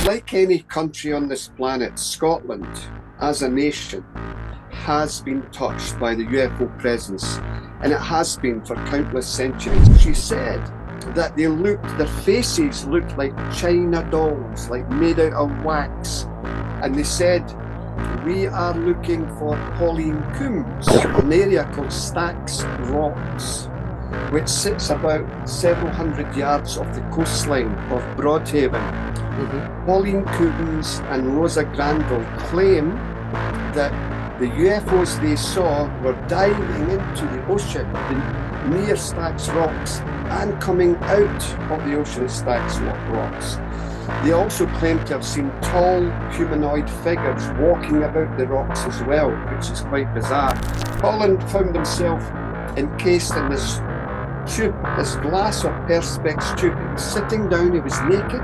Like any country on this planet, Scotland, as a nation, has been touched by the UFO presence, and it has been for countless centuries. She said that their faces looked like china dolls, like made out of wax. And they said, we are looking for Pauline Coombs, an area called Stacks Rocks, which sits about several hundred yards off the coastline of Broadhaven. Pauline Coombs and Rosa Granville claim that the UFOs they saw were diving into the ocean near Stacks Rocks and coming out of the ocean at Stacks Rocks. They also claim to have seen tall humanoid figures walking about the rocks as well, which is quite bizarre. Colin found himself encased in this tube, this glass or perspex tube. He was sitting down, he was naked.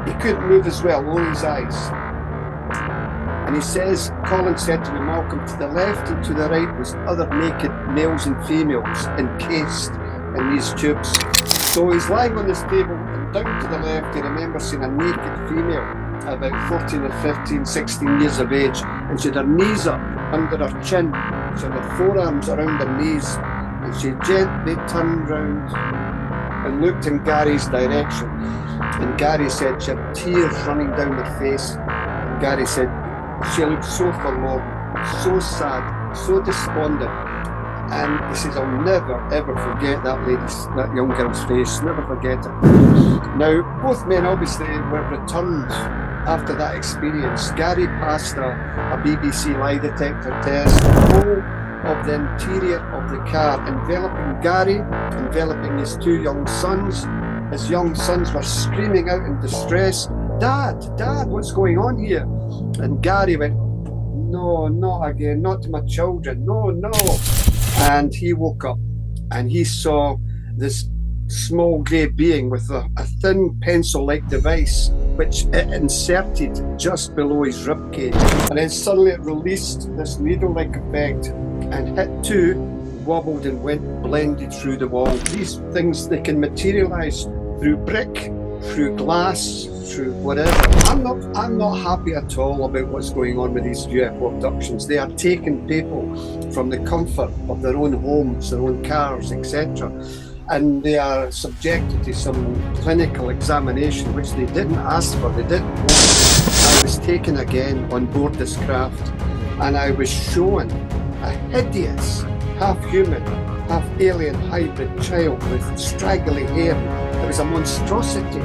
He couldn't move as well, only his eyes. And he says, Colin said to me, Malcolm, to the left and to the right was other naked males and females encased in these tubes. So he's lying on this table, and down to the left, he remembers seeing a naked female, about 14 or 15, 16 years of age, and she had her knees up under her chin, she had her forearms around her knees, and she gently turned round and looked in Gary's direction. And Gary said she had tears running down her face. And Gary said she looked so forlorn, so sad, so despondent. And he says, I'll never ever forget that young girl's face, never forget it. Now, both men obviously were returned after that experience. Gary passed a BBC lie detector test. The whole of the interior of the car, enveloping Gary, enveloping his two young sons. His young sons were screaming out in distress, Dad, Dad, what's going on here? And Gary went, no, not again, not to my children, no, no. And he woke up and he saw this small grey being with a thin pencil-like device which it inserted just below his ribcage. And then suddenly it released this needle-like effect and hit two, wobbled and went blended through the wall. These things, they can materialise through brick, through glass, through whatever. I'm not happy at all about what's going on with these UFO abductions. They are taking people from the comfort of their own homes, their own cars, etc. And they are subjected to some clinical examination which they didn't ask for, they didn't want. I was taken again on board this craft and I was shown a hideous, half-human, half-alien hybrid child with straggly hair. It was a monstrosity.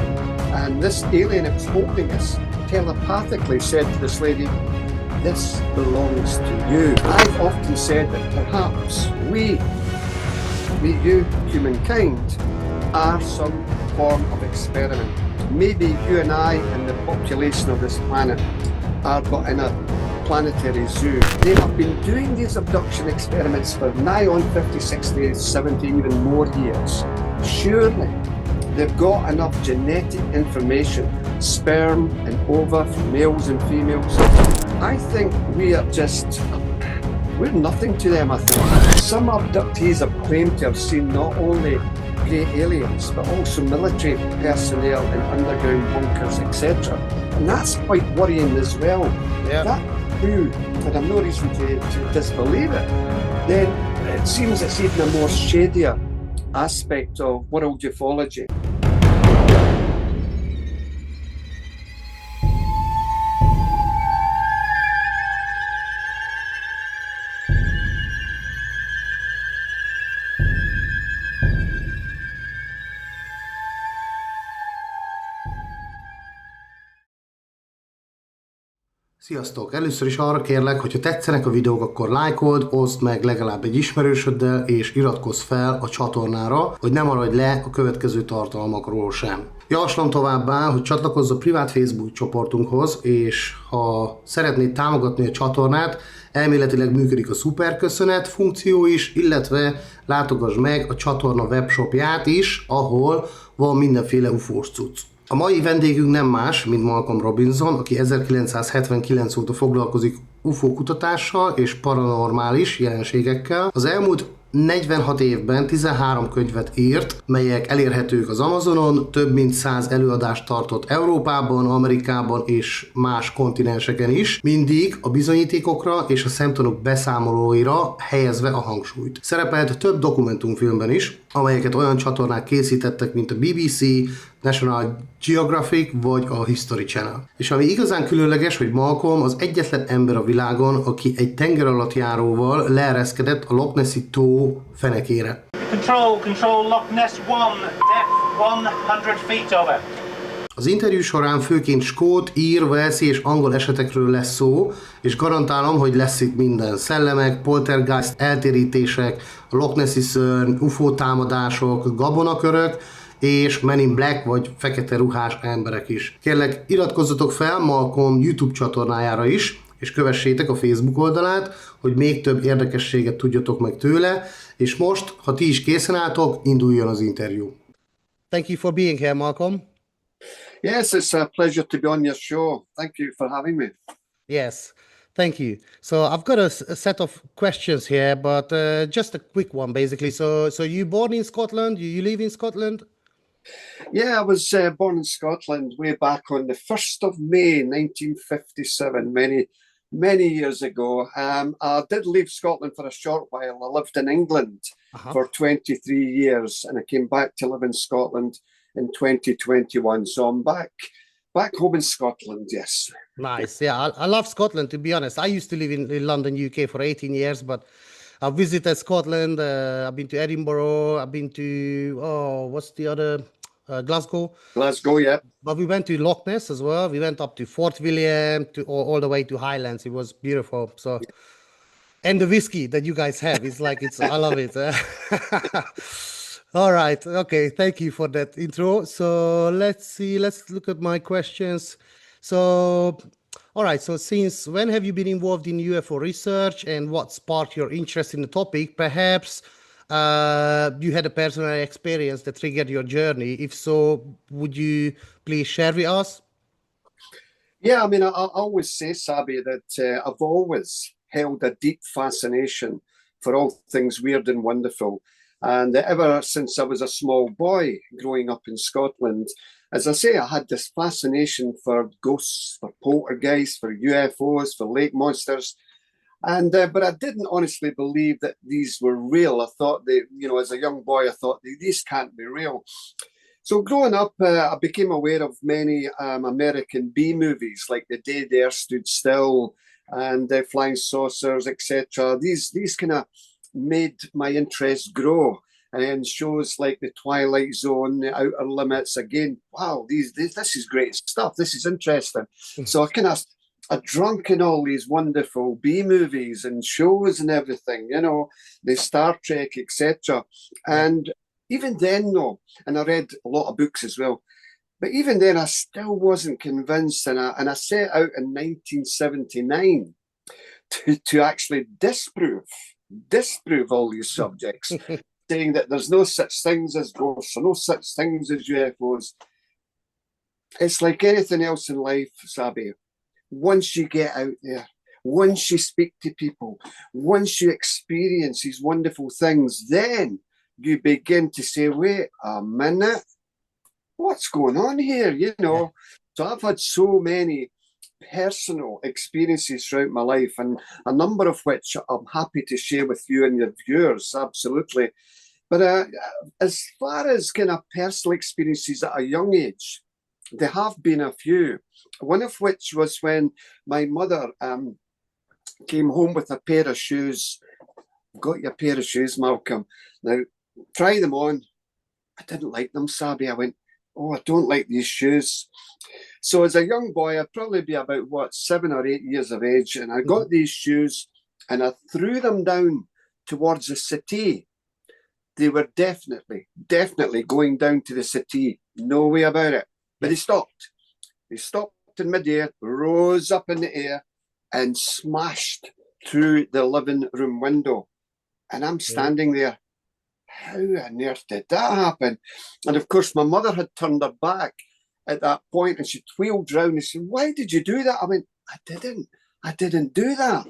And this alien that was holding us telepathically said to this lady, this belongs to you. I've often said that perhaps we, you, humankind, are some form of experiment. Maybe you and I and the population of this planet are but in a planetary zoo. They have been doing these abduction experiments for nigh on 50, 60, 70, even more years. Surely they've got enough genetic information, sperm and ova from males and females. I think we're nothing to them, I think. Some abductees have claimed to have seen not only grey aliens, but also military personnel in underground bunkers, etc. And that's quite worrying as well. Yeah. That's true, and I've no reason to disbelieve it. Then it seems it's even a more shadier aspect of world ufology. Sziasztok! Először is arra kérlek, hogyha tetszenek a videók, akkor lájkold, oszd meg legalább egy ismerősöddel, és iratkozz fel a csatornára, hogy ne maradj le a következő tartalmakról sem. Javaslom továbbá, hogy csatlakozz a privát Facebook csoportunkhoz, és ha szeretnéd támogatni a csatornát, elméletileg működik a szuperköszönet funkció is, illetve látogass meg a csatorna webshopját is, ahol van mindenféle UFO-s cucc. A mai vendégünk nem más, mint Malcolm Robinson, aki 1979 óta foglalkozik UFO-kutatással és paranormális jelenségekkel. Az elmúlt 46 évben 13 könyvet írt, melyek elérhetők az Amazonon, több mint 100 előadást tartott Európában, Amerikában és más kontinenseken is, mindig a bizonyítékokra és a szemtanúk beszámolóira helyezve a hangsúlyt. Szerepelt több dokumentumfilmben is, amelyeket olyan csatornák készítettek, mint a BBC, National Geographic vagy a History Channel. És ami igazán különleges, hogy Malcolm az egyetlen ember a világon, aki egy tengeralattjáróval leereszkedett a Loch Nessi tó fenekére. Control, Loch Ness 1, depth 100 feet over. Az interjú során főként skót, ír, walesi és angol esetekről lesz szó, és garantálom, hogy lesz itt minden. Szellemek, poltergeist, eltérítések, Loch Nessi szörny, UFO támadások, gabonakörök, és Men in Black vagy fekete ruhás emberek is. Kérlek, iratkozzatok fel Malcolm YouTube csatornájára is, és kövessétek a Facebook oldalát, hogy még több érdekességet tudjatok meg tőle, és most, ha ti is készen álltok, induljon az interjú. Thank you for being here, Malcolm. Yes, it's a pleasure to be on your show. Thank you for having me. Yes, thank you. So I've got a set of questions here, but just a quick one, basically. So you born in Scotland? You live in Scotland? Yeah, I was born in Scotland way back on the 1st of May 1957, many years ago. I did leave Scotland for a short while. I lived in England for 23 years, and I came back to live in Scotland in 2021. So I'm back home in Scotland, yes. Nice. Yeah, I love Scotland, to be honest. I used to live in London, UK for 18 years, but I've visited Scotland. I've been to Edinburgh. I've been to, what's the other? Glasgow. Glasgow, yeah. But we went to Loch Ness as well. We went up to Fort William, all the way to Highlands. It was beautiful. So, and the whiskey that you guys have, I love it. All right. Okay. Thank you for that intro. So let's look at my questions. So, all right. So since when have you been involved in UFO research, and what sparked your interest in the topic? Perhaps you had a personal experience that triggered your journey. If so, would you please share with us? Yeah, I mean, I always say, Sabi, that I've always held a deep fascination for all things weird and wonderful. And ever since I was a small boy growing up in Scotland, as I say, I had this fascination for ghosts, for poltergeists, for UFOs, for lake monsters. And but I didn't honestly believe that these were real. I thought as a young boy, I thought these can't be real. So growing up, I became aware of many American B movies, like The Day the Earth Stood Still and Flying Saucers, etc. These kind of made my interest grow. And shows like The Twilight Zone, The Outer Limits, again, wow, this is great stuff. This is interesting. So I drunk in all these wonderful B movies and shows and everything, the Star Trek, etc. And even then, though, and I read a lot of books as well, but even then I still wasn't convinced. And I set out in 1979 to actually disprove all these subjects, saying that there's no such things as ghosts or no such things as UFOs. It's like anything else in life, Sabi. Once you get out there, once you speak to people, once you experience these wonderful things, then you begin to say, wait a minute, what's going on here? So I've had so many personal experiences throughout my life, and a number of which I'm happy to share with you and your viewers, absolutely. But as far as kind of personal experiences at a young age, there have been a few. One of which was when my mother came home with a pair of shoes. Got your pair of shoes, Malcolm. Now, try them on. I didn't like them, Sabi. I went, I don't like these shoes. So as a young boy, I'd probably be about, 7 or 8 years of age, and I got these shoes and I threw them down towards the settee. They were definitely going down to the settee. No way about it. But they stopped. They stopped in midair, rose up in the air, and smashed through the living room window. And I'm standing there. How on earth did that happen? And of course, my mother had turned her back at that point, and she wheeled round and said, "Why did you do that?" I went, "I didn't. I didn't do that.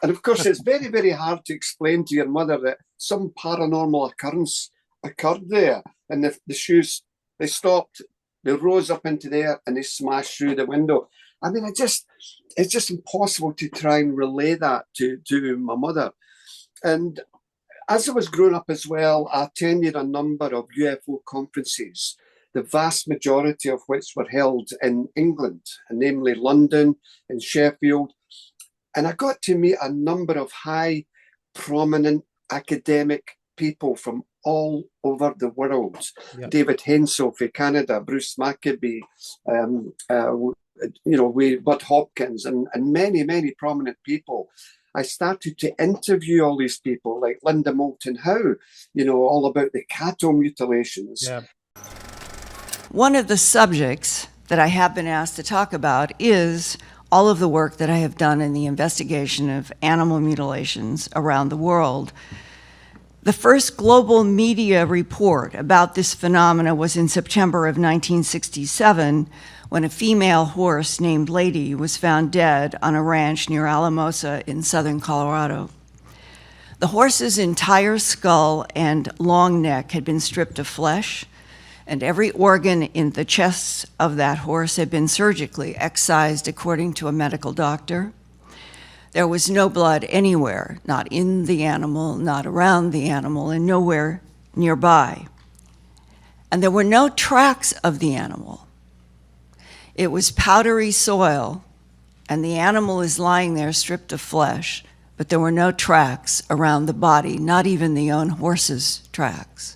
And of course, it's very, very hard to explain to your mother that some paranormal occurrence occurred there. And the shoes, they stopped, they rose up into the air and they smashed through the window. I mean, it's just impossible to try and relay that to my mother. And as I was growing up as well, I attended a number of UFO conferences, the vast majority of which were held in England, namely London and Sheffield. And I got to meet a number of high, prominent academic people from all over the world. Yep. David Hensel from Canada, Bruce Maccabee, Bud Hopkins, and many, many prominent people. I started to interview all these people, like Linda Moulton Howe, all about the cattle mutilations. Yeah. One of the subjects that I have been asked to talk about is all of the work that I have done in the investigation of animal mutilations around the world. The first global media report about this phenomena was in September of 1967, when a female horse named Lady was found dead on a ranch near Alamosa in southern Colorado. The horse's entire skull and long neck had been stripped of flesh, and every organ in the chest of that horse had been surgically excised according to a medical doctor. There was no blood anywhere, not in the animal, not around the animal, and nowhere nearby. And there were no tracks of the animal. It was powdery soil, and the animal is lying there stripped of flesh, but there were no tracks around the body, not even the own horse's tracks.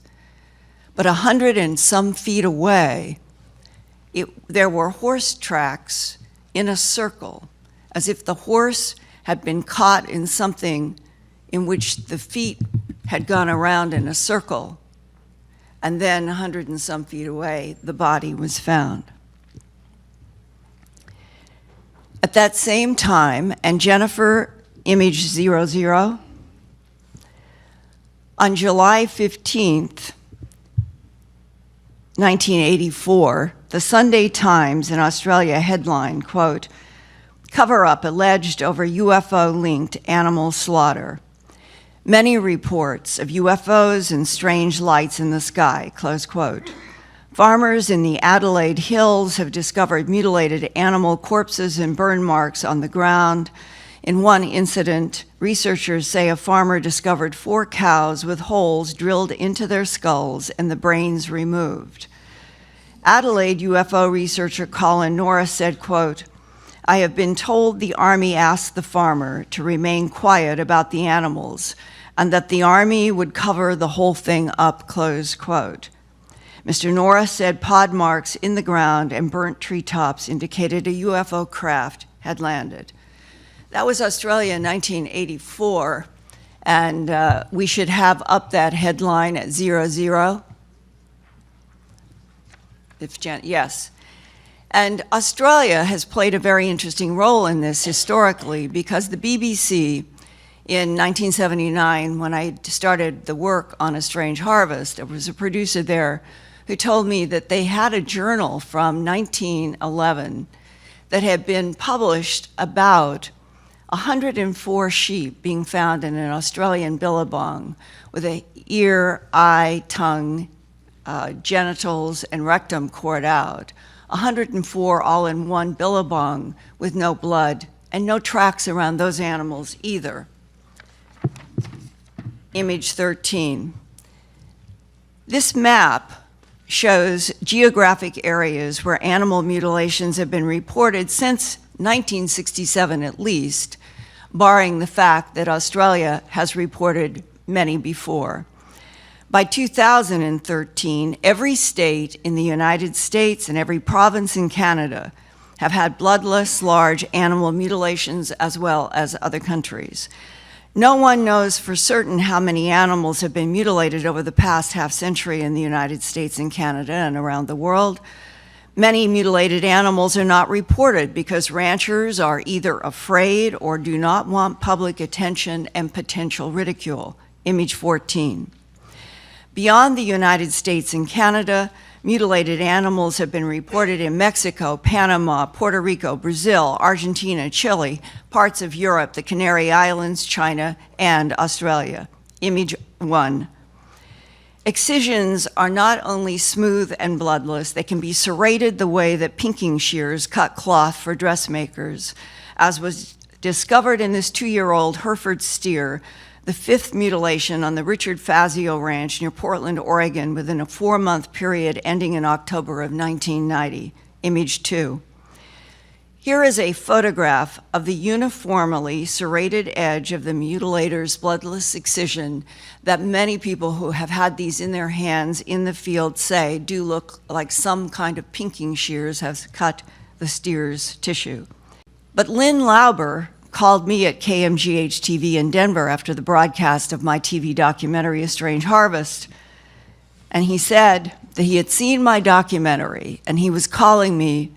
But 100 and some feet away, there were horse tracks in a circle, as if the horse had been caught in something in which the feet had gone around in a circle, and then 100 and some feet away, the body was found. At that same time, and Jennifer, image 00, on July 15th, 1984, the Sunday Times in Australia headline, quote, "Cover-up alleged over UFO-linked animal slaughter. Many reports of UFOs and strange lights in the sky," close quote. Farmers in the Adelaide Hills have discovered mutilated animal corpses and burn marks on the ground. In one incident, researchers say a farmer discovered 4 cows with holes drilled into their skulls and the brains removed. Adelaide UFO researcher Colin Norris said, quote, "I have been told the Army asked the farmer to remain quiet about the animals and that the Army would cover the whole thing up," close quote. Mr. Norris said pod marks in the ground and burnt treetops indicated a UFO craft had landed. That was Australia in 1984, and we should have up that headline at 00. Yes. And Australia has played a very interesting role in this historically, because the BBC in 1979, when I started the work on A Strange Harvest, there was a producer there who told me that they had a journal from 1911 that had been published about 104 sheep being found in an Australian billabong with an ear, eye, tongue, genitals, and rectum cored out. 104 all in one billabong with no blood and no tracks around those animals either. Image 13. This map shows geographic areas where animal mutilations have been reported since 1967 at least, barring the fact that Australia has reported many before. By 2013, every state in the United States and every province in Canada have had bloodless, large animal mutilations, as well as other countries. No one knows for certain how many animals have been mutilated over the past half century in the United States and Canada and around the world. Many mutilated animals are not reported because ranchers are either afraid or do not want public attention and potential ridicule. Image 14. Beyond the United States and Canada, Mutilated animals have been reported in Mexico, Panama, Puerto Rico, Brazil, Argentina, Chile, parts of Europe, the Canary Islands, China, and Australia. Image 1. Excisions are not only smooth and bloodless, they can be serrated the way that pinking shears cut cloth for dressmakers, as was discovered in this 2-year-old Hereford steer, the 5th mutilation on the Richard Fazio Ranch near Portland, Oregon, within a 4-month period ending in October of 1990. Image 2. Here is a photograph of the uniformly serrated edge of the mutilator's bloodless excision that many people who have had these in their hands in the field say do look like some kind of pinking shears have cut the steer's tissue. But Lynn Lauber called me at KMGH TV in Denver after the broadcast of my TV documentary, A Strange Harvest, and he said that he had seen my documentary and he was calling me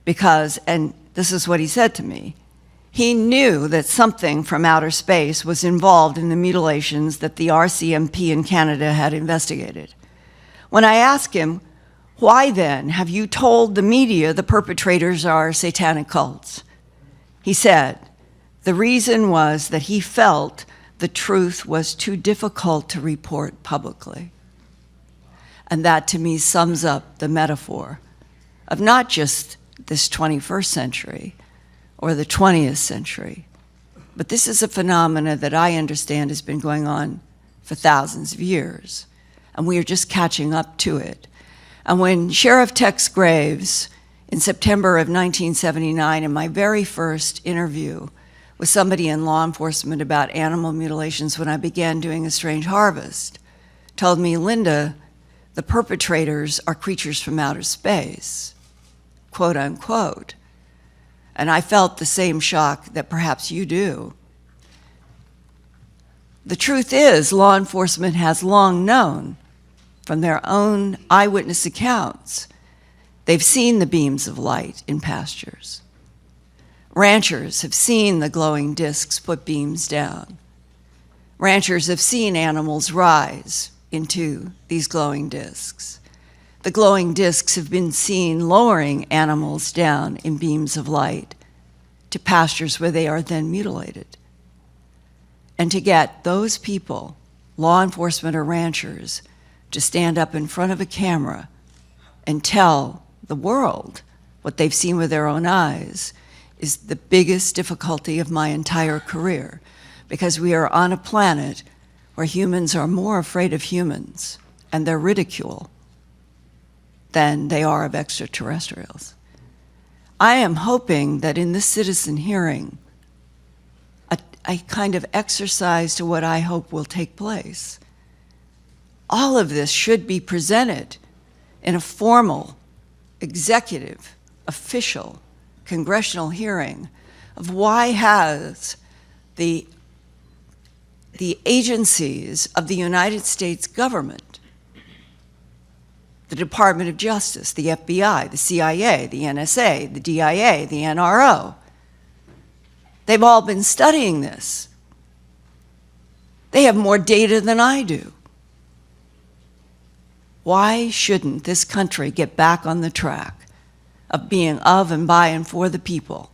because, and this is what he said to me, he knew that something from outer space was involved in the mutilations that the RCMP in Canada had investigated. When I asked him, why then have you told the media the perpetrators are satanic cults? He said, the reason was that he felt the truth was too difficult to report publicly. And that to me sums up the metaphor of not just this 21st century or the 20th century, but this is a phenomena that I understand has been going on for thousands of years, and we are just catching up to it. And when Sheriff Tex Graves, in September of 1979, in my very first interview with somebody in law enforcement about animal mutilations when I began doing A Strange Harvest, told me, Linda, the perpetrators are creatures from outer space, quote unquote. And I felt the same shock that perhaps you do. The truth is, law enforcement has long known from their own eyewitness accounts, they've seen the beams of light in pastures. Ranchers have seen the glowing discs put beams down. Ranchers have seen animals rise into these glowing discs. The glowing discs have been seen lowering animals down in beams of light to pastures where they are then mutilated. And to get those people, law enforcement or ranchers, to stand up in front of a camera and tell the world what they've seen with their own eyes is the biggest difficulty of my entire career, because we are on a planet where humans are more afraid of humans and their ridicule than they are of extraterrestrials. I am hoping that in this citizen hearing, a kind of exercise to what I hope will take place. All of this should be presented in a formal, executive, official, congressional hearing of why has the agencies of the United States government, the Department of Justice, the FBI, the CIA, the NSA, the DIA, the NRO, they've all been studying this. They have more data than I do. Why shouldn't this country get back on the track of being of and by and for the people?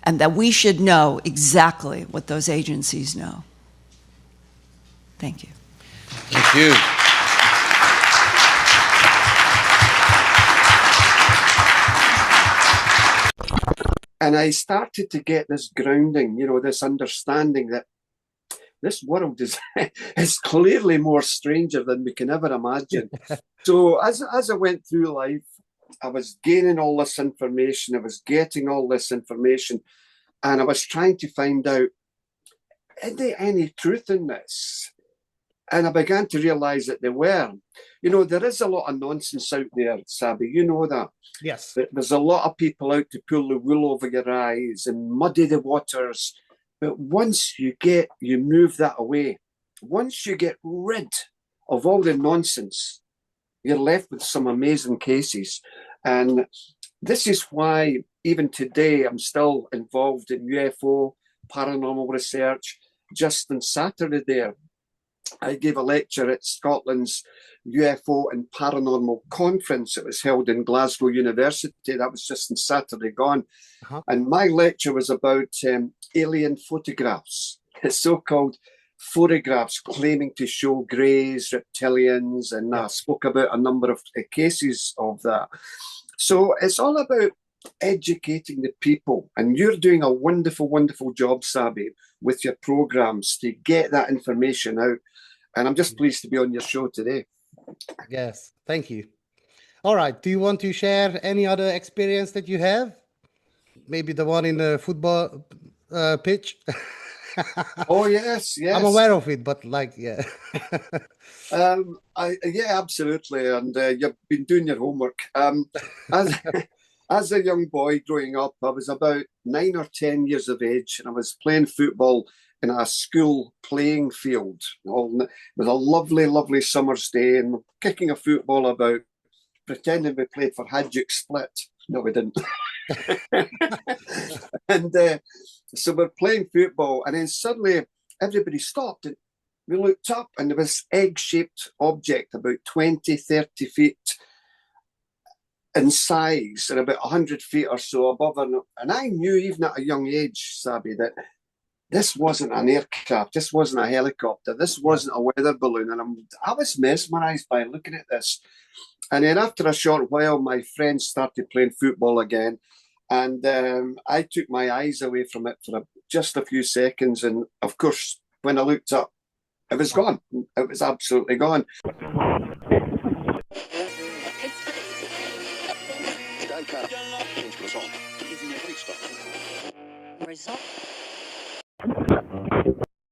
And that we should know exactly what those agencies know. Thank you. Thank you. And I started to get this grounding, this understanding that this world is clearly more stranger than we can ever imagine. So as I went through life, I was gaining all this information, I was getting all this information, and I was trying to find out, is there any truth in this? And I began to realize that there were. There is a lot of nonsense out there, Sabi, you know that. Yes. There's a lot of people out to pull the wool over your eyes and muddy the waters. But once you move that away, once you get rid of all the nonsense, you're left with some amazing cases. And this is why even today I'm still involved in UFO paranormal research. Just on Saturday there, I gave a lecture at Scotland's UFO and Paranormal Conference. It was held in Glasgow University. That was just on Saturday gone. And my lecture was about alien photographs, so-called photographs claiming to show greys, reptilians, and I spoke about a number of cases of that. So it's all about educating the people, and you're doing a wonderful, wonderful job, Sabi, with your programs to get that information out. And I'm just pleased to be on your show today. Yes, thank you. All right, do you want to share any other experience that you have? Maybe the one in the football pitch? Oh, yes. I'm aware of it, but like, yeah. Yeah, absolutely. And you've been doing your homework. As a young boy growing up, I was about 9 or 10 years of age, and I was playing football in a school playing field. It was a lovely, lovely summer's day, and kicking a football about, pretending we played for Hajduk Split. No, we didn't. And so we're playing football, and then suddenly everybody stopped, and we looked up, and there was this egg-shaped object about 20, 30 feet in size and about 100 feet or so above her. And I knew even at a young age, Sabi, that this wasn't an aircraft, this wasn't a helicopter, this wasn't a weather balloon. And I was mesmerised by looking at this. And then after a short while, my friends started playing football again. And I took my eyes away from it for just a few seconds. And of course, when I looked up, it was gone. It was absolutely gone.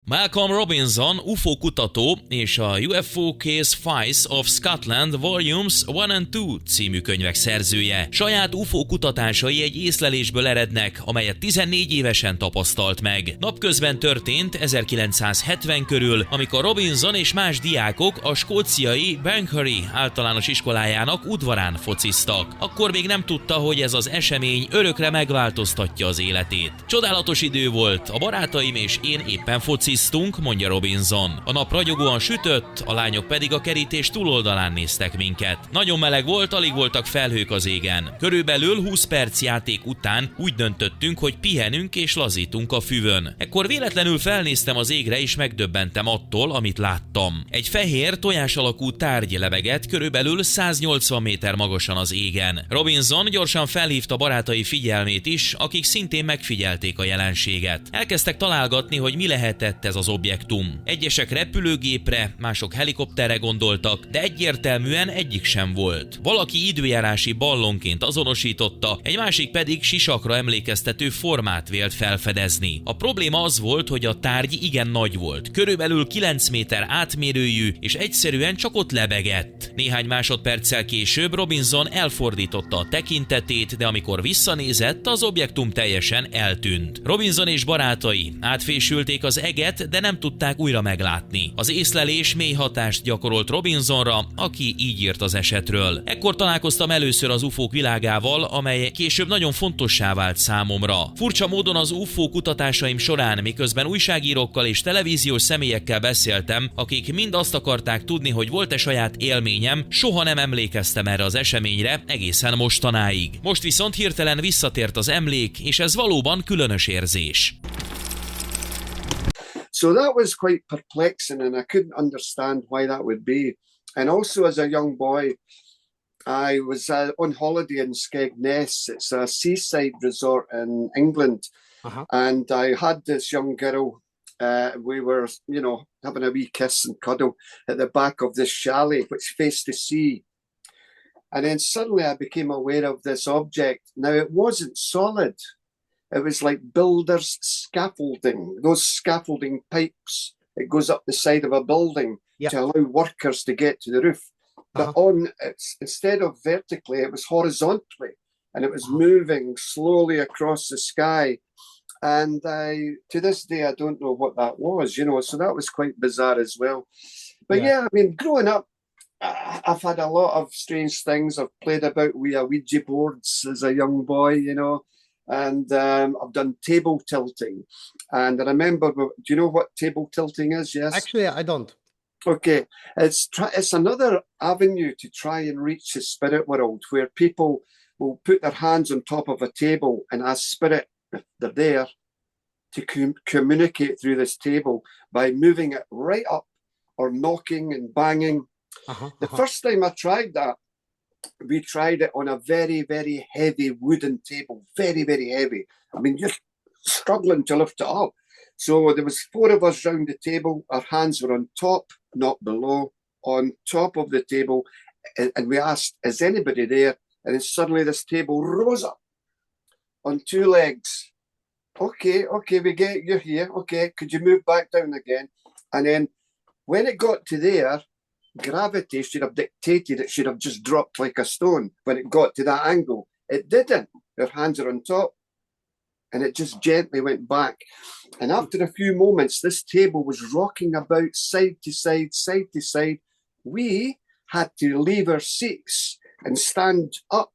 Malcolm Robinson, UFO-kutató és a UFO Case Files of Scotland Volumes 1 and 2 című könyvek szerzője. Saját UFO-kutatásai egy észlelésből erednek, amelyet 14 évesen tapasztalt meg. Napközben történt 1970 körül, amikor Robinson és más diákok a skóciai Banchory általános iskolájának udvarán fociztak. Akkor még nem tudta, hogy ez az esemény örökre megváltoztatja az életét. Csodálatos idő volt, a barátaim és én éppen fociztunk, mondja Robinson. A nap ragyogóan sütött, a lányok pedig a kerítés túloldalán néztek minket. Nagyon meleg volt, alig voltak felhők az égen. Körülbelül 20 perc játék után úgy döntöttünk, hogy pihenünk és lazítunk a füvön. Ekkor véletlenül felnéztem az égre és megdöbbentem attól, amit láttam. Egy fehér, tojás alakú tárgy lebegett körülbelül 180 méter magasan az égen. Robinson gyorsan felhívta barátai figyelmét is, akik szintén megfigyelték a jelenséget. Elkezdtek találgatni, hogy mi lehetett ez az objektum. Egyesek repülőgépre, mások helikopterre gondoltak, de egyértelműen egyik sem volt. Valaki időjárási ballonként azonosította, egy másik pedig sisakra emlékeztető formát vélt felfedezni. A probléma az volt, hogy a tárgy igen nagy volt, körülbelül 9 méter átmérőjű, és egyszerűen csak ott lebegett. Néhány másodperccel később Robinson elfordította a tekintetét, de amikor visszanézett, az objektum teljesen eltűnt. Robinson és barátai átfésülték az eget, de nem tudták újra meglátni. Az észlelés mély hatást gyakorolt Robinsonra, aki így írt az esetről. Ekkor találkoztam először az UFO-k világával, amely később nagyon fontossá vált számomra. Furcsa módon az UFO kutatásaim során, miközben újságírókkal és televíziós személyekkel beszéltem, akik mind azt akarták tudni, hogy volt-e saját élményem, soha nem emlékeztem erre az eseményre egészen mostanáig. Most viszont hirtelen visszatért az emlék, és ez valóban különös érzés. So that was quite perplexing, and I couldn't understand why that would be. And also, as a young boy, I was on holiday in Skegness. It's a seaside resort in England. And I had this young girl. We were, having a wee kiss and cuddle at the back of this chalet, which faced the sea. And then suddenly I became aware of this object. Now, it wasn't solid. It was like builders' scaffolding, those scaffolding pipes. It goes up the side of a building to allow workers to get to the roof. But instead of vertically, it was horizontally, and it was moving slowly across the sky. And to this day, I don't know what that was, so that was quite bizarre as well. But yeah, I mean, growing up, I've had a lot of strange things. I've played about with Ouija boards as a young boy, and I've done table tilting. And I remember, do you know what table tilting is? Yes. Actually, I don't. Okay, it's another avenue to try and reach the spirit world, where people will put their hands on top of a table and ask spirit, if they're there, to communicate through this table by moving it right up or knocking and banging. The first time I tried that, we tried it on a very, very heavy wooden table, very, very heavy. I mean, you're struggling to lift it up. So there was 4 of us round the table. Our hands were on top, not below, on top of the table. And we asked, is anybody there? And then suddenly this table rose up on 2 legs. Okay, we get you here. Okay, could you move back down again? And then when it got to there, gravity should have dictated it should have just dropped like a stone when it got to that angle. It didn't. Your hands are on top. And it just gently went back. And after a few moments, this table was rocking about side to side, side to side. We had to leave our seats and stand up.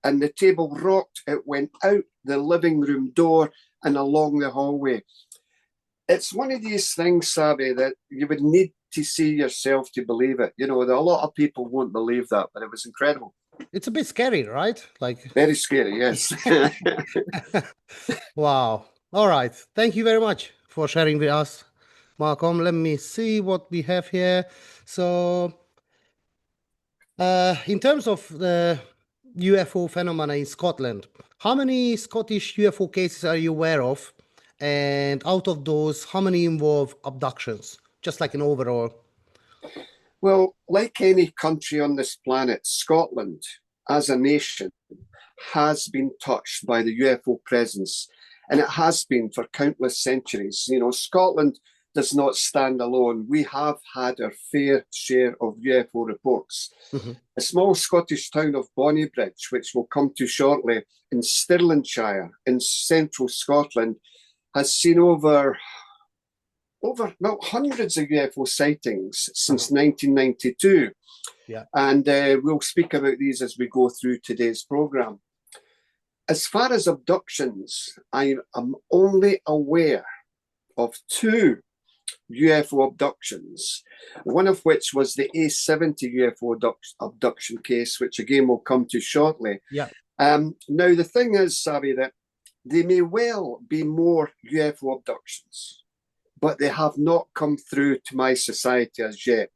And the table rocked. It went out the living room door and along the hallway. It's one of these things, Sabi, that you would need to see yourself to believe it. You know, a lot of people won't believe that, but it was incredible. It's a bit scary, right? Like very scary, yes. Wow. All right. Thank you very much for sharing with us, Malcolm. Let me see what we have here. So, in terms of the UFO phenomena in Scotland, how many Scottish UFO cases are you aware of? And out of those, how many involve abductions? Just like an overall. Well, like any country on this planet, Scotland, as a nation, has been touched by the UFO presence, and it has been for countless centuries. You know, Scotland does not stand alone. We have had our fair share of UFO reports. A small Scottish town of Bonnybridge, which we'll come to shortly, in Stirlingshire, in central Scotland, has seen over hundreds of UFO sightings since 1992. Yeah. And we'll speak about these as we go through today's program. As far as abductions, I am only aware of 2 UFO abductions, one of which was the A70 UFO abduction case, which again we'll come to shortly. Yeah. Now, the thing is, Sabi, that there may well be more UFO abductions, but they have not come through to my society as yet.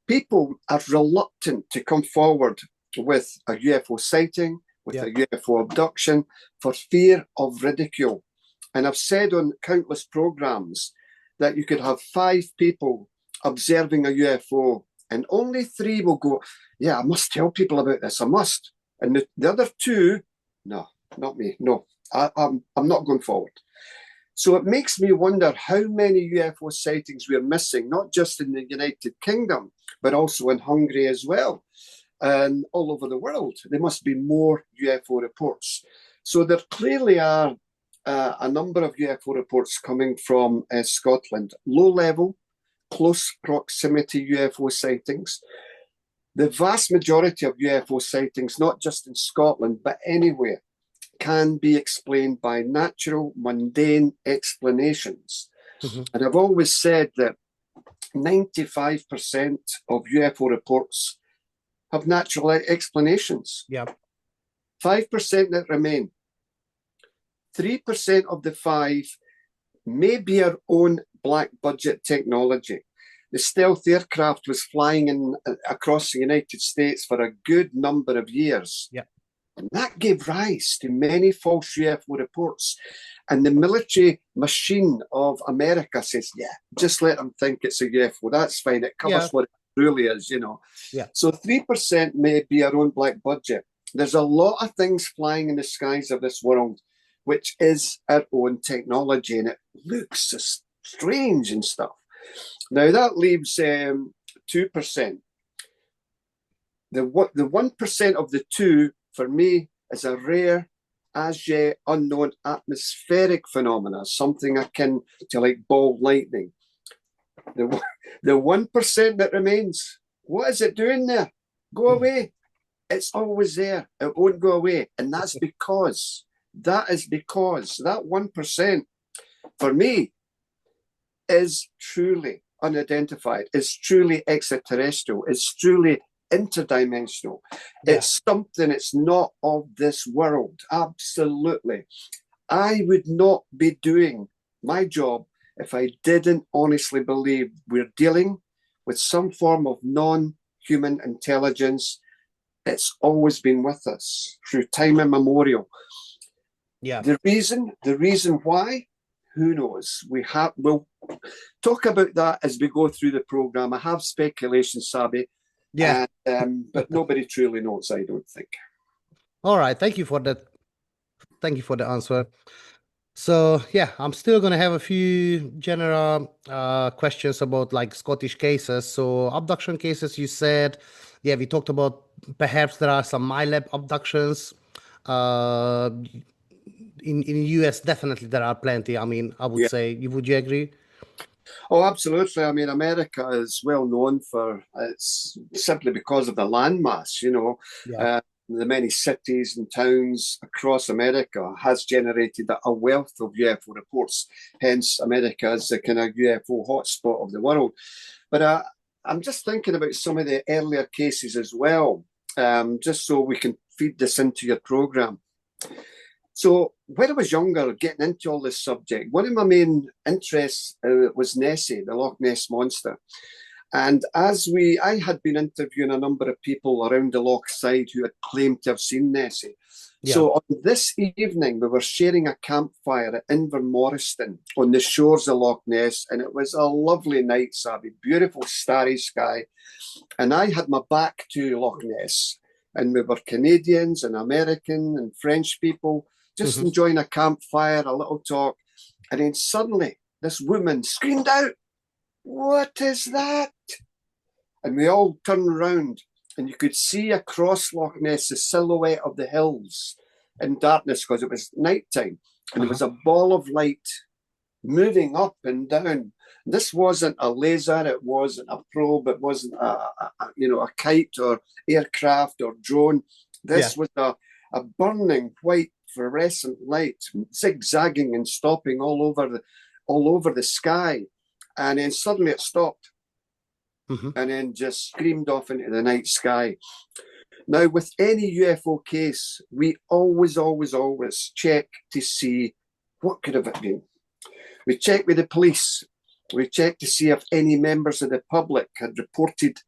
People are reluctant to come forward with a UFO sighting, with a UFO abduction, for fear of ridicule. And I've said on countless programs that you could have 5 people observing a UFO, and only 3 will go, yeah, I must tell people about this, I must. And the other 2, no, not me, no, I'm not going forward. So it makes me wonder how many UFO sightings we're missing, not just in the United Kingdom, but also in Hungary as well, and all over the world. There must be more UFO reports. So there clearly are a number of UFO reports coming from Scotland. Low level, close proximity UFO sightings. The vast majority of UFO sightings, not just in Scotland, but anywhere, can be explained by natural, mundane explanations. And I've always said that 95% of UFO reports have natural explanations. Yeah. 5% that remain. 3% of the 5 may be our own black budget technology. The stealth aircraft was flying across the United States for a good number of years. Yeah. And that gave rise to many false UFO reports. And the military machine of America says, yeah, just let them think it's a UFO. That's fine. It covers what it really is, you know. Yeah. So 3% may be our own black budget. There's a lot of things flying in the skies of this world, which is our own technology, and it looks so strange and stuff. Now, that leaves 2%. The 1% of the 2, for me, is a rare, as yet unknown atmospheric phenomena, something akin to like ball lightning. The 1% that remains, what is it doing there? Go away. It's always there. It won't go away. And that's because that 1%, for me, is truly unidentified. It's truly extraterrestrial. It's truly interdimensional. Yeah. It's something that's not of this world. Absolutely. I would not be doing my job if I didn't honestly believe we're dealing with some form of non-human intelligence. It's always been with us through time immemorial. Yeah. The reason why, who knows? We'll talk about that as we go through the program. I have speculation, Sabi. Yeah. But nobody truly knows, I don't think. All right. Thank you for that. Thank you for the answer. So yeah, I'm still gonna have a few general questions about like Scottish cases. So abduction cases, you said, yeah, we talked about perhaps there are some MyLab abductions. Uh, in US, definitely there are plenty. I mean, I would Yeah. say, would you agree? Oh, absolutely. I mean, America is well known for it's simply because of the landmass, Yeah. the many cities and towns across America has generated a wealth of UFO reports. Hence, America is the kind of UFO hotspot of the world. But I'm just thinking about some of the earlier cases as well, just so we can feed this into your program. So when I was younger, getting into all this subject, one of my main interests was Nessie, the Loch Ness Monster. And I had been interviewing a number of people around the loch side who had claimed to have seen Nessie. Yeah. So on this evening, we were sharing a campfire at Invermoriston on the shores of Loch Ness, and it was a lovely night, Sabi, beautiful starry sky. And I had my back to Loch Ness, and we were Canadians and American and French people, just enjoying a campfire, a little talk. And then suddenly this woman screamed out, "What is that?" And we all turned around, and you could see across Loch Ness the silhouette of the hills in darkness because it was nighttime. And there was a ball of light moving up and down. This wasn't a laser, it wasn't a probe, it wasn't a kite or aircraft or drone. This was a burning white fluorescent light, zigzagging and stopping all over the sky. And then suddenly it stopped. And then just screamed off into the night sky. Now, with any UFO case, we always check to see what could have it been. We check with the police. We check to see if any members of the public had reported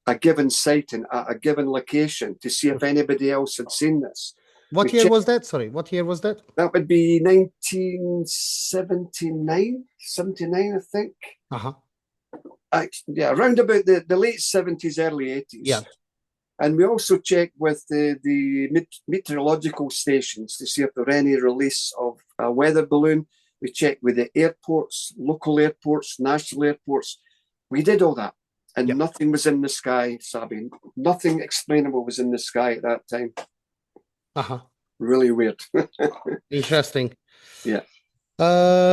a given sighting at a given location to see if anybody else had seen this. What year was that? Sorry, what year was that? That would be 1979, I think. Around about the late 70s, early 80s. Yeah. And we also check with the meteorological stations to see if there are any release of a weather balloon. We check with the airports, local airports, national airports. We did all that. And nothing was in the sky, Sabi. Nothing explainable was in the sky at that time. Really weird. Interesting. Yeah.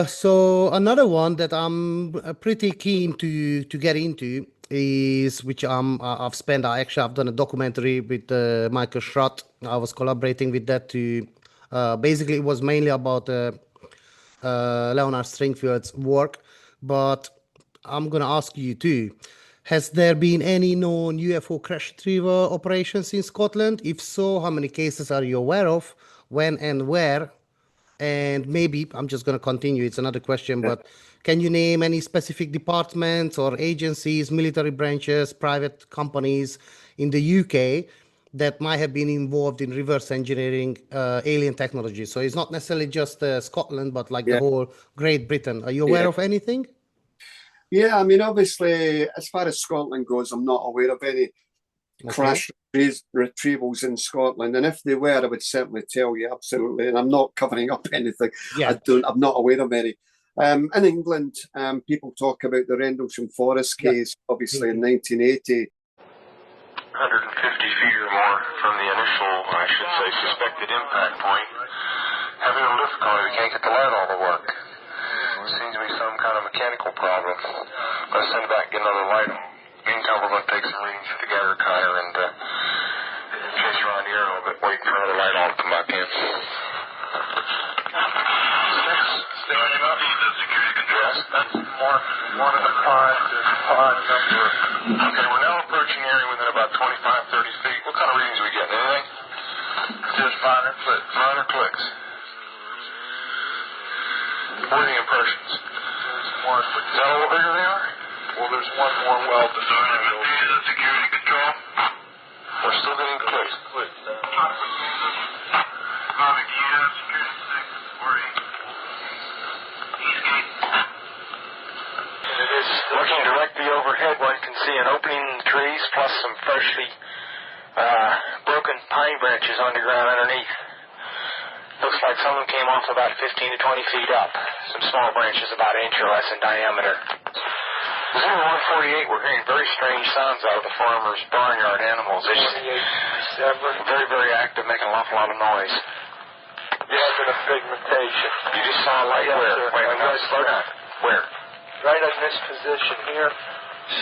So another one that I'm pretty keen to get into is, which I've done a documentary with Michael Schrott. I was collaborating with that to basically it was mainly about Leonard Stringfield's work, but I'm gonna ask you too. Has there been any known UFO crash retrieval operations in Scotland? If so, how many cases are you aware of? When and where? And maybe, I'm just going to continue, it's another question, but can you name any specific departments or agencies, military branches, private companies in the UK that might have been involved in reverse engineering alien technology? So it's not necessarily just Scotland, but like the whole Great Britain. Are you aware of anything? Yeah, I mean, obviously, as far as Scotland goes, I'm not aware of any crash retrievals in Scotland. And if they were, I would certainly tell you, absolutely. And I'm not covering up anything. I'm not aware of any. In England, people talk about the Rendlesham Forrest case, obviously in 1980. 150 feet or more from the initial, I should say, suspected impact point. Having a lift car, we can't get the light on to work. Seems to be some kind of mechanical problem. Gotta send it back and get another light on. Meantime, we're going to take some readings for the Geiger counter and chase around here a little bit, waiting for another light on to come back in. Staying up. The security controls. One of the pods is pod number. Okay, we're now approaching the area within about 25, 30 feet. What kind of readings are we getting? Anything? Just minor clicks. Minor clicks. What are the impressions? There's one. Is that a little bigger they are? Well, there's one more well designed. Is it security control? We're still getting clicks. Looking directly overhead, one can see an opening in the trees, plus some freshly broken pine branches on the ground underneath. Looks like some of them came off about 15 to 20 feet up. Some small branches about an inch or less in diameter. 0148, we're hearing very strange sounds out of the farmer's barnyard animals. It's very, very active, making an awful lot of noise. Yes, and a pigmentation. You just saw a light where? Wait, slow down. Where? Right in this position here,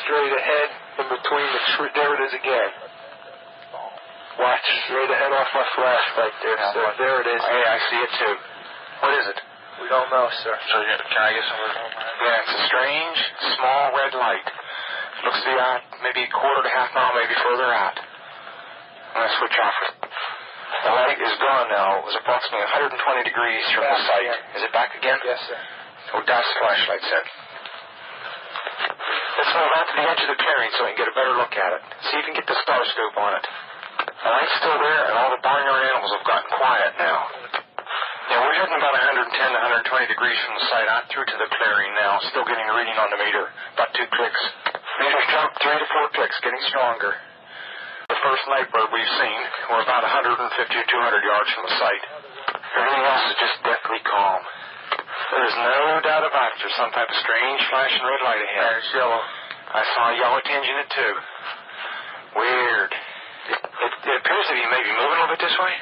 straight ahead, in between the tree. There it is again. Watch, straight ahead off my flashlight there, sir. There it is. Hey, I see it too. What is it? We don't know, sir. So, can I get some of it? Yeah, it's a strange, small red light. Looks to be out maybe a quarter to half mile, maybe further out. I'm going to switch off it. The light is gone now. It was approximately 120 degrees from the site. Is it back again? Yes, sir. Oh, that's the flashlight set. Let's move out to the edge of the clearing so we can get a better look at it. See if you can get the star scope on it. The light's still there, and all the barnyard animals have gotten quiet now. Yeah, we're heading about 110 to 120 degrees from the site out through to the clearing now. Still getting a reading on the meter. About 2 clicks. Meter's jumped 3 to 4 clicks, getting stronger. The first night bird we've seen, we're about 150 or 200 yards from the site. Everything else is just deathly calm. There's no doubt about it. There's some type of strange flashing red light ahead. It's yellow. I saw a yellow tinge in it too. Weird. It appears to be maybe moving a little bit this way.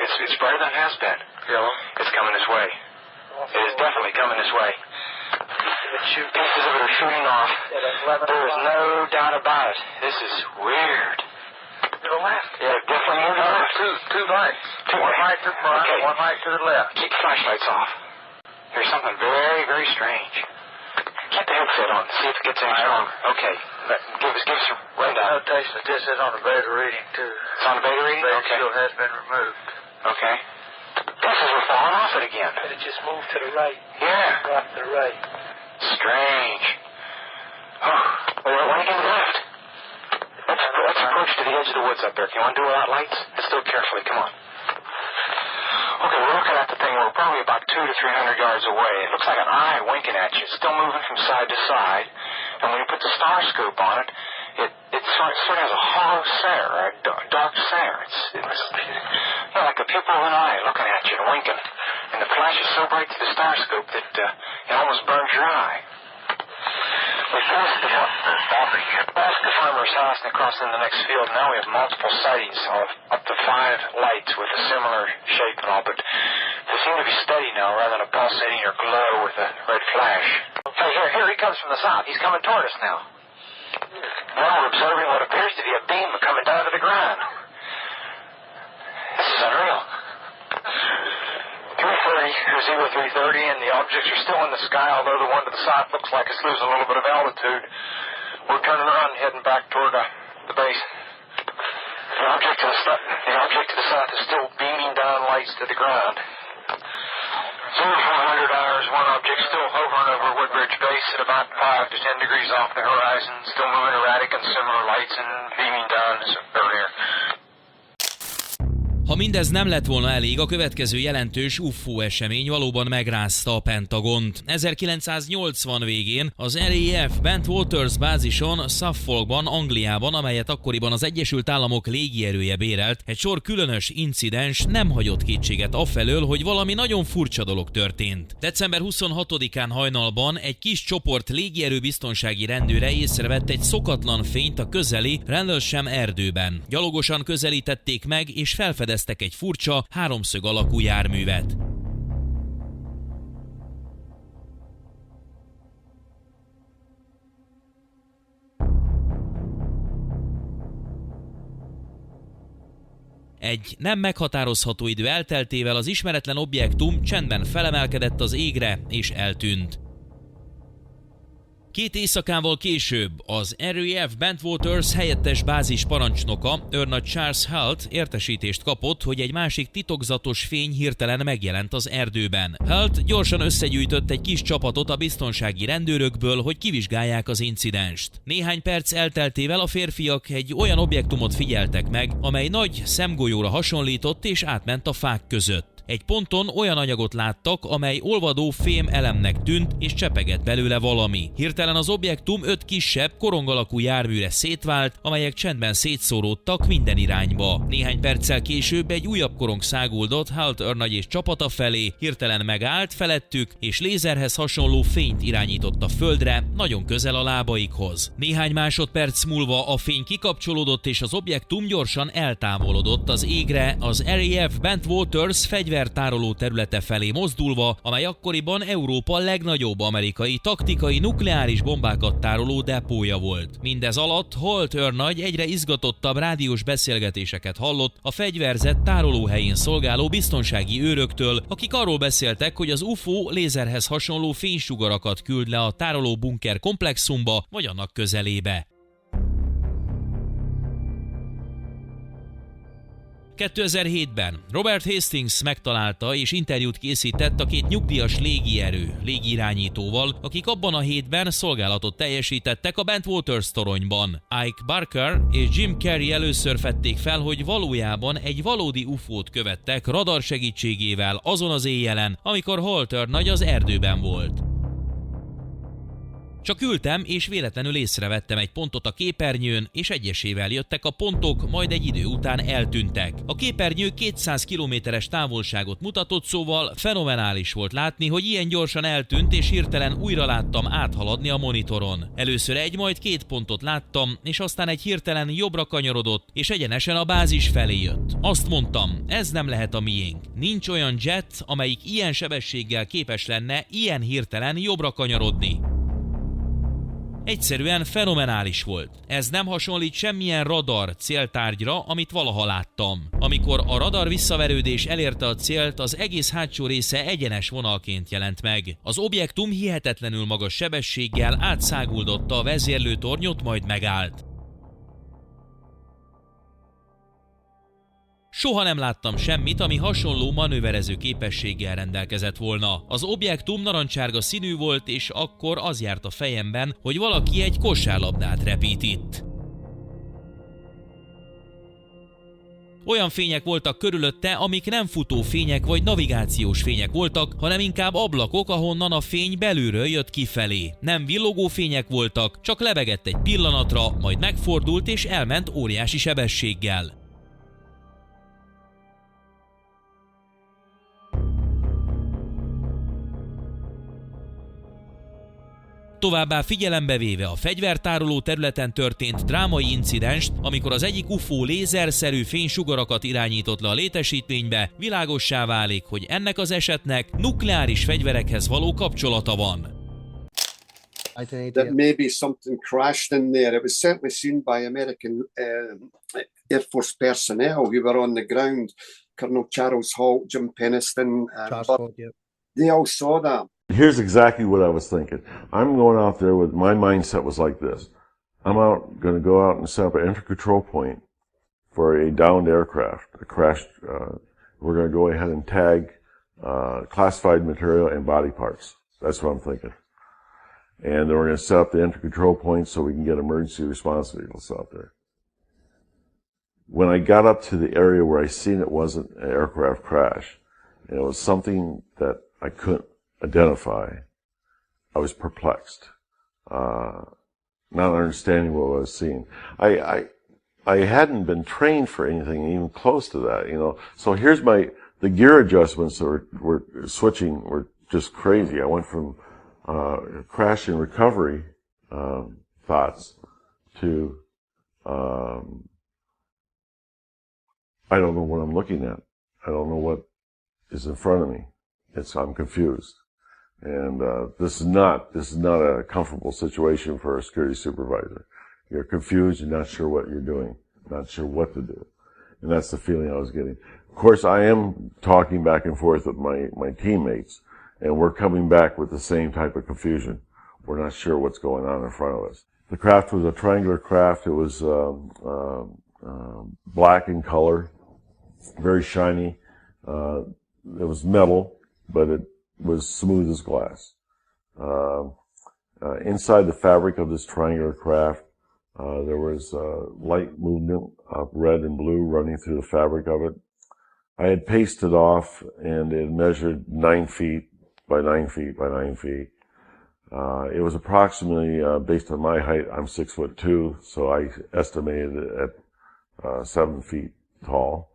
It's brighter than it has been. Yellow. It's coming this way. It is definitely coming this way. Pieces of it are shooting off. There is no doubt about it. This is weird. To the left. Yeah, definitely moving to the left. Two lights. One light to the front, okay. One light to the left. Keep the flashlights off. There's something very, very strange. Keep the headset on. See if it gets any stronger. Okay. Give us a rundown. Notation that this is on a beta reading, too. It's on a beta reading? The beta shield has been removed. Okay. This is we're falling off it again. But it just moved to the right. Yeah. Off to the right. Strange. Oh, we're running to the left. Let's approach to the edge of the woods up there. You want to do it without lights? Let's do it carefully. Come on. Okay, we're looking at the thing. We're probably about 200 to 300 yards away. It looks like an eye winking at you. It's still moving from side to side. And when you put the star scope on it, it sort of has a hollow stare, a dark stare. It's like a pupil of an eye looking at you and winking. And the flash is so bright to the star scope that it almost burns your eye. We passed the farmer's house and across in the next field. Now we have multiple sightings of up to 5 lights with a similar shape and all, but they seem to be steady now rather than a pulsating or glow with a red flash. Hey, here he comes from the south. He's coming toward us now. Now we're observing what appears to be a beam coming down to the ground. This is unreal. 330, or 330, and the objects are still in the sky, although the one to the south looks like it's losing a little bit of altitude. We're turning around and heading back toward the base. The object to the south is still beaming down lights to the ground. 0400 hours, one object still hovering over Woodbridge Base at about 5 to 10 degrees off the horizon, still moving erratic and similar lights and beaming down as earlier. Ha mindez nem lett volna elég, a következő jelentős UFO esemény valóban megrázta a Pentagont. 1980 végén az RAF Bentwaters bázison Suffolkban, Angliában, amelyet akkoriban az Egyesült Államok légierője bérelt, egy sor különös incidens nem hagyott kétséget afelől, hogy valami nagyon furcsa dolog történt. December 26-án hajnalban egy kis csoport légierő biztonsági rendőre észrevett egy szokatlan fényt a közeli Rendelsham erdőben. Gyalogosan közelítették meg és felfedezték egy furcsa, háromszög alakú járművet. Egy nem meghatározható idő elteltével az ismeretlen objektum csendben felemelkedett az égre és eltűnt. 2 éjszakával később az RAF Bentwaters helyettes bázis parancsnoka, őrnagy Charles Halt értesítést kapott, hogy egy másik titokzatos fény hirtelen megjelent az erdőben. Halt gyorsan összegyűjtött egy kis csapatot a biztonsági rendőrökből, hogy kivizsgálják az incidenst. Néhány perc elteltével a férfiak egy olyan objektumot figyeltek meg, amely nagy szemgolyóra hasonlított és átment a fák között. Egy ponton olyan anyagot láttak, amely olvadó fém elemnek tűnt, és csepegett belőle valami. Hirtelen az objektum 5 kisebb, korong alakú járműre szétvált, amelyek csendben szétszóródtak minden irányba. Néhány perccel később egy újabb korong száguldott Halt őrnagy és csapata felé, hirtelen megállt felettük, és lézerhez hasonló fényt irányított a földre, nagyon közel a lábaikhoz. Néhány másodperc múlva a fény kikapcsolódott, és az objektum gyorsan eltávolodott az égre, az RAF Bentwaters fegyvertároló területe felé mozdulva, amely akkoriban Európa legnagyobb amerikai taktikai nukleáris bombákat tároló depója volt. Mindez alatt Halt őrnagy egyre izgatottabb rádiós beszélgetéseket hallott a fegyverzett tárolóhelyén szolgáló biztonsági őröktől, akik arról beszéltek, hogy az UFO lézerhez hasonló fénysugarakat küld le a tároló bunker komplexumba vagy annak közelébe. 2007-ben Robert Hastings megtalálta és interjút készített a 2 nyugdíjas légirányítóval, akik abban a hétben szolgálatot teljesítettek a Bentwaters toronyban. Ike Barker és Jim Carrey először fedték fel, hogy valójában egy valódi UFO-t követtek radar segítségével azon az éjjelen, amikor Halt őrnagy az erdőben volt. Csak ültem, és véletlenül észrevettem egy pontot a képernyőn, és egyesével jöttek a pontok, majd egy idő után eltűntek. A képernyő 200 kilométeres távolságot mutatott, szóval fenomenális volt látni, hogy ilyen gyorsan eltűnt, és hirtelen újra láttam áthaladni a monitoron. Először egy, majd 2 pontot láttam, és aztán egy hirtelen jobbra kanyarodott, és egyenesen a bázis felé jött. Azt mondtam, ez nem lehet a miénk. Nincs olyan jet, amelyik ilyen sebességgel képes lenne ilyen hirtelen jobbra kanyarodni. Egyszerűen fenomenális volt. Ez nem hasonlít semmilyen radar céltárgyra, amit valaha láttam. Amikor a radar visszaverődés elérte a célt, az egész hátsó része egyenes vonalként jelent meg. Az objektum hihetetlenül magas sebességgel átszáguldotta a vezérlőtornyot, majd megállt. Soha nem láttam semmit, ami hasonló manőverező képességgel rendelkezett volna. Az objektum narancsárga színű volt, és akkor az járt a fejemben, hogy valaki egy kosárlabdát repít itt. Olyan fények voltak körülötte, amik nem futófények vagy navigációs fények voltak, hanem inkább ablakok, ahonnan a fény belülről jött kifelé. Nem villogó fények voltak, csak lebegett egy pillanatra, majd megfordult és elment óriási sebességgel. Továbbá figyelembe véve a fegyvertároló területen történt drámai incidenst, amikor az egyik UFO lézerszerű fénysugarakat irányított le a létesítménybe, világossá válik, hogy ennek az esetnek nukleáris fegyverekhez való kapcsolata van. That maybe something crashed in there. It was certainly seen by American Air Force personnel who were on the ground. Colonel Charles Halt, Jim Peniston, they all saw that. Here's exactly what I was thinking. I'm going out there with my mindset was like this. I'm going to go out and set up an entry control point for a downed aircraft, a crashed. We're going to go ahead and tag classified material and body parts. That's what I'm thinking. And then we're going to set up the entry control point so we can get emergency response vehicles out there. When I got up to the area where I seen it wasn't an aircraft crash, and it was something that I couldn't identify, I was perplexed, not understanding what I was seeing. I hadn't been trained for anything even close to that, you know. So here's the gear adjustments were switching, were just crazy. I went from crash and recovery thoughts to I don't know what I'm looking at. I don't know what is in front of me. I'm confused. And this is not a comfortable situation for a security supervisor. You're confused, you're not sure what you're doing, not sure what to do. And that's the feeling I was getting. Of course, I am talking back and forth with my teammates, and we're coming back with the same type of confusion. We're not sure what's going on in front of us. The craft was a triangular craft. It was black in color, very shiny. It was metal, but it was smooth as glass. Inside the fabric of this triangular craft, there was light movement of red and blue running through the fabric of it. I had pasted off, and it measured 9 feet by 9 feet by 9 feet. It was approximately, based on my height, I'm 6'2", so I estimated it at 7 feet tall.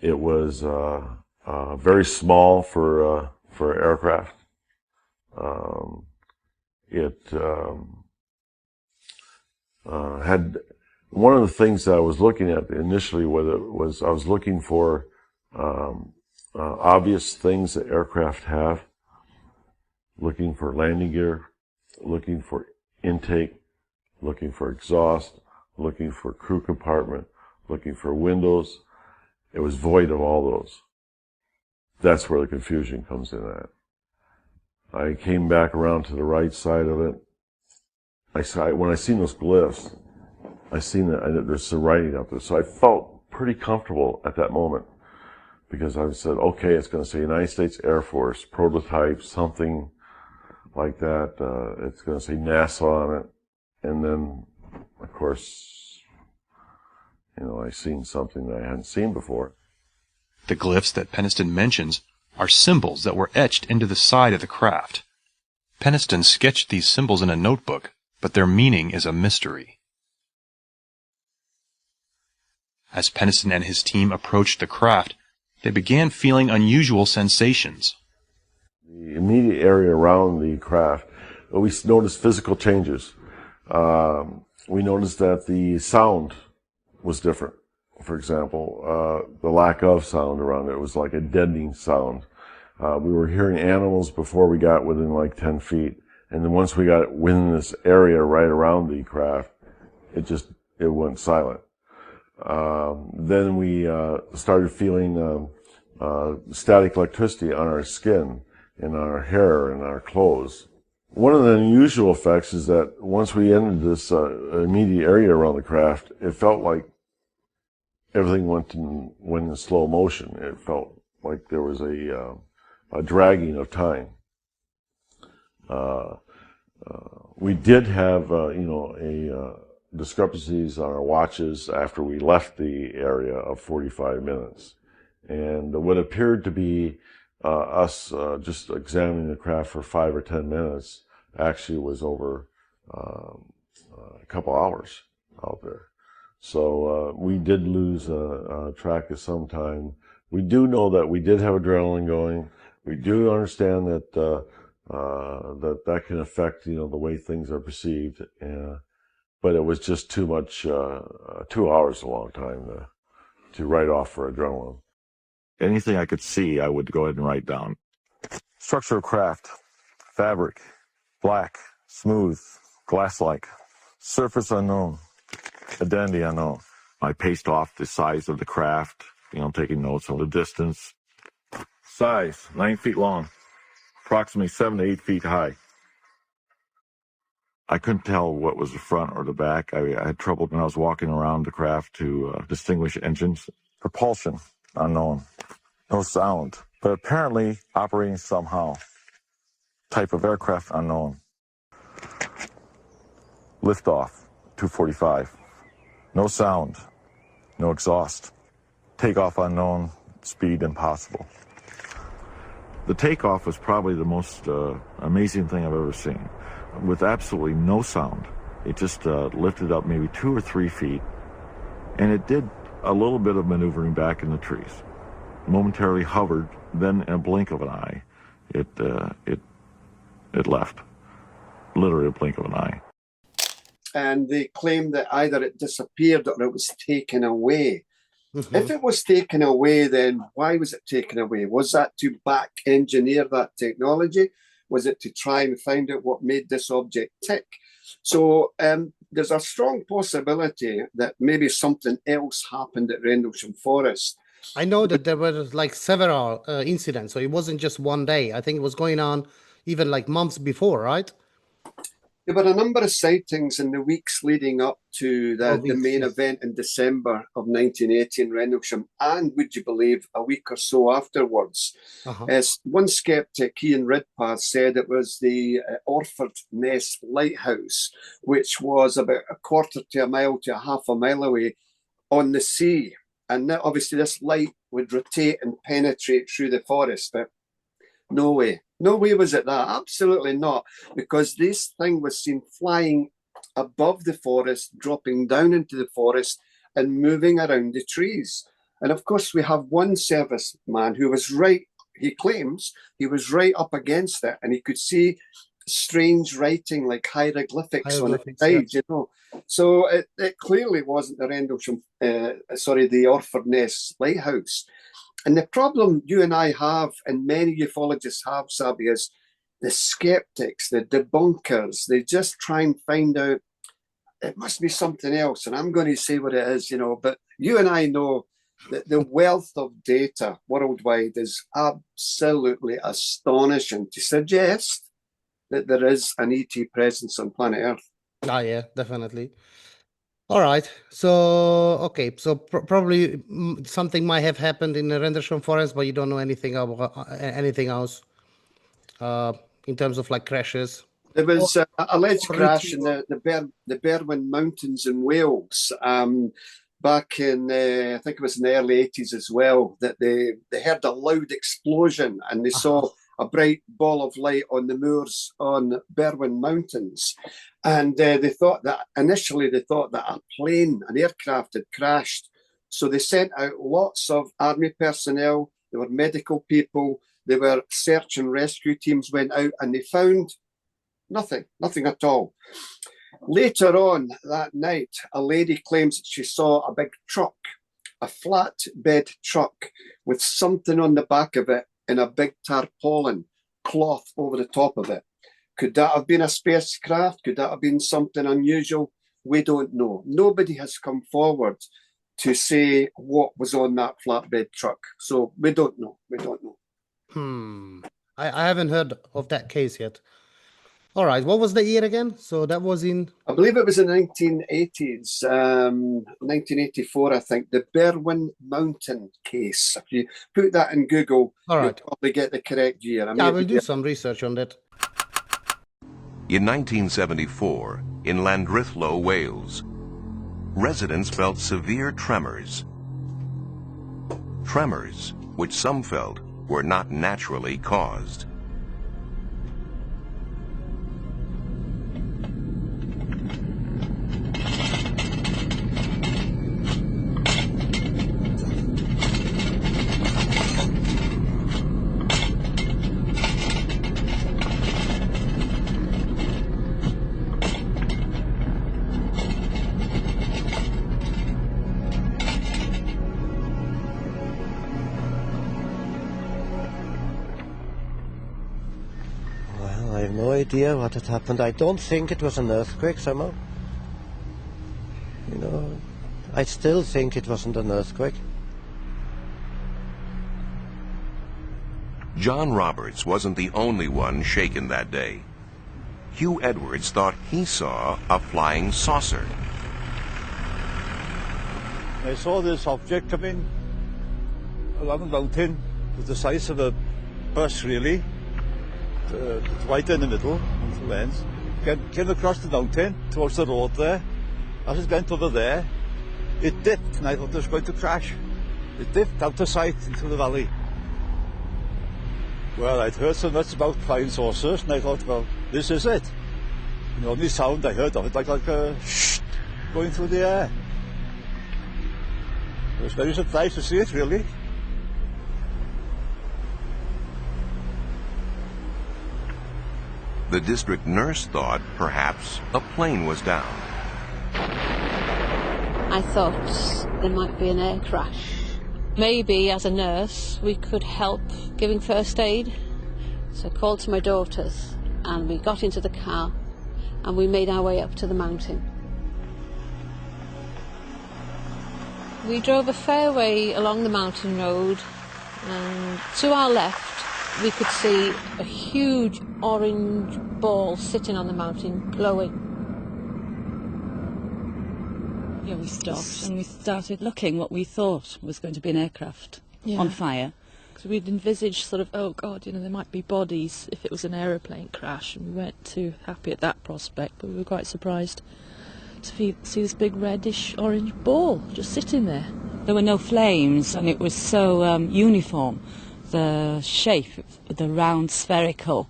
It was very small for aircraft. It had one of the things that I was looking at initially was I was looking for obvious things that aircraft have, looking for landing gear, looking for intake, looking for exhaust, looking for crew compartment, looking for windows. It was void of all those. That's where the confusion comes in at. I came back around to the right side of it. When I seen those glyphs, I seen that there's some writing up there. So I felt pretty comfortable at that moment, because I said, okay, it's going to say United States Air Force, prototype, something like that. It's going to say NASA on it. And then, of course, I seen something that I hadn't seen before. The glyphs that Penniston mentions are symbols that were etched into the side of the craft. Penniston sketched these symbols in a notebook, but their meaning is a mystery. As Penniston and his team approached the craft, they began feeling unusual sensations. The immediate area around the craft, we noticed physical changes. We noticed that the sound was different. For example, the lack of sound around it was like a deadening sound. We were hearing animals before we got within like 10 feet. And then once we got within this area right around the craft, it went silent. Then we started feeling static electricity on our skin, in our hair, and our clothes. One of the unusual effects is that once we entered this immediate area around the craft, it felt like everything went in slow motion. It felt like there was a dragging of time. We did have, discrepancies on our watches after we left the area of 45 minutes. And what appeared to be us just examining the craft for 5 or 10 minutes actually was over a couple hours out there. So we did lose track of some time. We do know that we did have adrenaline going. We do understand that that can affect the way things are perceived. But it was just too much. 2 hours is a long time to write off for adrenaline. Anything I could see, I would go ahead and write down. Structure of craft, fabric, black, smooth, glass-like, surface unknown, identity unknown. I paced off the size of the craft, taking notes on the distance. Size, 9 feet long, approximately 7 to 8 feet high. I couldn't tell what was the front or the back. I had trouble when I was walking around the craft to distinguish engines. Propulsion, unknown. No sound, but apparently operating somehow. Type of aircraft, unknown. Liftoff, 2:45. No sound, no exhaust. Takeoff unknown, speed impossible. The takeoff was probably the most amazing thing I've ever seen. With absolutely no sound. It just lifted up maybe 2 or 3 feet, and it did a little bit of maneuvering back in the trees. Momentarily hovered, then in a blink of an eye, it left. Literally a blink of an eye. And they claim that either it disappeared or it was taken away. Mm-hmm. If it was taken away, then why was it taken away? Was that to back engineer that technology? Was it to try and find out what made this object tick? So there's a strong possibility that maybe something else happened at Rendlesham Forrest. I know that there were like several incidents, so it wasn't just one day. I think it was going on even like months before, right? There were a number of sightings in the weeks leading up to the main event in December of 1980 in Rendlesham, and would you believe, a week or so afterwards. As one skeptic, Ian Ridpath, said it was the Orford Ness Lighthouse, which was about a quarter to a mile to a half a mile away on the sea. And obviously this light would rotate and penetrate through the forest, but no way. No way was it that. Absolutely not. Because this thing was seen flying above the forest, dropping down into the forest and moving around the trees. And of course, we have one serviceman who was right, he claims, he was right up against it and he could see strange writing like hieroglyphics on the side, you know. So it clearly wasn't the Rendlesham, the Orford Ness Lighthouse. And the problem you and I have, and many ufologists have, Sabi, is the skeptics, the debunkers. They just try and find out it must be something else, and I'm going to say what it is, you know. But you and I know that the wealth of data worldwide is absolutely astonishing to suggest that there is an ET presence on planet Earth. Ah, yeah, definitely. All right. So, okay. So probably something might have happened in the Rendelsham Forest, but you don't know anything about anything else in terms of like crashes. There was an alleged crash in the Berwyn Mountains in Wales back in, I think it was in the early 80s as well, that they heard a loud explosion and they saw a bright ball of light on the moors on Berwyn Mountains. And they thought that a plane, an aircraft had crashed. So they sent out lots of army personnel. There were medical people. There were search and rescue teams went out and they found nothing at all. Later on that night, a lady claims that she saw a big truck, a flatbed truck with something on the back of it in a big tarpaulin cloth over the top of it. Could that have been a spacecraft? Could that have been something unusual? We don't know. Nobody has come forward to say what was on that flatbed truck. So we don't know. I haven't heard of that case yet. All right. What was the year again? So that was in... I believe it was in the 1980s, 1984, I think. The Berwyn Mountain case. If you put that in Google, you'll probably get the correct year. I will do some research on that. In 1974, in Llandrithlo, Wales, residents felt severe tremors. Tremors, which some felt were not naturally caused. I have no idea what had happened. I don't think it was an earthquake somehow. You know, I still think it wasn't an earthquake. John Roberts wasn't the only one shaken that day. Hugh Edwards thought he saw a flying saucer. I saw this object coming along the mountain with the size of a bus, really. Right in the middle, on the lens. Came across the mountain, towards the road there. As it went over there, it dipped, and I thought it was going to crash. It dipped out of sight into the valley. Well, I'd heard so much about flying saucers, and I thought, well, this is it. And the only sound I heard of it, like a shh, going through the air. I was very surprised to see it, really. The district nurse thought perhaps a plane was down. I thought there might be an air crash. Maybe as a nurse we could help giving first aid. So I called to my daughters and we got into the car and we made our way up to the mountain. We drove a fair way along the mountain road and to our left we could see a huge orange ball sitting on the mountain, glowing. Yeah, we stopped and we started looking what we thought was going to be an aircraft on fire. Because we'd envisaged sort of, oh God, you know, there might be bodies if it was an aeroplane crash, and we weren't too happy at that prospect, but we were quite surprised to see this big reddish orange ball just sitting there. There were no flames and it was so uniform. The shape, the round spherical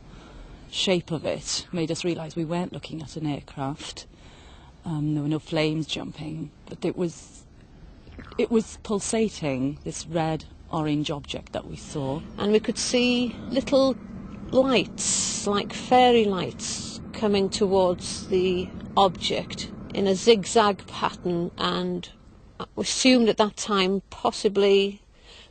shape of it made us realise we weren't looking at an aircraft. There were no flames jumping, but it was pulsating, this red orange object that we saw. And we could see little lights, like fairy lights, coming towards the object in a zigzag pattern, and we assumed at that time possibly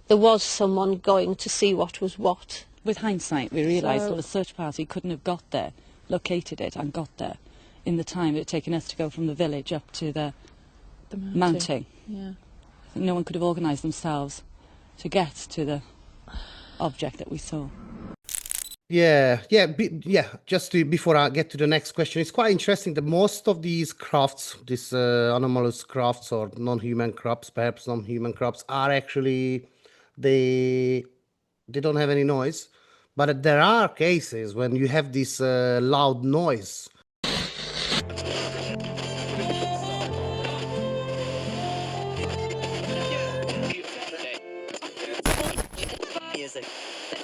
there was someone going to see what was what. With hindsight, we realised that the search party couldn't have got there, located it and got there in the time it had taken us to go from the village up to the mountain. Yeah. I think no one could have organised themselves to get to the object that we saw. Just before I get to the next question, it's quite interesting that most of these crafts, these anomalous crafts or non-human crafts, perhaps non-human crafts, are actually, they don't have any noise. But there are cases when you have this loud noise.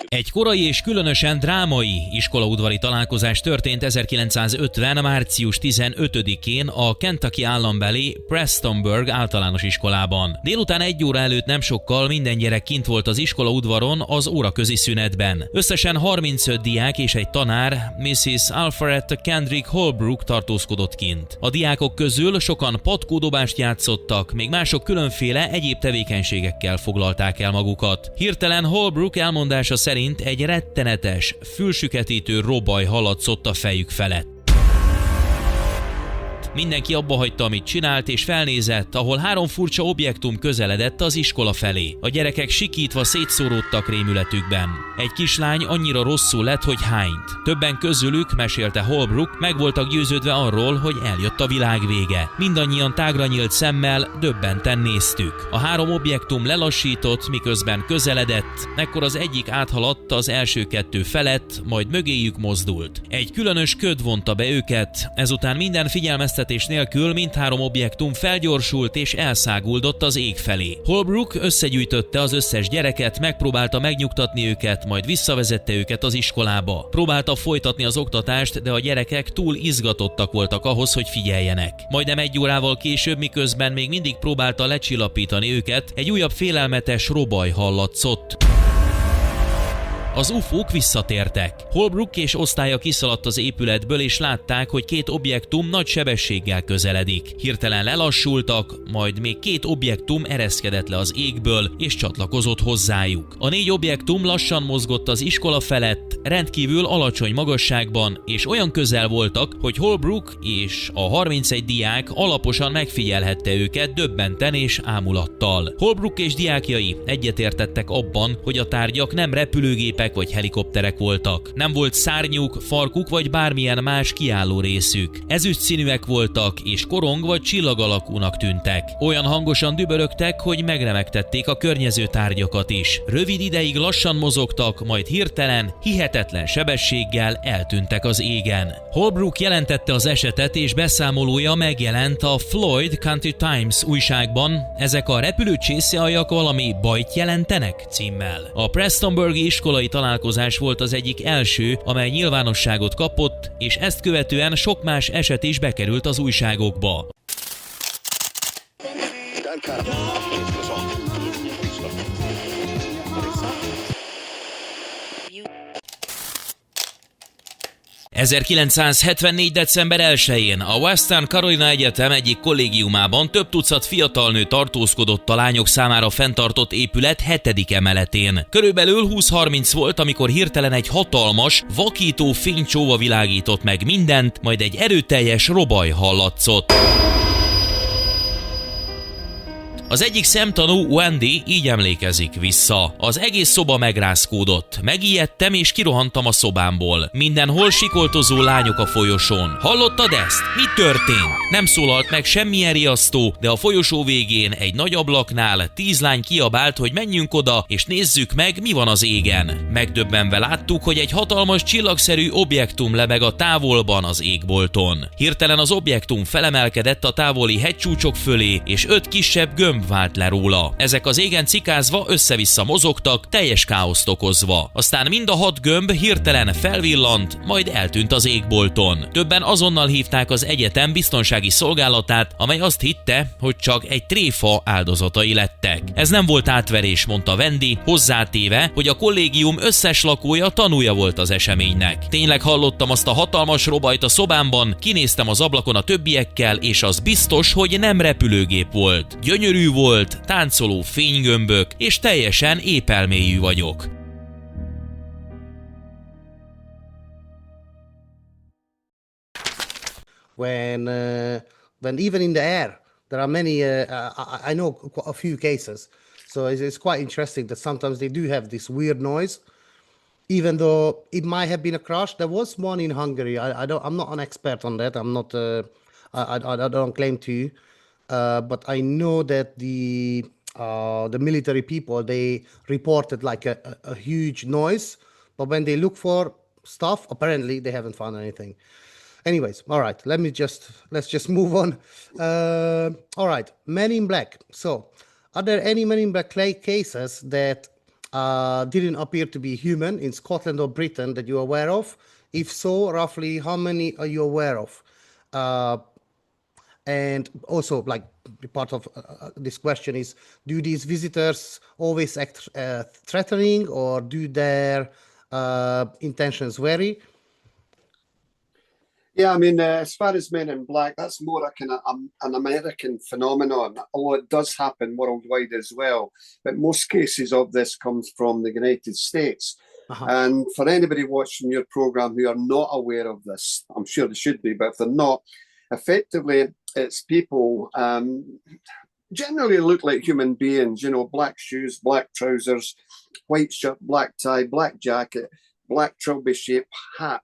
Egy korai és különösen drámai iskolaudvari találkozás történt 1950. március 15-én a Kentucky állambeli Prestonburg általános iskolában. Délután 1 óra előtt nem sokkal minden gyerek kint volt az iskolaudvaron az óraközi szünetben. Összesen 35 diák és egy tanár, Mrs. Alfred Kendrick Holbrook tartózkodott kint. A diákok közül sokan patkódobást játszottak, még mások különféle egyéb tevékenységekkel foglalták el magukat. Hirtelen Holbrook elmondása szerint egy rettenetes, fülsüketítő robaj hallatszott a fejük felett. Mindenki abba hagyta, amit csinált, és felnézett, ahol 3 furcsa objektum közeledett az iskola felé. A gyerekek sikítva szétszóródtak rémületükben. Egy kislány annyira rosszul lett, hogy hányt. Többen közülük, mesélte Holbrook, meg voltak győződve arról, hogy eljött a világ vége. Mindannyian tágra nyílt szemmel, döbbenten néztük. A 3 objektum lelassított, miközben közeledett, ekkor az egyik áthaladt az első 2 felett, majd mögéjük mozdult. Egy különös köd vonta be őket, ezután minden figyelmeztetés nélkül mindhárom objektum felgyorsult és elszáguldott az ég felé. Holbrook összegyűjtötte az összes gyereket, megpróbálta megnyugtatni őket, majd visszavezette őket az iskolába. Próbálta folytatni az oktatást, de a gyerekek túl izgatottak voltak ahhoz, hogy figyeljenek. Majdnem 1 órával később, miközben még mindig próbálta lecsillapítani őket, egy újabb félelmetes robaj hallatszott. Az UFO-k visszatértek. Holbrook és osztálya kiszaladt az épületből, és látták, hogy 2 objektum nagy sebességgel közeledik. Hirtelen lelassultak, majd még 2 objektum ereszkedett le az égből, és csatlakozott hozzájuk. A 4 objektum lassan mozgott az iskola felett, rendkívül alacsony magasságban, és olyan közel voltak, hogy Holbrook és a 31 diák alaposan megfigyelhette őket döbbenten és ámulattal. Holbrook és diákjai egyetértettek abban, hogy a tárgyak nem repülőgépek vagy helikopterek voltak. Nem volt szárnyuk, farkuk vagy bármilyen más kiálló részük. Ezüst színűek voltak, és korong vagy csillag alakúnak tűntek. Olyan hangosan dübörögtek, hogy megremegtették a környező tárgyakat is. Rövid ideig lassan mozogtak, majd hirtelen, hihetetlen sebességgel eltűntek az égen. Holbrook jelentette az esetet, és beszámolója megjelent a Floyd Country Times újságban. Ezek a repülő csészéaljak valami bajt jelentenek? Címmel. A Prestonburgi iskolai találkozás volt az egyik első, amely nyilvánosságot kapott, és ezt követően sok más eset is bekerült az újságokba. ...1974. december 1-én a Western Carolina Egyetem egyik kollégiumában több tucat fiatal nő tartózkodott a lányok számára fenntartott épület 7. emeletén. Körülbelül 20-30 volt, amikor hirtelen egy hatalmas, vakító fénycsóva világított meg mindent, majd egy erőteljes robaj hallatszott. Az egyik szemtanú, Wendy, így emlékezik vissza. Az egész szoba megrázkódott. Megijedtem és kirohantam a szobámból. Mindenhol sikoltozó lányok a folyosón. Hallottad ezt? Mi történt? Nem szólalt meg semmilyen riasztó, de a folyosó végén egy nagy ablaknál 10 lány kiabált, hogy menjünk oda és nézzük meg, mi van az égen. Megdöbbenve láttuk, hogy egy hatalmas csillagszerű objektum lebeg a távolban az égbolton. Hirtelen az objektum felemelkedett a távoli hegycsúcsok fölé, és 5 kisebb gömb vált le róla. Ezek az égen cikázva össze-vissza mozogtak, teljes káoszt okozva. Aztán mind a 6 gömb hirtelen felvillant, majd eltűnt az égbolton. Többen azonnal hívták az egyetem biztonsági szolgálatát, amely azt hitte, hogy csak egy tréfa áldozatai lettek. Ez nem volt átverés, mondta Wendy, hozzátéve, hogy a kollégium összes lakója tanúja volt az eseménynek. Tényleg hallottam azt a hatalmas robajt a szobámban, kinéztem az ablakon a többiekkel, és az biztos, hogy nem repülőgép volt. Gyönyörű volt, táncoló fénygömbök, és teljesen épelmélyű vagyok. When even in the air, there are many, I know a few cases. So it's quite interesting that sometimes they do have this weird noise, even though it might have been a crash. There was one in Hungary. I'm not an expert on that. I'm not, I don't claim to, but I know that the military people, they reported like a huge noise, but when they look for stuff, apparently they haven't found anything. Anyways, all right, let's just move on. All right, Men in Black. So, are there any Men in Black cases that didn't appear to be human in Scotland or Britain that you're aware of? If so, roughly how many are you aware of? And also, like, part of this question is, do these visitors always act threatening, or do their intentions vary? Yeah, I mean, as far as Men in Black, that's more a kind of an American phenomenon, although it does happen worldwide as well. But most cases of this comes from the United States. Uh-huh. And for anybody watching your program who are not aware of this, I'm sure they should be, but if they're not, effectively, it's people generally look like human beings, you know, black shoes, black trousers, white shirt, black tie, black jacket, black trilby-shaped hat,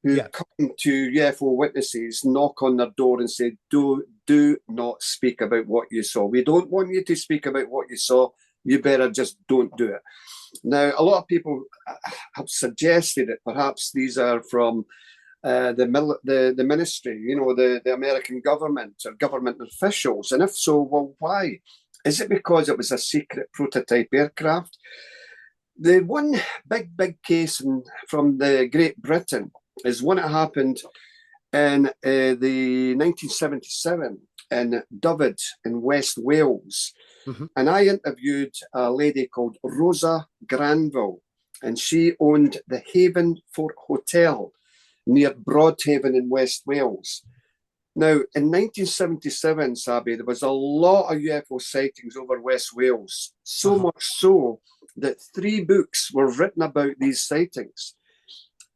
who come to UFO witnesses, knock on their door and say, do not speak about what you saw. We don't want you to speak about what you saw. You better just don't do it. Now, a lot of people have suggested that perhaps these are from the ministry, you know, the American government or government officials. And if so, well, why? Is it because it was a secret prototype aircraft? The one big case from the Great Britain is one that happened in the 1977 in Dyfed in West Wales. Mm-hmm. And I interviewed a lady called Rosa Granville, and she owned the Haven Fort Hotel near Broadhaven in West Wales. Now, in 1977, Sabi, there was a lot of UFO sightings over West Wales, so much so that 3 books were written about these sightings.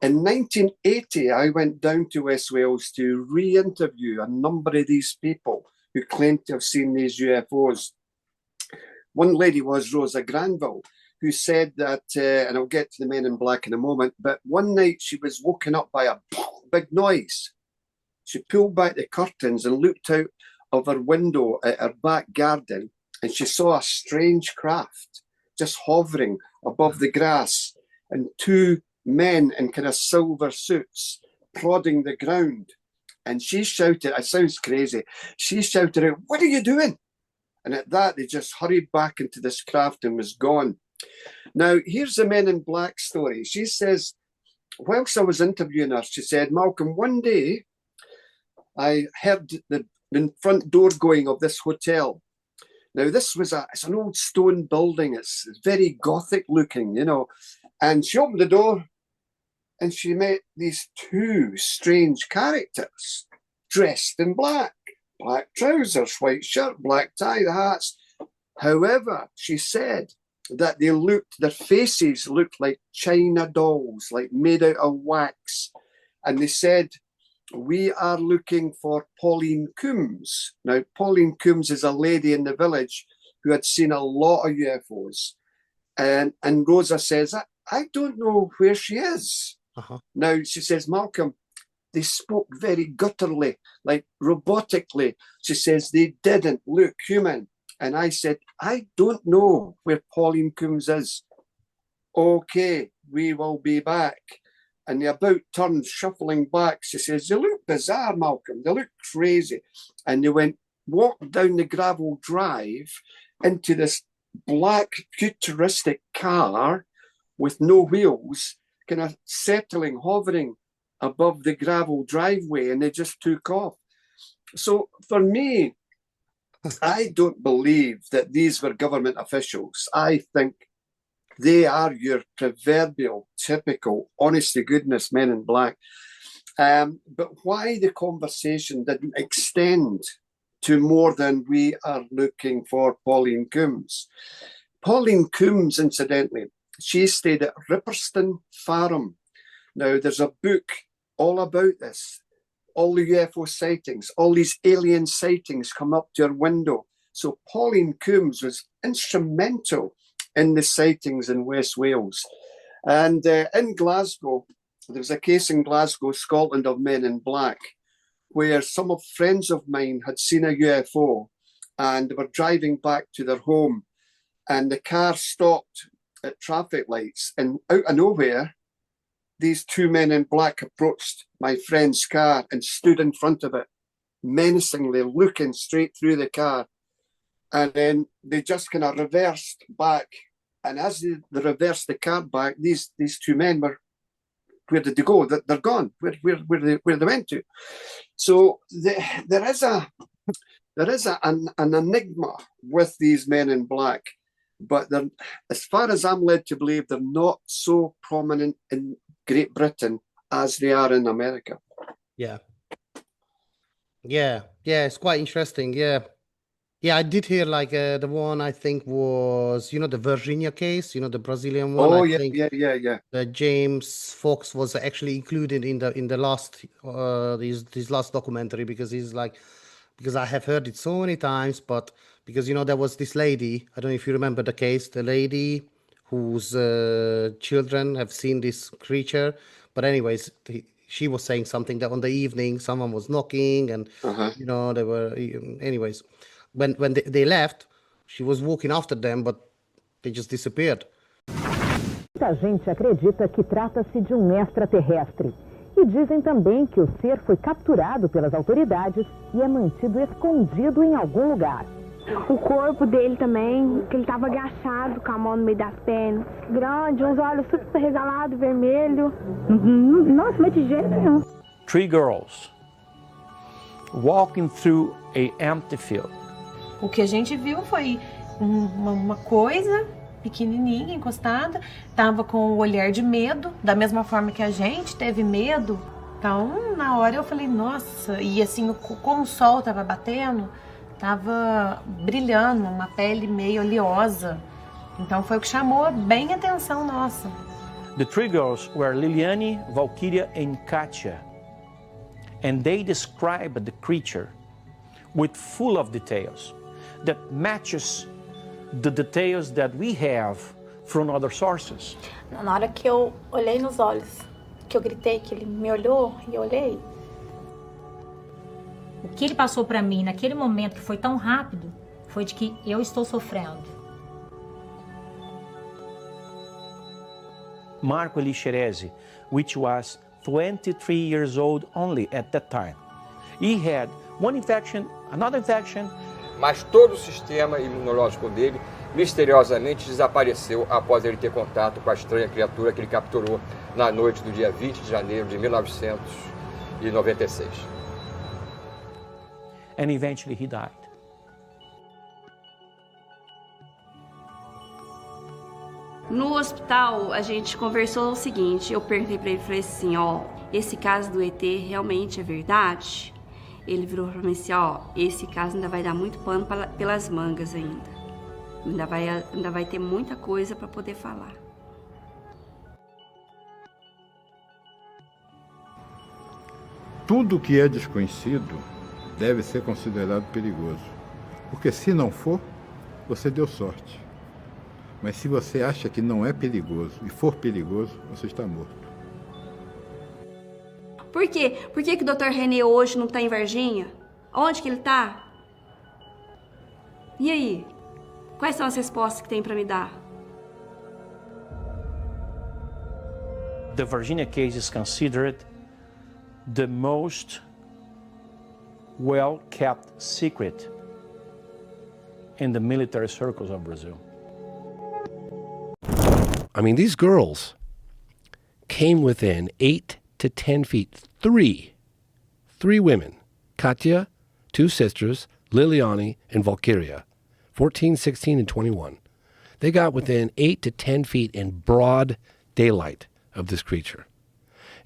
In 1980, I went down to West Wales to re-interview a number of these people who claimed to have seen these UFOs. One lady was Rosa Granville, who said that, and I'll get to the Men in Black in a moment, but one night she was woken up by a big noise. She pulled back the curtains and looked out of her window at her back garden, and she saw a strange craft just hovering above the grass, and 2 men in kind of silver suits prodding the ground. And she shouted, it sounds crazy, she shouted out, "What are you doing?" And at that, they just hurried back into this craft and was gone. Now, here's the Men in Black story. She says, whilst I was interviewing her, she said, "Malcolm, one day I heard the front door going of this hotel. Now, this was it's an old stone building. It's very Gothic looking, you know. And she opened the door and she met these 2 strange characters dressed in black trousers, white shirt, black tie, the hats. However, she said that their faces looked like china dolls, like made out of wax. And they said, "We are looking for Pauline Coombs." Now, Pauline Coombs is a lady in the village who had seen a lot of UFOs. And Rosa says, I don't know where she is. Now, she says, Malcolm, they spoke very gutturally, like robotically. She says, they didn't look human. And I said, I don't know where Pauline Coombs is. Okay, we will be back. And the about turned shuffling back. She says, they look bizarre, Malcolm. They look crazy. And they walked down the gravel drive into this black futuristic car with no wheels, kind of settling, hovering above the gravel driveway, and they just took off. So for me, I don't believe that these were government officials. I think they are your proverbial, typical, honest-to-goodness men in black. But why the conversation didn't extend to more than we are looking for Pauline Coombs. Pauline Coombs, incidentally, she stayed at Ripperston Farm. Now, there's a book all about this. All the UFO sightings, all these alien sightings come up to her window. So Pauline Coombs was instrumental in the sightings in West Wales. And in Glasgow, there was a case in Glasgow, Scotland, of men in black, where some of friends of mine had seen a UFO and they were driving back to their home, and the car stopped at traffic lights, and out of nowhere, these two men in black approached my friend's car and stood in front of it, menacingly looking straight through the car. And then they just kind of reversed back. And as they reversed the car back, these two men were, where did they go? They're gone. Where they went to? So there is an enigma with these men in black. But as far as I'm led to believe, they're not so prominent in Great Britain as they are in America. Yeah, it's quite interesting. Yeah, I did hear like the one I think was, the Virginia case, the Brazilian one. Oh, I think yeah. James Fox was actually included in the last this last documentary, because I have heard it so many times, but because there was this lady, I don't know if you remember the case, the lady whose children have seen this creature. But anyways, she was saying something that on the evening someone was knocking, and they were, anyways, when they left, she was walking after them, but they just disappeared. Muita gente acredita que trata-se de extraterrestre. E dizem também que o ser foi capturado pelas autoridades e é mantido escondido em algum lugar. O corpo dele também, que ele estava agachado, com a mão no meio das pernas. Grande, uns olhos super regalados, vermelho. Nossa, mas de jeito nenhum. 3 girls walking through a empty field. O que a gente viu foi uma coisa pequenininha, encostada, tava com o olhar de medo, da mesma forma que a gente teve medo. Então, na hora eu falei, nossa, e assim, como o sol tava batendo, tava brilhando, uma pele meio oleosa. Então foi o que chamou bem a atenção nossa. The 3 girls were Liliane, Valkyria and Katia. And they described the creature with full of details that matches the details that we have from other sources. Na hora que eu olhei nos olhos, que eu gritei, que ele me olhou e eu olhei. O que ele passou para mim naquele momento, que foi tão rápido, foi de que eu estou sofrendo. Marco Elixerese, which was 23 years old only at that time. He had one infection, another infection. Mas todo o sistema imunológico dele misteriosamente desapareceu após ele ter contato com a estranha criatura que ele capturou na noite do dia 20 de janeiro de 1996. And eventually he died. No hospital, a gente conversou o seguinte, eu perguntei para ele, falei assim, esse caso do ET realmente é verdade? Ele virou para mim assim, esse caso ainda vai dar muito pano pelas mangas ainda. Ainda vai ter muita coisa para poder falar. Tudo que é desconhecido deve ser considerado perigoso. Porque se não for, você deu sorte. Mas se você acha que não é perigoso e for perigoso, você está morto. Por quê? Por que o Dr. René hoje não está em Varginha? Onde que ele está? E aí? Quais são as respostas que tem para me dar? The Virginia case is considered the most well-kept secret in the military circles of Brazil. I mean, these girls came within 8 to 10 feet. Three women, Katya, two sisters, Liliani and Valkyria, 14, 16, and 21. They got within 8 to 10 feet in broad daylight of this creature.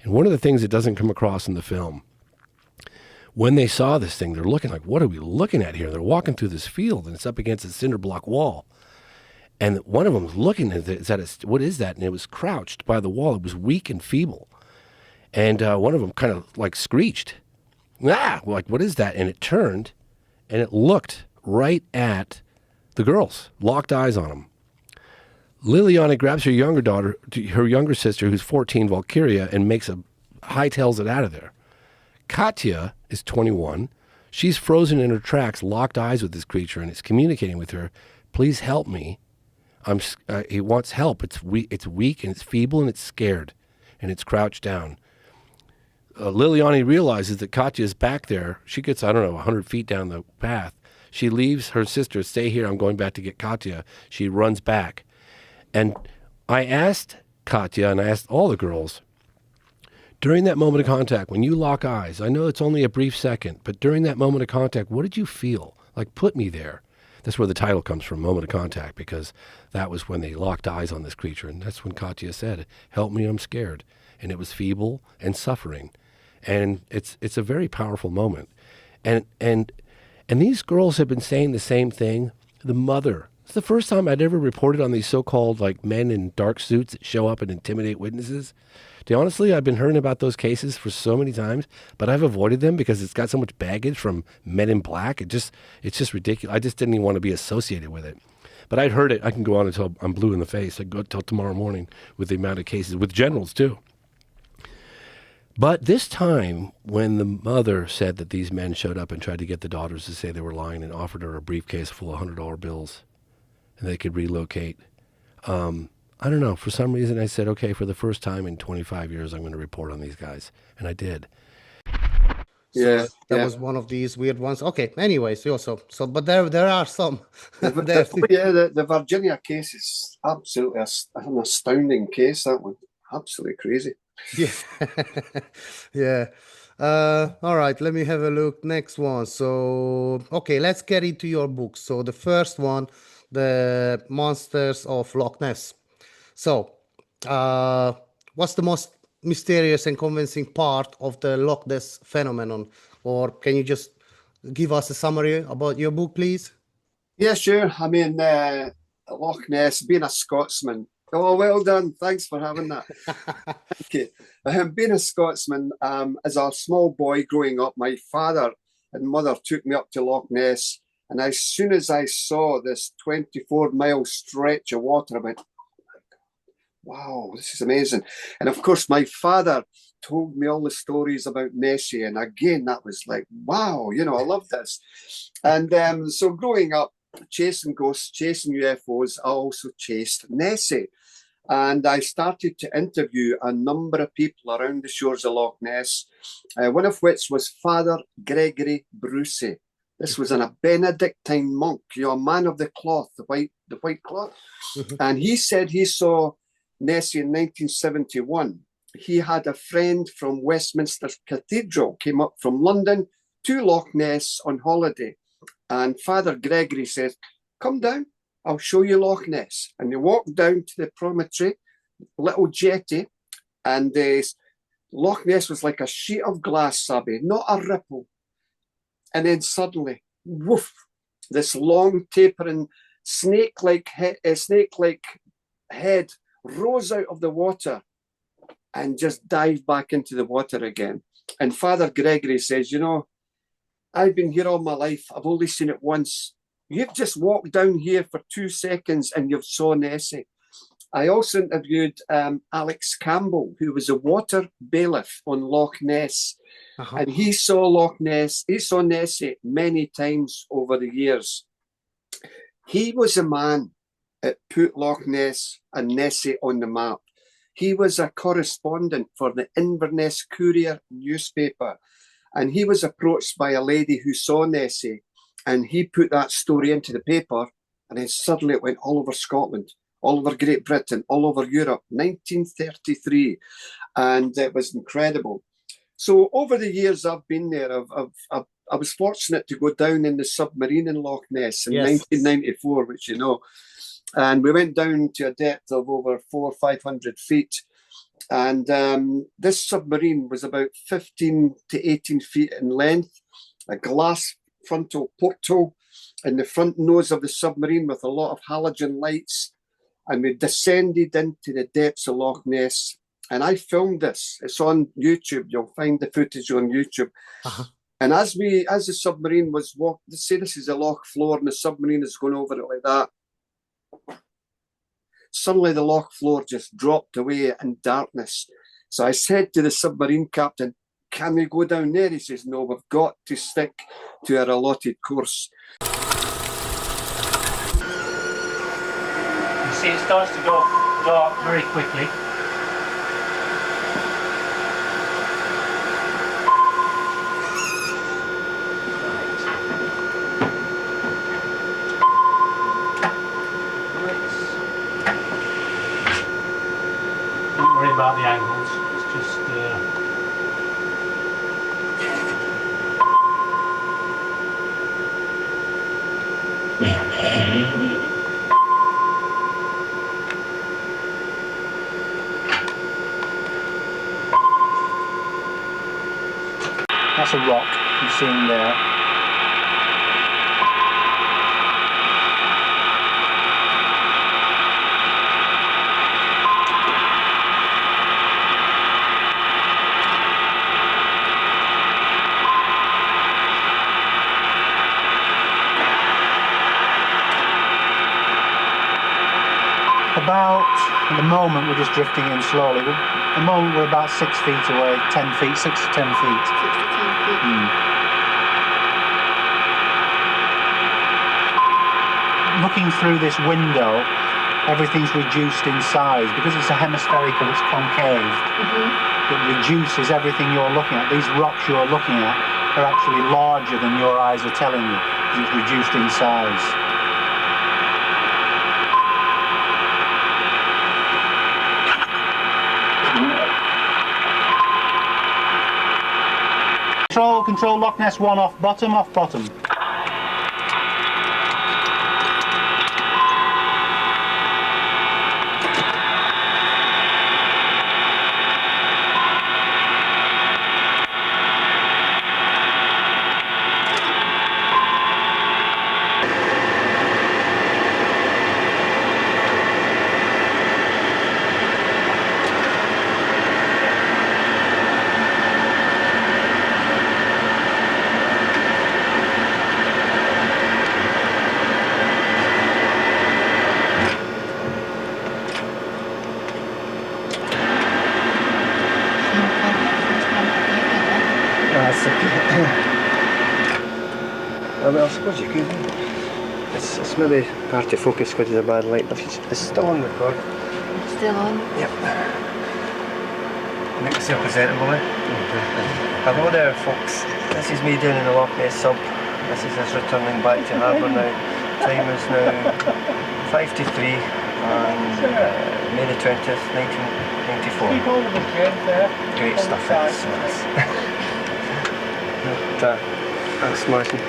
And one of the things that doesn't come across in the film, when they saw this thing, they're looking like, what are we looking at here? They're walking through this field and it's up against a cinder block wall. And one of them was looking at it, what is that? And it was crouched by the wall. It was weak and feeble. And one of them kind of like screeched, like, what is that? And it turned and it looked right at the girls, locked eyes on them. Liliana grabs her younger sister, who's 14, Valkyria, and hightails it out of there. Katya is 21. She's frozen in her tracks, locked eyes with this creature, and it's communicating with her, please help me. He wants help. It's weak and it's feeble and it's scared and it's crouched down. Liliani realizes that Katya is back there. She gets, 100 feet down the path. She leaves her sister, stay here, I'm going back to get Katya. She runs back. And I asked Katya and I asked all the girls, during that moment of contact, when you lock eyes, I know it's only a brief second, but during that moment of contact, what did you feel? Like, put me there. That's where the title comes from, Moment of Contact, because that was when they locked eyes on this creature. And that's when Katya said, help me, I'm scared. And it was feeble and suffering. And it's a very powerful moment. And these girls have been saying the same thing. The mother, it's the first time I'd ever reported on these so-called like men in dark suits that show up and intimidate witnesses. Honestly, I've been hearing about those cases for so many times, but I've avoided them because it's got so much baggage from men in black. It's just ridiculous. I just didn't even want to be associated with it. But I'd heard it. I can go on until I'm blue in the face. I go till tomorrow morning with the amount of cases, with generals too. But this time, when the mother said that these men showed up and tried to get the daughters to say they were lying and offered her a briefcase full of $100 bills and they could relocate, I don't know. For some reason, I said, okay, for the first time in 25 years, I'm going to report on these guys. And I did. Yeah. That was one of these weird ones. Okay. Anyways, but there are some. The Virginia case is absolutely an astounding case, that one. Absolutely crazy. Yeah. Yeah. All right. Let me have a look. Next one. So, okay, let's get into your book. So the first one, The Monsters of Loch Ness. So, what's the most mysterious and convincing part of the Loch Ness phenomenon? Or can you just give us a summary about your book, please? Yeah, sure. I mean, Loch Ness, being a Scotsman. Oh, well done. Thanks for having that. Okay. Being a Scotsman, as a small boy growing up, my father and mother took me up to Loch Ness. And as soon as I saw this 24-mile stretch of water, I went, wow, this is amazing. And of course, my father told me all the stories about Nessie. And again, that was like, wow, I love this. And so growing up, chasing ghosts, chasing UFOs, I also chased Nessie. And I started to interview a number of people around the shores of Loch Ness, one of which was Father Gregory Brucey. This was a Benedictine monk, a man of the cloth, the white cloth. And he said he saw Nessie in 1971. He had a friend from Westminster Cathedral, came up from London to Loch Ness on holiday. And Father Gregory says, come down, I'll show you Loch Ness. And they walked down to the promontory, little jetty, and Loch Ness was like a sheet of glass, Sabi, not a ripple. And then suddenly, woof, this long tapering snake-like head rose out of the water and just dived back into the water again. And Father Gregory says, I've been here all my life. I've only seen it once. You've just walked down here for 2 seconds and you've saw Nessie. I also interviewed Alex Campbell, who was a water bailiff on Loch Ness. And he saw Nessie many times over the years. He was a man that put Loch Ness and Nessie on the map. He was a correspondent for the Inverness Courier newspaper. And he was approached by a lady who saw Nessie, and he put that story into the paper, and then suddenly it went all over Scotland, all over Great Britain, all over Europe, 1933. And it was incredible. So over the years I've been there, I was fortunate to go down in the submarine in Loch Ness in 1994, which you know. And we went down to a depth of over 400 or 500 feet. And this submarine was about 15 to 18 feet in length, a glass frontal porthole in the front nose of the submarine with a lot of halogen lights. And we descended into the depths of Loch Ness. And I filmed this. It's on YouTube. You'll find the footage on YouTube. And as the submarine was walking, say this is a loch floor and the submarine is going over it like that. Suddenly the loch floor just dropped away in darkness. So I said to the submarine captain, can we go down there? He says, no, we've got to stick to our allotted course. You see it starts to go dark very quickly. About the angles, it's just that's a rock you're seeing there. At the moment we're just drifting in slowly. At the moment we're about 6 feet away, 10 feet, 6 to 10 feet. 6 to 10 feet. Looking through this window, everything's reduced in size. Because it's a hemispherical, it's concave. It reduces everything you're looking at. These rocks you're looking at are actually larger than your eyes are telling you. It's reduced in size. Control Loch Ness 1 off bottom. Well, I suppose you could. It's maybe hard to focus because it's a bad light, but it's still on record. Still on? Yep. Make yourself presentable, eh? Hello there, folks. This is me down in the Loch Ness sub. This is us returning back to harbour now. Time is now 5:03 on May the 20th, 1994. Great stuff, Thanks, Martin.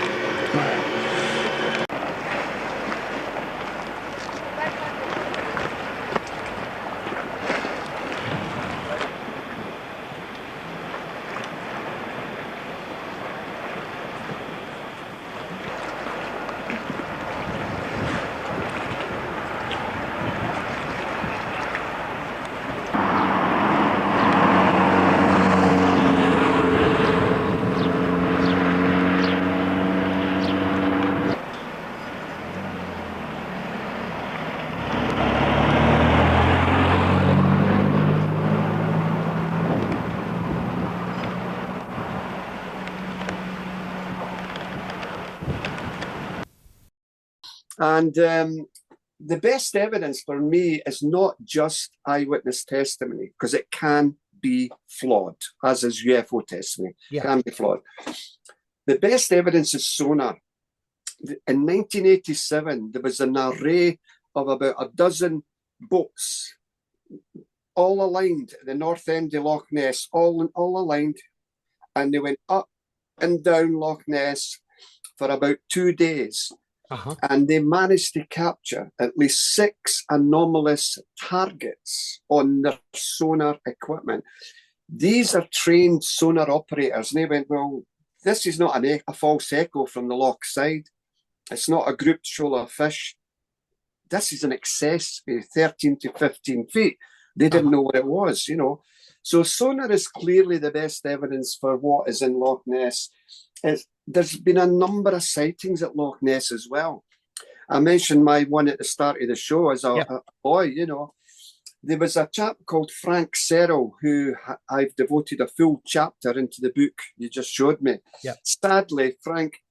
And the best evidence for me is not just eyewitness testimony, because it can be flawed, as is UFO testimony. Yeah. Can be flawed. The best evidence is sonar. In 1987, there was an array of about a dozen boats, all aligned at the north end of Loch Ness, all aligned, and they went up and down Loch Ness for about 2 days. And they managed to capture at least 6 anomalous targets on their sonar equipment. These are trained sonar operators, and they went, well, this is not a false echo from the loch side. It's not a grouped shoal of fish. This is an excess of 13 to 15 feet. They didn't know what it was, you know. So sonar is clearly the best evidence for what is in Loch Ness. There's been a number of sightings at Loch Ness as well. I mentioned my one at the start of the show as a boy, you know. There was a chap called Frank Serrell who I've devoted a full chapter into the book you just showed me. Yeah. Sadly, Frank,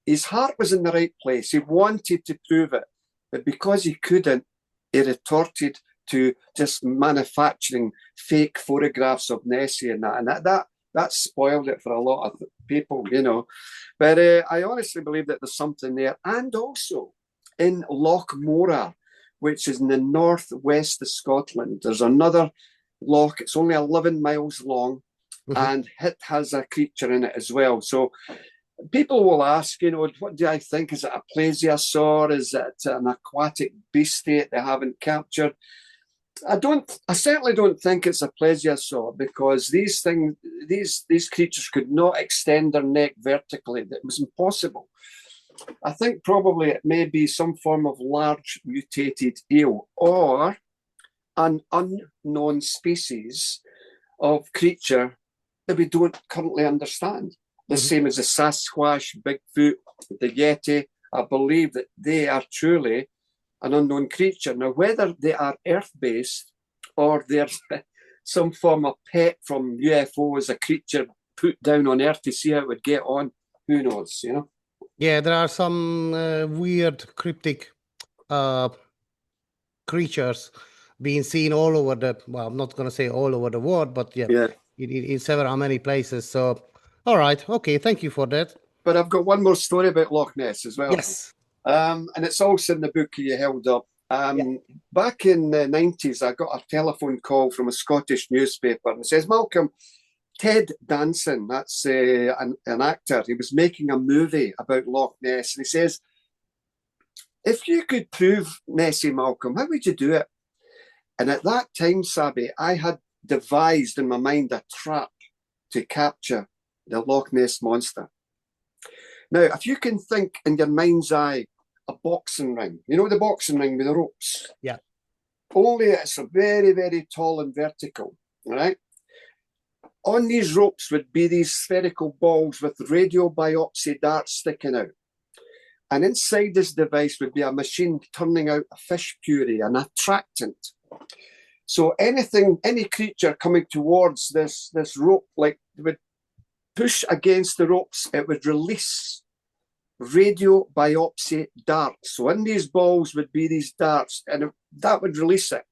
his heart was in the right place. He wanted to prove it, but because he couldn't, he retorted to just manufacturing fake photographs of Nessie and that spoiled it for a lot of people, you know. But I honestly believe that there's something there. And also in Loch Morar, which is in the northwest of Scotland, there's another loch. It's only 11 miles long, and it has a creature in it as well. So people will ask, you know, what do I think? Is it a plesiosaur? Is it an aquatic beast that they haven't captured? I certainly don't think it's a plesiosaur, because these creatures could not extend their neck vertically. It was impossible. I think probably it may be some form of large mutated eel or an unknown species of creature that we don't currently understand. The same as the Sasquatch, Bigfoot, the Yeti. I believe that they are truly an unknown creature. Now, whether they are Earth-based or they're some form of pet from UFOs, a creature put down on Earth to see how it would get on, who knows, you know? Yeah, there are some weird cryptic creatures being seen all over well, I'm not going to say all over the world, but in several many places. So, all right, okay, thank you for that. But I've got one more story about Loch Ness as well. Yes. And it's also in the book you held up. Back in the 90s, I got a telephone call from a Scottish newspaper, and it says, Malcolm, Ted Danson, that's an actor, he was making a movie about Loch Ness, and he says, if you could prove Nessie, Malcolm, how would you do it? And at that time, Sabi, I had devised in my mind a trap to capture the Loch Ness monster. Now, if you can think in your mind's eye, a boxing ring, you know the boxing ring with the ropes? Yeah. Only it's very, very tall and vertical, all right? On these ropes would be these spherical balls with radio biopsy darts sticking out. And inside this device would be a machine turning out a fish puree, an attractant. So any creature coming towards this rope, like would push against the ropes, it would release radio biopsy darts. So in these balls would be these darts, and that would release it,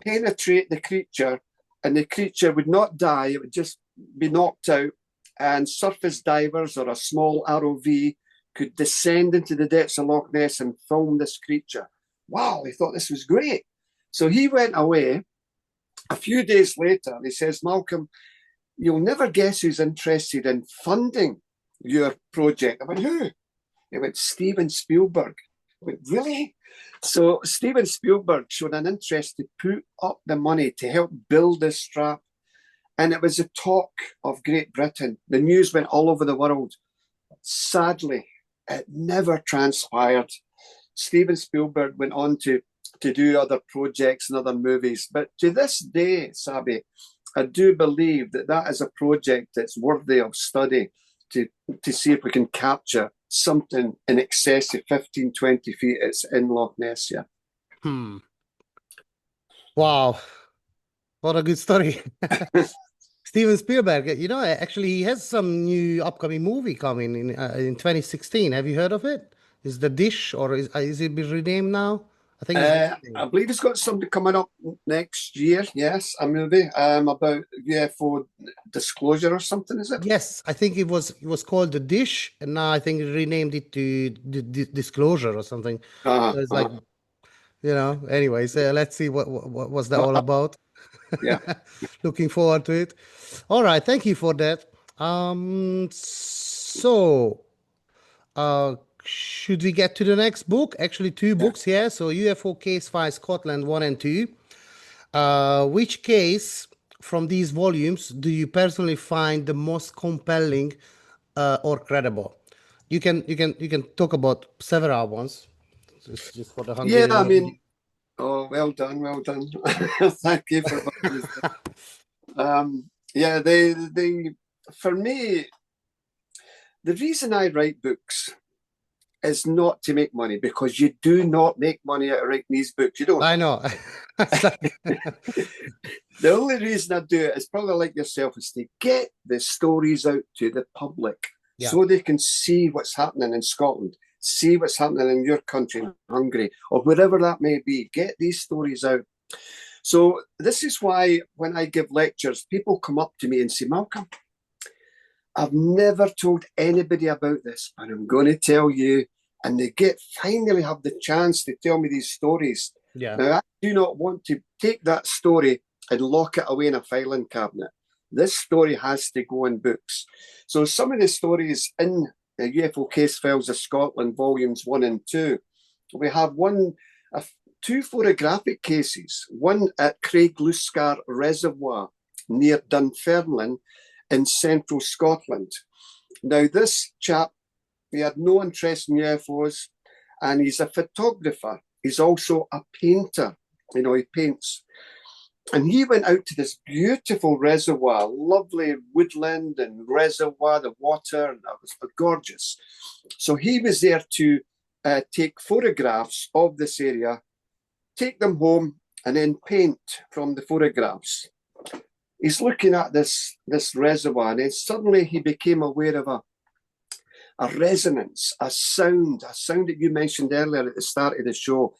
penetrate the creature, and the creature would not die. It would just be knocked out, and surface divers or a small ROV could descend into the depths of Loch Ness and film this creature. Wow, he thought this was great. So he went away. A few days later, he says, Malcolm, you'll never guess who's interested in funding your project. I went, who? He went, Steven Spielberg. I went, really? So Steven Spielberg showed an interest to put up the money to help build this trap. And it was the talk of Great Britain. The news went all over the world. Sadly, it never transpired. Steven Spielberg went on to do other projects and other movies. But to this day, Sabi, I do believe that is a project that's worthy of study to see if we can capture something in excess of 15, 20 feet. It's in Loch Ness, yeah. Wow. What a good story. Steven Spielberg, you know, actually he has some new upcoming movie coming in 2016. Have you heard of it? Is the dish, or is it been renamed now? I think it's I believe it's got something coming up next year. Yes, a movie about UFO disclosure or something. Is it? Yes, I think it was called The Dish, and now I think it renamed it to the Disclosure or something. So it's like, anyways, let's see what was that all about. Yeah. Looking forward to it. All right, thank you for that. Should we get to the next book? Actually, two books here. So UFO Case Files Scotland 1 and 2. Which case from these volumes do you personally find the most compelling or credible? You can talk about several ones. Just for the Hungarian. Yeah, I mean, well done. Thank you for for me, the reason I write books is not to make money, because you do not make money out of writing these books. You don't. I know. The only reason I do it is probably like yourself, is to get the stories out to the public so they can see what's happening in Scotland, see what's happening in your country, in Hungary, or wherever that may be. Get these stories out. So this is why when I give lectures, people come up to me and say, Malcolm, I've never told anybody about this, but I'm going to tell you. And they finally have the chance to tell me these stories. Yeah. Now, I do not want to take that story and lock it away in a filing cabinet. This story has to go in books. So some of the stories in the UFO Case Files of Scotland, volumes 1 and 2, we have two photographic cases, one at Craigluscar Reservoir near Dunfermline in central Scotland. Now, this chap, he had no interest in UFOs, and he's a photographer. He's also a painter. He paints. And he went out to this beautiful reservoir, lovely woodland and reservoir, the water, and it was gorgeous. So he was there to take photographs of this area, take them home, and then paint from the photographs. He's looking at this reservoir, and then suddenly he became aware of a resonance, a sound that you mentioned earlier at the start of the show.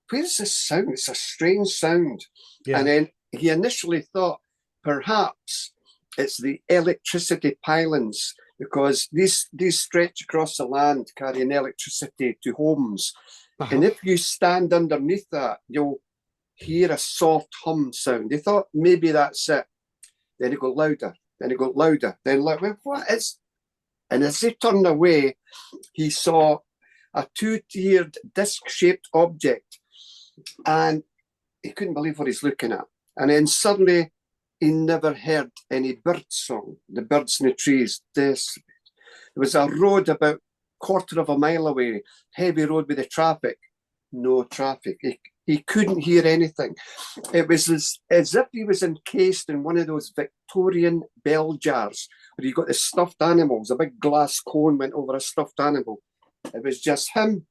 Where's this sound? It's a strange sound. Yeah. And then he initially thought perhaps it's the electricity pylons, because these stretch across the land carrying electricity to homes. And if you stand underneath that, you'll hear a soft hum sound. He thought maybe that's it. Then it got louder, then louder. What is? And as he turned away, he saw a two-tiered disc-shaped object, and he couldn't believe what he's looking at. And then suddenly, he never heard any bird song, the birds in the trees. There was a road about a quarter of a mile away, heavy road with the traffic. No traffic. He couldn't hear anything. It was as if he was encased in one of those Victorian bell jars where you got the stuffed animals. A big glass cone went over a stuffed animal. It was just him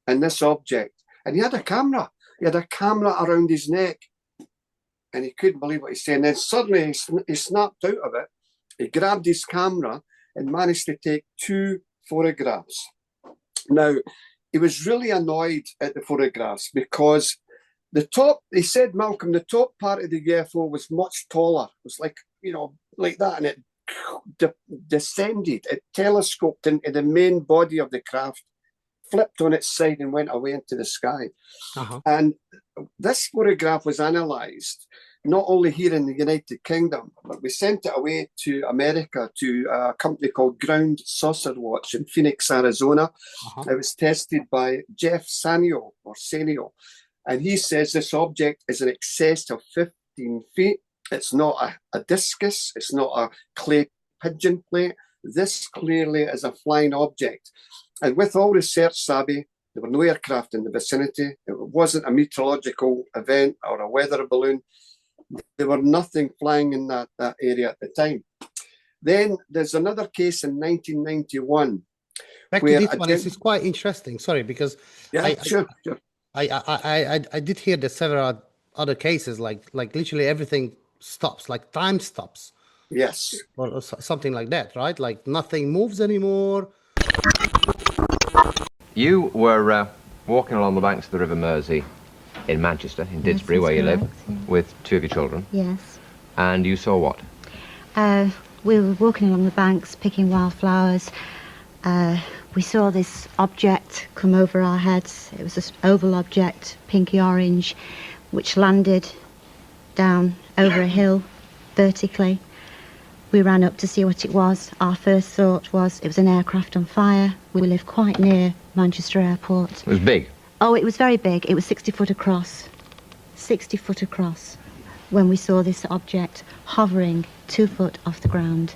and this object. And he had a camera. He had a camera around his neck. And he couldn't believe what he said. And then suddenly he snapped out of it. He grabbed his camera and managed to take 2 photographs. Now, he was really annoyed at the photographs because he said, Malcolm, the top part of the UFO was much taller. It was like that. And it descended, it telescoped into the main body of the craft, flipped on its side and went away into the sky. And this photograph was analysed not only here in the United Kingdom, but we sent it away to America to a company called Ground Saucer Watch in Phoenix, Arizona. It was tested by Jeff Sanio, and he says this object is in excess of 15 feet. It's not a discus. It's not a clay pigeon plate. This clearly is a flying object. And with all research savvy, there were no aircraft in the vicinity. It wasn't a meteorological event or a weather balloon. There were nothing flying in that area at the time. Then there's another case in 1991. Back to this one, this is quite interesting. Sorry, because sure. I did hear that several other cases, like literally everything stops, like time stops. Yes. Or something like that, right? Like nothing moves anymore. You were walking along the banks of the River Mersey in Manchester, in Didsbury, where you live, with two of your children. Yes. And you saw what? We were walking along the banks, picking wildflowers. We saw this object come over our heads. It was this oval object, pinky orange, which landed down over a hill vertically. We ran up to see what it was. Our first thought was it was an aircraft on fire. We live quite near Manchester Airport. It was big? Oh, it was very big. It was 60 foot across. 60 foot across. When we saw this object hovering 2 foot off the ground,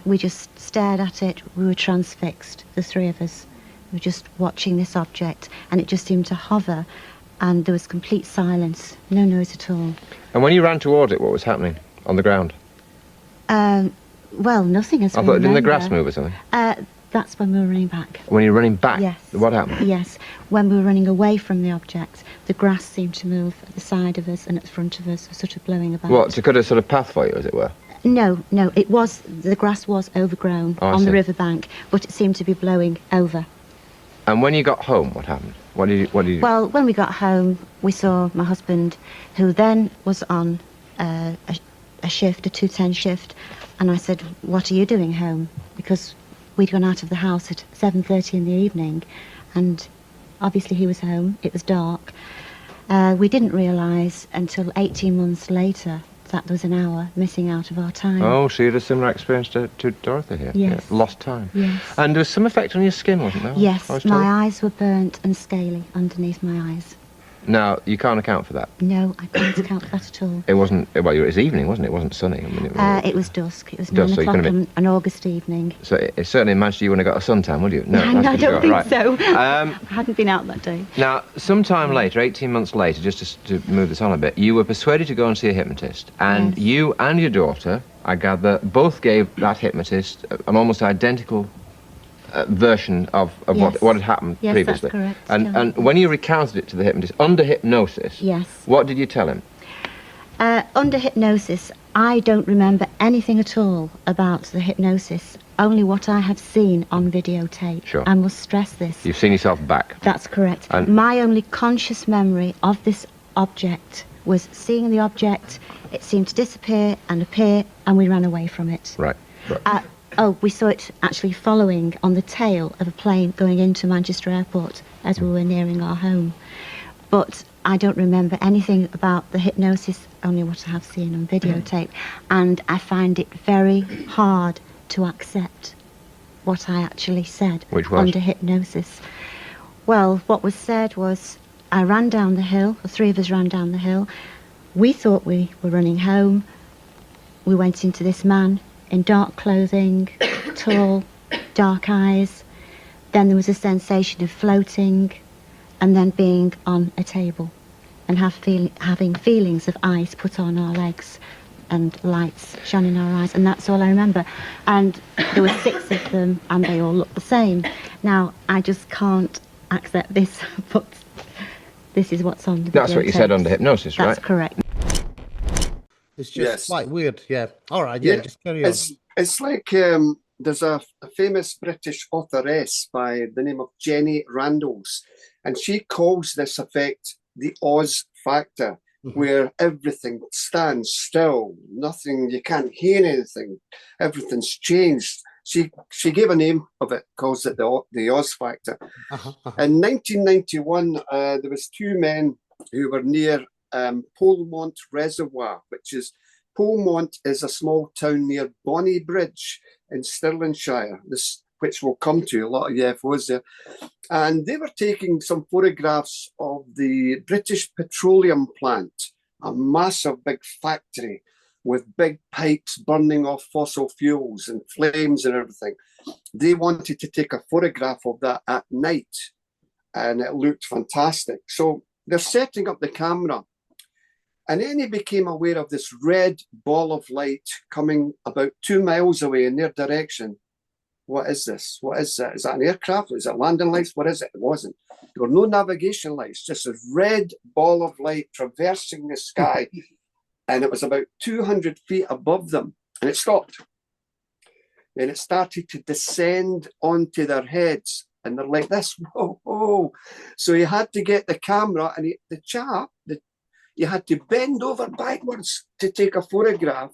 we just stared at it. We were transfixed, the three of us. We were just watching this object, and it just seemed to hover, and there was complete silence, no noise at all. And when you ran towards it, what was happening on the ground? Well, nothing as I thought, didn't the grass move or something? That's when we were running back. When you were running back? Yes. What happened? Yes. When we were running away from the object, the grass seemed to move at the side of us and at the front of us, sort of blowing about. What, to cut a sort of path for you, as it were? No, the grass was overgrown on the riverbank, but it seemed to be blowing over. And when you got home, what happened? What did you... Well, when we got home, we saw my husband, who then was on a shift, a 2:10 shift, and I said, "What are you doing home?" Because we'd gone out of the house at 7:30 in the evening, and obviously he was home. It was dark. We didn't realise until 18 months later that there was an hour missing out of our time. Oh, so you had a similar experience to Dorothy here? Yes. Yeah, lost time. Yes. And there was some effect on your skin, wasn't there? Yes, my eyes were burnt and scaly underneath my eyes. Now, you can't account for that. No, I can't account for that at all. It wasn't, well, it was evening, wasn't it? It wasn't sunny. I mean, it was dusk. It was dusk, 9 o'clock on an August evening. So it certainly in Manchester you wouldn't have got a suntan, would you? No, I don't think so. I hadn't been out that day. Now, sometime later, 18 months later, just to move this on a bit, you were persuaded to go and see a hypnotist. And you and your daughter, I gather, both gave that hypnotist an almost identical version of what had happened previously. That's correct. And when you recounted it to the hypnotist, under hypnosis, what did you tell him? Under hypnosis, I don't remember anything at all about the hypnosis, only what I have seen on videotape. Sure. I must stress this. You've seen yourself back. That's correct. And my only conscious memory of this object was seeing the object, it seemed to disappear and appear, and we ran away from it. Right. We saw it actually following on the tail of a plane going into Manchester Airport as we were nearing our home. But I don't remember anything about the hypnosis, only what I have seen on videotape. And I find it very hard to accept what I actually said. Which was? Under hypnosis. Well, what was said was, I ran down the hill, the three of us ran down the hill. We thought we were running home. We went into this man in dark clothing, tall, dark eyes. Then there was a sensation of floating and then being on a table and having feelings of ice put on our legs and lights shone in our eyes, and that's all I remember. And there were 6 of them and they all looked the same. Now, I just can't accept this, but this is what's on the video. That's what you said under hypnosis, right? That's correct. It's just quite weird, yeah. All right, just carry on. It's like there's a famous British authoress by the name of Jenny Randalls, and she calls this effect the Oz factor, where everything stands still, nothing, you can't hear anything, everything's changed. She gave a name of it, calls it the Oz factor. In 1991, there was 2 men who were near Polmont Reservoir, Polmont is a small town near Bonnybridge in Stirlingshire, which we'll come to, a lot of UFOs there. And they were taking some photographs of the British Petroleum plant, a massive big factory with big pipes burning off fossil fuels and flames and everything. They wanted to take a photograph of that at night, and it looked fantastic. So they're setting up the camera. And then he became aware of this red ball of light coming about 2 miles away in their direction. What is this? What is that? Is that an aircraft? Is it landing lights? What is it? It wasn't. There were no navigation lights, just a red ball of light traversing the sky. And it was about 200 feet above them. And it stopped. Then it started to descend onto their heads and they're like this, whoa, whoa. So you had to get the camera, and you had to bend over backwards to take a photograph.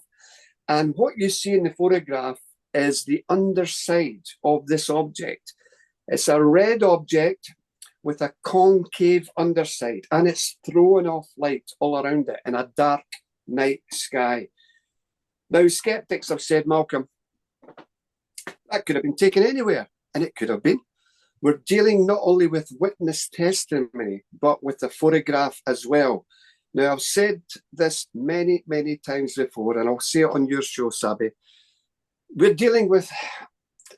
And what you see in the photograph is the underside of this object. It's a red object with a concave underside, and it's throwing off light all around it in a dark night sky. Now, skeptics have said, Malcolm, that could have been taken anywhere, and it could have been. We're dealing not only with witness testimony, but with the photograph as well. Now, I've said this many, many times before, and I'll say it on your show, Sabi. We're dealing with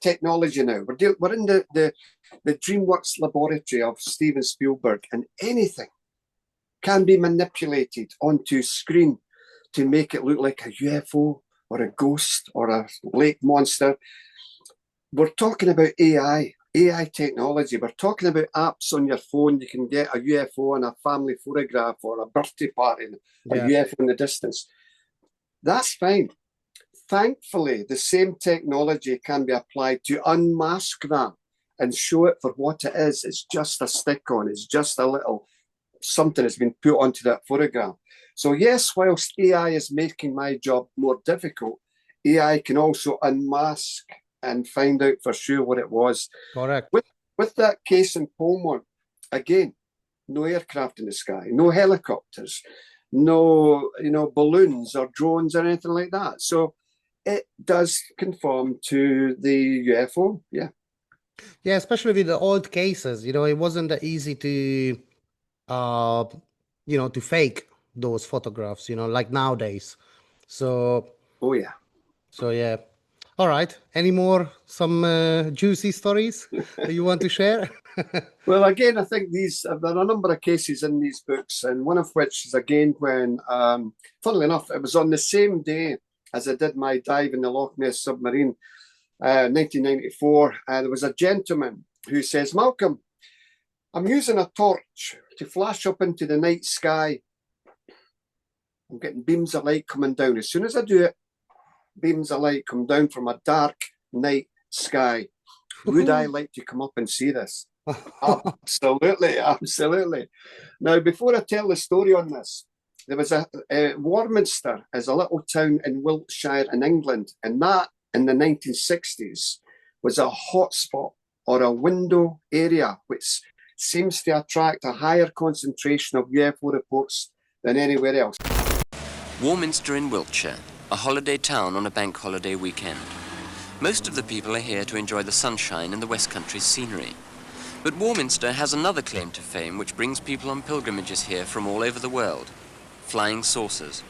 technology now. We're in the DreamWorks laboratory of Steven Spielberg, and anything can be manipulated onto screen to make it look like a UFO or a ghost or a lake monster. We're talking about AI technology. We're talking about apps on your phone. You can get a UFO and a family photograph or a birthday party, a UFO in the distance. That's fine. Thankfully, the same technology can be applied to unmask that and show it for what it is. It's just a stick-on. It's just a little something that's been put onto that photograph. So yes, whilst AI is making my job more difficult, AI can also unmask and find out for sure what it was. Correct. With that case in Polmont, again, no aircraft in the sky, no helicopters, no balloons or drones or anything like that. So it does conform to the UFO, yeah. Yeah, especially with the old cases, it wasn't that easy to, to fake those photographs, like nowadays. So. Oh, yeah. So, yeah. All right. Any more, some juicy stories that you want to share? Well, again, I think there are a number of cases in these books, and one of which is, again, when, funnily enough, it was on the same day as I did my dive in the Loch Ness submarine, 1994. There was a gentleman who says, Malcolm, I'm using a torch to flash up into the night sky. I'm getting beams of light coming down. As soon as I do it, beams of light come down from a dark night sky. Would I like to come up and see this? Absolutely, absolutely. Now, before I tell the story on this, there was Warminster is a little town in Wiltshire in England, and that in the 1960s was a hotspot or a window area which seems to attract a higher concentration of UFO reports than anywhere else. Warminster in Wiltshire, a holiday town on a bank holiday weekend. Most of the people are here to enjoy the sunshine and the West Country's scenery. But Warminster has another claim to fame which brings people on pilgrimages here from all over the world: flying saucers.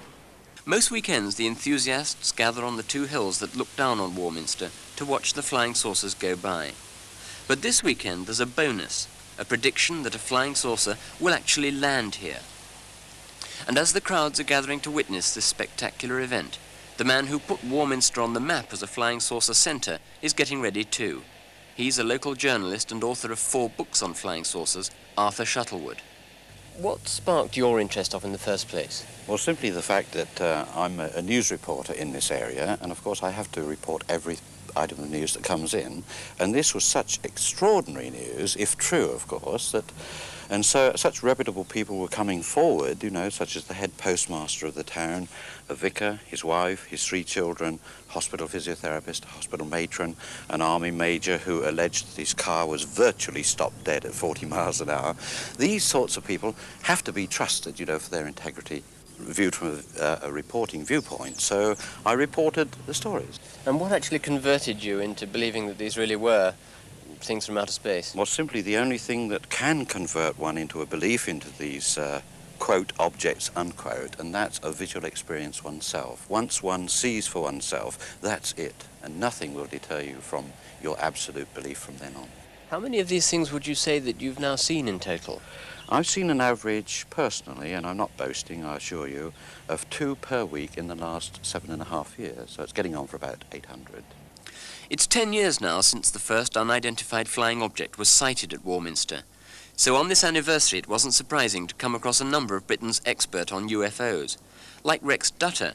Most weekends the enthusiasts gather on the two hills that look down on Warminster to watch the flying saucers go by. But this weekend there's a bonus, a prediction that a flying saucer will actually land here. And as the crowds are gathering to witness this spectacular event, the man who put Warminster on the map as a flying saucer centre is getting ready too. He's a local journalist and author of 4 books on flying saucers, Arthur Shuttlewood. What sparked your interest in the first place? Well, simply the fact that I'm a news reporter in this area, and of course I have to report every item of news that comes in, and this was such extraordinary news, if true, of course, and so such reputable people were coming forward, such as the head postmaster of the town, a vicar, his wife, his 3 children, hospital physiotherapist, hospital matron, an army major who alleged that his car was virtually stopped dead at 40 miles an hour. These sorts of people have to be trusted, for their integrity, viewed from a reporting viewpoint. So I reported the stories. And what actually converted you into believing that these really were things from outer space? Well, simply the only thing that can convert one into a belief into these quote objects, unquote, and that's a visual experience oneself. Once one sees for oneself, that's it, and nothing will deter you from your absolute belief from then on. How many of these things would you say that you've now seen in total? I've seen an average, personally, and I'm not boasting, I assure you, of 2 per week in the last 7.5 years, so it's getting on for about 800. It's 10 years now since the first unidentified flying object was sighted at Warminster. So on this anniversary it wasn't surprising to come across a number of Britain's experts on UFOs, like Rex Dutter.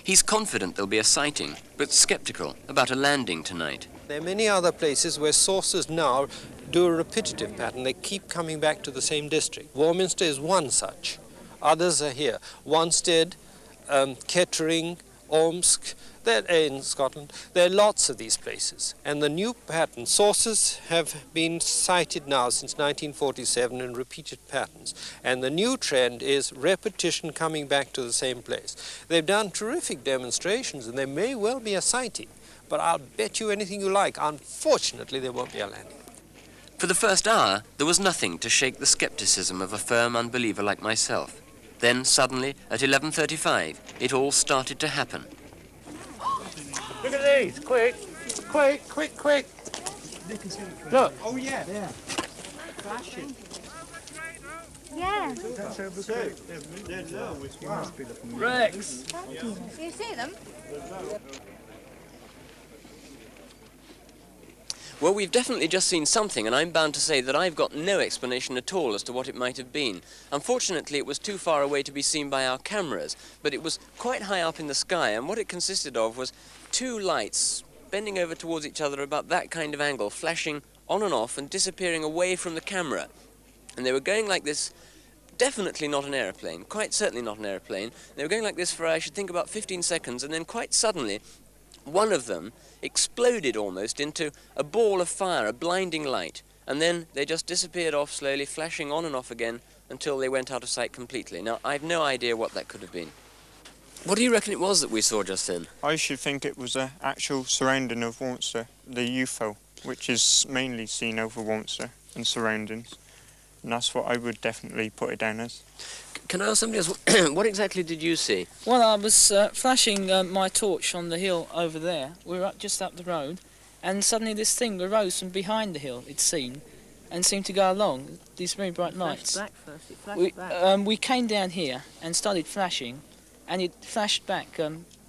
He's confident there'll be a sighting, but sceptical about a landing tonight. There are many other places where sources now do a repetitive pattern. They keep coming back to the same district. Warminster is one such. Others are here. Wanstead, Kettering, Ormsk, they're in Scotland. There are lots of these places. And the new pattern sources have been cited now since 1947 in repeated patterns. And the new trend is repetition coming back to the same place. They've done terrific demonstrations, and there may well be a sighting. But I'll bet you anything you like, unfortunately, there won't be a landing. For the first hour, there was nothing to shake the skepticism of a firm unbeliever like myself. Then, suddenly, at 11:35, it all started to happen. Look at these! Quick! Quick, quick, quick! Look! Oh, yeah. There. Flashing. Yeah. Rex! You see them? Well, we've definitely just seen something, and I'm bound to say that I've got no explanation at all as to what it might have been. Unfortunately, it was too far away to be seen by our cameras, but it was quite high up in the sky, and what it consisted of was two lights bending over towards each other about that kind of angle, flashing on and off and disappearing away from the camera. And they were going like this, definitely not an aeroplane, quite certainly not an aeroplane. They were going like this for, I should think, about 15 seconds, and then quite suddenly, one of them exploded almost into a ball of fire, a blinding light, and then they just disappeared off slowly, flashing on and off again until they went out of sight completely. Now, I've no idea what that could have been. What do you reckon it was that we saw just then? I should think it was an actual surrounding of Warminster, the UFO, which is mainly seen over Warminster and surroundings. And that's what I would definitely put it down as. Can I ask somebody else, what exactly did you see? Well, I was flashing my torch on the hill over there. We were just up the road, and suddenly this thing arose from behind the hill, it's seen, and seemed to go along, these very bright lights. It flashed back first, it flashed back. We came down here and started flashing, and it flashed back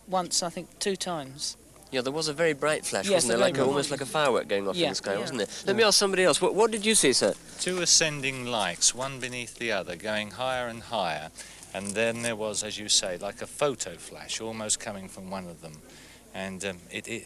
once, I think, 2 times. Yeah, there was a very bright flash, yes, wasn't there? Like almost like a firework going off in the sky, wasn't there? Let me ask somebody else. What did you see, sir? 2 ascending lights, one beneath the other, going higher and higher. And then there was, as you say, like a photo flash, almost coming from one of them. And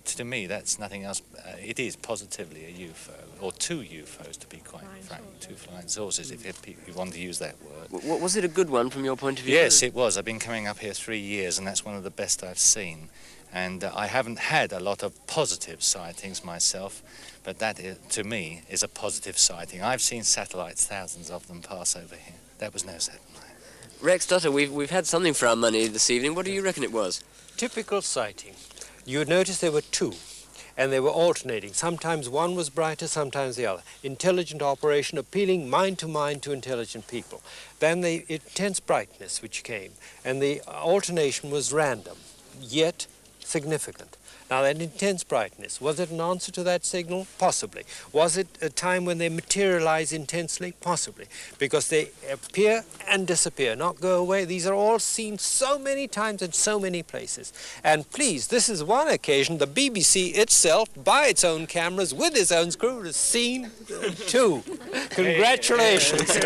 to me, that's nothing else. It is positively a UFO, or 2 UFOs, to be quite frank, 2 flying saucers, if you want to use that word. Was it a good one from your point of view? Yes, it was. I've been coming up here 3 years, and that's one of the best I've seen. And I haven't had a lot of positive sightings myself, but that, to me, is a positive sighting. I've seen satellites, thousands of them, pass over here. That was no satellite. Rex Dutter, we've had something for our money this evening. What do you reckon it was? Typical sighting. You would notice there were 2, and they were alternating. Sometimes one was brighter, sometimes the other. Intelligent operation, appealing mind to intelligent people. Then the intense brightness which came, and the alternation was random, yet significant. Now, that intense brightness, was it an answer to that signal? Possibly. Was it a time when they materialize intensely? Possibly. Because they appear and disappear, not go away. These are all seen so many times in so many places. And please, this is one occasion the BBC itself, by its own cameras, with its own crew, has seen 2. Congratulations.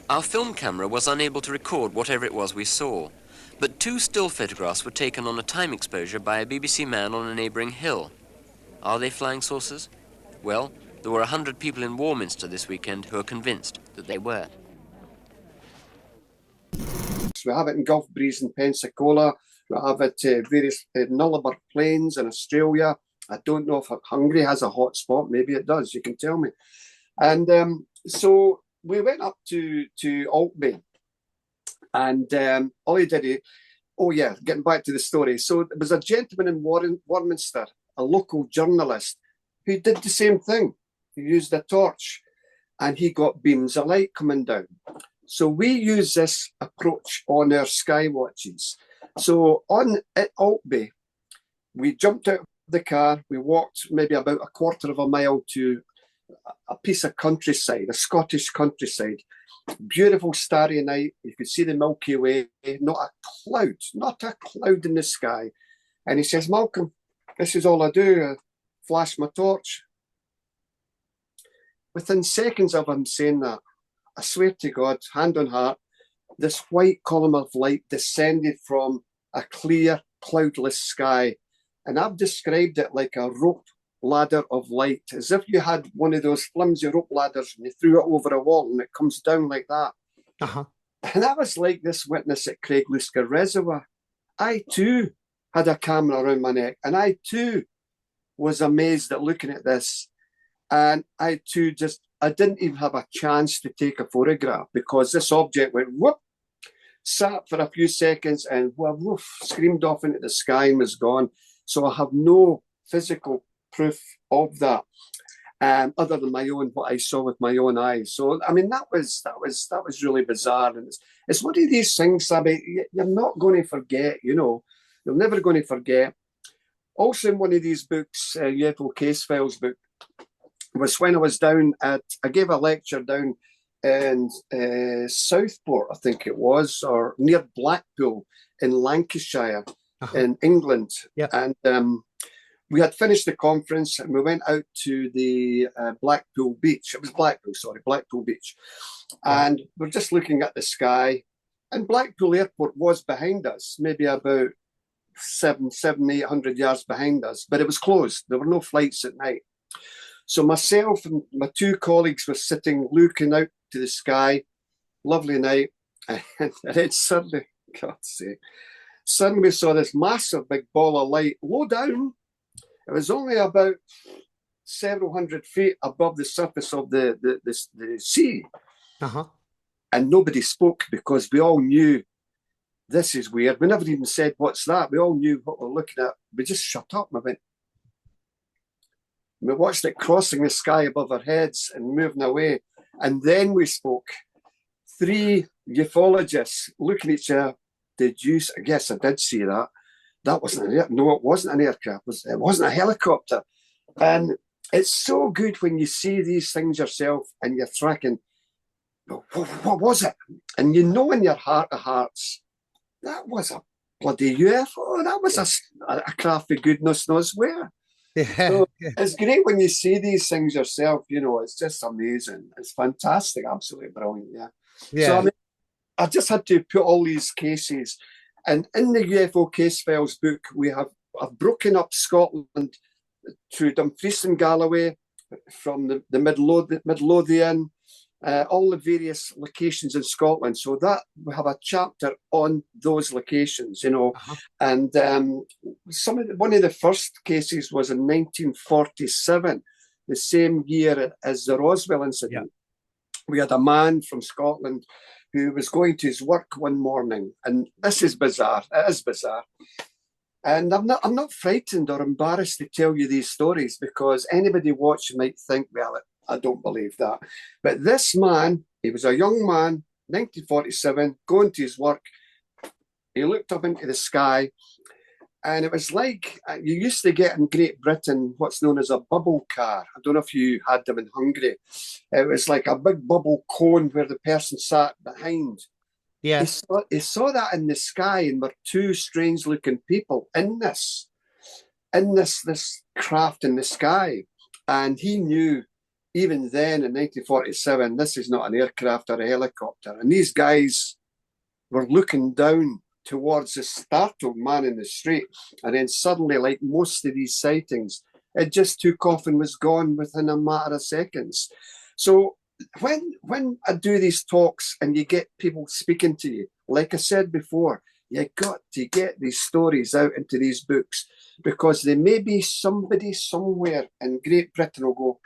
Our film camera was unable to record whatever it was we saw. But 2 still photographs were taken on a time exposure by a BBC man on a neighbouring hill. Are they flying saucers? Well, there were 100 people in Warminster this weekend who are convinced that they were. We have it in Gulf Breeze in Pensacola. We have it various Nullarbor Plains in Australia. I don't know if Hungary has a hot spot. Maybe it does. You can tell me. And so we went up to Altby. And all he did, getting back to the story. So there was a gentleman in Warminster, a local journalist, who did the same thing. He used a torch and he got beams of light coming down. So we use this approach on our sky watches. So at Altby, we jumped out of the car, we walked maybe about a quarter of a mile to a piece of countryside, a Scottish countryside. Beautiful starry night. You could see the Milky Way, not a cloud in the sky. And he says, Malcolm, this is all I do. I flash my torch. Within seconds of him saying that, I swear to God, hand on heart, this white column of light descended from a clear cloudless sky. And I've described it like a rope ladder of light, as if you had one of those flimsy rope ladders and you threw it over a wall and it comes down like that. And I was like this witness at Craiglusker Reservoir. I too had a camera around my neck, and I too was amazed at looking at this. And I too I didn't even have a chance to take a photograph because this object went whoop, sat for a few seconds and woof, screamed off into the sky and was gone. So I have no physical proof of that, other than what I saw with my own eyes. So I mean, that was really bizarre, and it's one of these things, Sabby, you're not going to forget. You're never going to forget. Also, in one of these books, UFO Case Files book, was when I was I gave a lecture down in Southport, I think it was, or near Blackpool in Lancashire, in England. And we had finished the conference and we went out to the Blackpool Beach. It was Blackpool Beach. And we're just looking at the sky. And Blackpool Airport was behind us, maybe about 800 yards behind us, but it was closed. There were no flights at night. So myself and my two colleagues were sitting looking out to the sky, lovely night, and then suddenly, God's sake, we saw this massive big ball of light low down. It was only about several hundred feet above the surface of the sea. And nobody spoke because we all knew this is weird. We never even said, what's that? We all knew what we're looking at. We just shut up and we watched it crossing the sky above our heads and moving away. And then we spoke. 3 ufologists looking at each other. Did you? Yes, I did see that. That wasn't it wasn't an aircraft. It wasn't a helicopter. And it's so good when you see these things yourself and you're tracking, what was it? And you know in your heart of hearts, that was a bloody UFO. That was a craft of goodness knows where. So it's great when you see these things yourself, it's just amazing. It's fantastic, absolutely brilliant, So I mean, I just had to put all these cases, and in the UFO Case Files book, I've broken up Scotland through Dumfries and Galloway, from the Midlothian, all the various locations in Scotland. So that we have a chapter on those locations, and one of the first cases was in 1947, the same year as the Roswell incident. We had a man from Scotland who was going to his work one morning, and this is bizarre. It is bizarre. And I'm not frightened or embarrassed to tell you these stories, because anybody watching might think, well, I don't believe that. But this man, he was a young man, 1947, going to his work. He looked up into the sky, and it was like, you used to get in Great Britain what's known as a bubble car. I don't know if you had them in Hungary. It was like a big bubble cone where the person sat behind. Yeah, he saw that in the sky, and were 2 strange-looking people in this craft in the sky, and he knew even then in 1947 this is not an aircraft or a helicopter. And these guys were looking down towards the startled man in the street, and then suddenly, like most of these sightings, it just took off and was gone within a matter of seconds. So when I do these talks and you get people speaking to you, like I said before, you got to get these stories out into these books, because there may be somebody somewhere in Great Britain will go,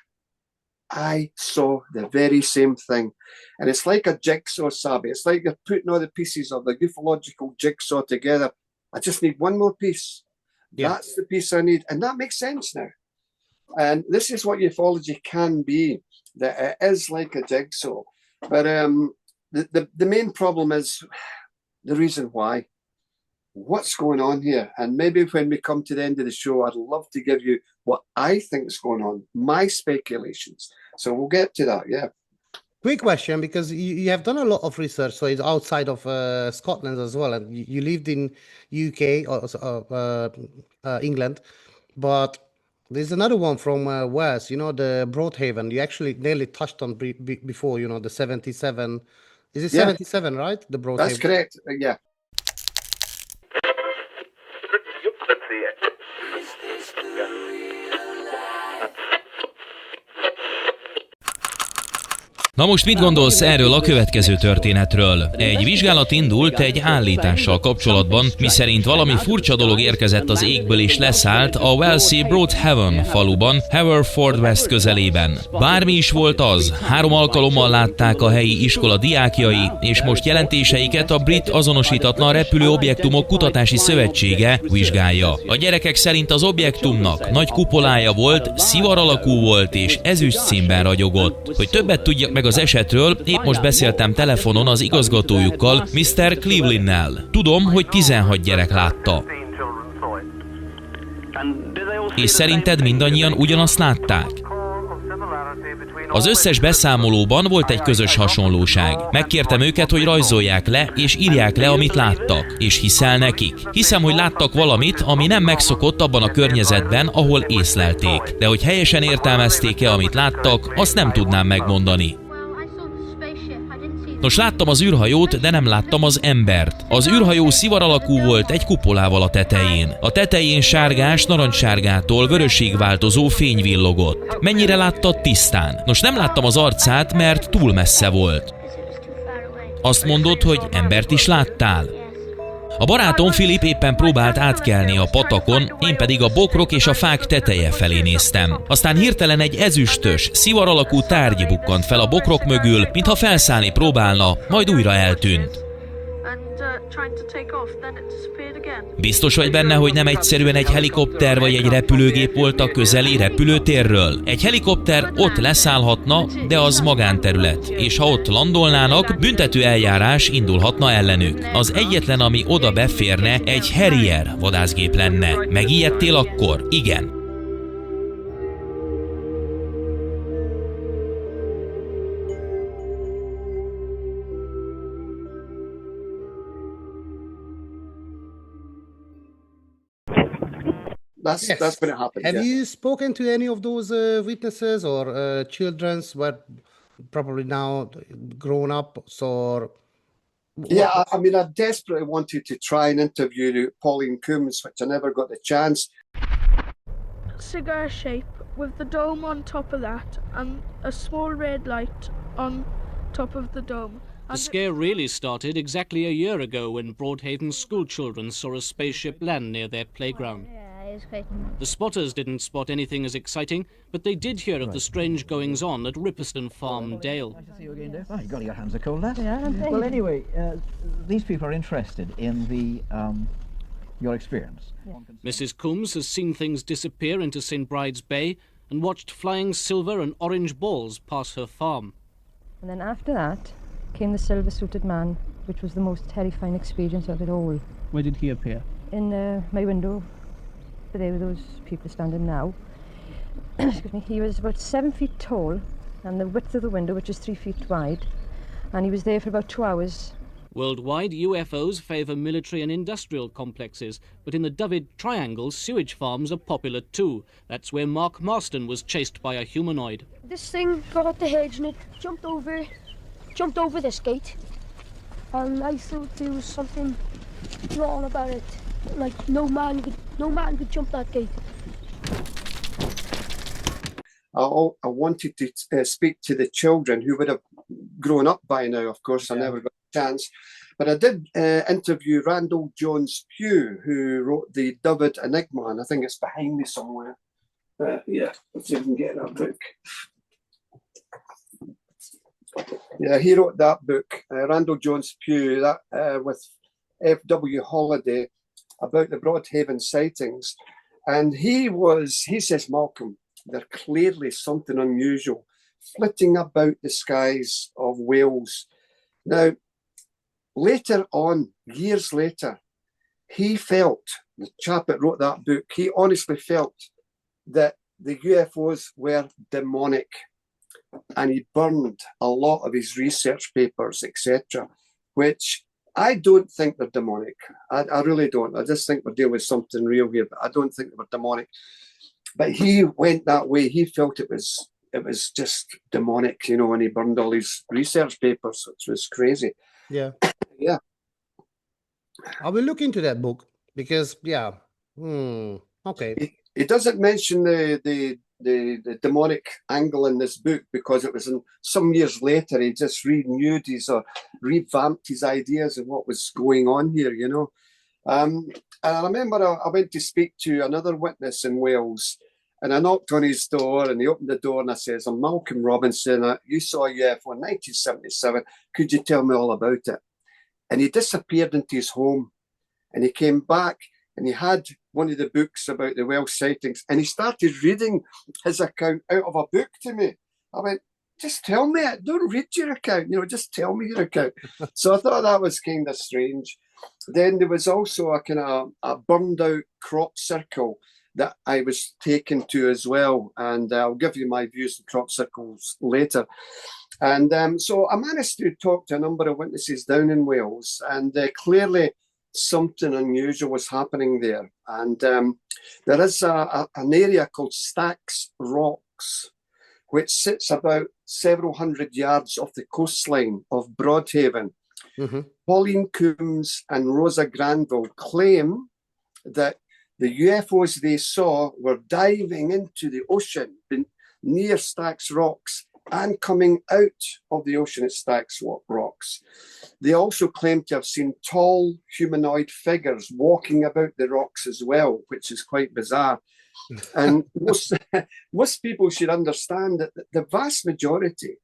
I saw the very same thing. And it's like a jigsaw, Sabby. It's like you're putting all the pieces of the ufological jigsaw together. I just need one more piece. That's the piece I need. And that makes sense now. And this is what ufology can be, that it is like a jigsaw. But the main problem is the reason why. What's going on here? And maybe when we come to the end of the show, I'd love to give you what I think is going on, my speculations. So we'll get to that, Quick question, because you have done a lot of research, so it's outside of Scotland as well, and you lived in UK or England, but there's another one from Wales, the Broadhaven. You actually nearly touched on before, the 77. Is it 77, right? The Broadhaven. That's correct, yeah. Na most mit gondolsz erről a következő történetről? Egy vizsgálat indult egy állítással kapcsolatban, miszerint valami furcsa dolog érkezett az égből és leszállt a Walesy Broadhaven faluban, Haverford West közelében. Bármi is volt az, 3 alkalommal látták a helyi iskola diákjai, és most jelentéseiket a Brit Azonosítatlan Repülő Objektumok Kutatási Szövetsége vizsgálja. A gyerekek szerint az objektumnak nagy kupolája volt, szivar alakú volt és ezüst színben ragyogott. Hogy többet tudjak meg az esetről, épp most beszéltem telefonon az igazgatójukkal, Mr. Cleveland-nel. Tudom, hogy 16 gyerek látta. És szerinted mindannyian ugyanazt látták? Az összes beszámolóban volt egy közös hasonlóság. Megkértem őket, hogy rajzolják le és írják le, amit láttak, és hiszel nekik. Hiszem, hogy láttak valamit, ami nem megszokott abban a környezetben, ahol észlelték. De hogy helyesen értelmezték-e, amit láttak, azt nem tudnám megmondani. Nos, láttam az űrhajót, de nem láttam az embert. Az űrhajó szivar alakú volt egy kupolával a tetején. A tetején sárgás, narancssárgától vörösig változó fény villogott. Mennyire láttad tisztán? Nos, nem láttam az arcát, mert túl messze volt. Azt mondod, hogy embert is láttál? A barátom Filip éppen próbált átkelni a patakon, én pedig a bokrok és a fák teteje felé néztem. Aztán hirtelen egy ezüstös, szivar alakú tárgy bukkant fel a bokrok mögül, mintha felszállni próbálna, majd újra eltűnt. Biztos vagy benne, hogy nem egyszerűen egy helikopter vagy egy repülőgép volt a közeli repülőtérről? Egy helikopter ott leszállhatna, de az magánterület, és ha ott landolnának, büntető eljárás indulhatna ellenük. Az egyetlen, ami oda beférne, egy Harrier vadászgép lenne. Megijedtél akkor? Igen. That's when it happened. Have yeah. you spoken to any of those witnesses or children were probably now grown up? So Yeah, I mean, I desperately wanted to try and interview Pauline Coombs, which I never got the chance. Cigar shape with the dome on top of that and a small red light on top of the dome. The scare really started exactly a year ago when Broadhaven school children saw a spaceship land near their playground. The spotters didn't spot anything as exciting, but they did hear of the strange goings-on at Ripperston Farm, Dale. Nice to see you again, Dave. Oh, you got your hands are cold, lad. Yeah, well, anyway, these people are interested in your experience. Yeah. Mrs. Coombs has seen things disappear into St. Bride's Bay and watched flying silver and orange balls pass her farm. And then after that came the silver-suited man, which was the most terrifying experience of it all. Where did he appear? In my window. But there were those people standing now. Excuse me. He was about 7 feet tall, and the width of the window, which is 3 feet wide, and he was there for about 2 hours. Worldwide, UFOs favour military and industrial complexes, but in the David Triangle, sewage farms are popular too. That's where Mark Marston was chased by a humanoid. This thing got at the hedge and it jumped over this gate, and I thought there was something wrong about it. Like no man could jump that gate. I wanted to speak to the children who would have grown up by now. Of course, I never got a chance. But I did interview Randall Jones Pugh, who wrote the David Enigma, and I think it's behind me somewhere. Yeah, let's see if we can get that book. Yeah, he wrote that book, Randall Jones Pugh, that with F.W. Holliday, about the Broadhaven sightings. And he says, Malcolm, there's clearly something unusual flitting about the skies of Wales. Now, later on, years later, he felt, the chap that wrote that book, he honestly felt that the UFOs were demonic. And he burned a lot of his research papers, etc., which I don't think they're demonic. I really don't. I just think we're dealing with something real here, but I don't think they were demonic. But he went that way. He felt it was just demonic, you know, and he burned all his research papers, which was crazy. Yeah. Yeah. I will look into that book because, yeah. Okay. He doesn't mention the the demonic angle in this book, because it was some years later he just renewed his or revamped his ideas of what was going on here, you know. And I remember I went to speak to another witness in Wales, and I knocked on his door, and he opened the door, and I says, "I'm Malcolm Robinson. You saw a UFO in 1977. Could you tell me all about it?" And he disappeared into his home, and he came back, and he had one of the books about the Welsh sightings, and he started reading his account out of a book to me. I went, "Just tell me it. Don't read your account, you know, just tell me your account." So I thought that was kind of strange. Then there was also a kind of a burned out crop circle that I was taken to as well. And I'll give you my views on crop circles later. And so I managed to talk to a number of witnesses down in Wales, and clearly something unusual was happening there. And there is an area called Stacks Rocks, which sits about several hundred yards off the coastline of Broadhaven. Mm-hmm. Pauline Coombs and Rosa Granville claim that the UFOs they saw were diving into the ocean near Stacks Rocks and coming out of the ocean at Stacks Rocks. They also claim to have seen tall humanoid figures walking about the rocks as well, which is quite bizarre. And most people should understand that the vast majority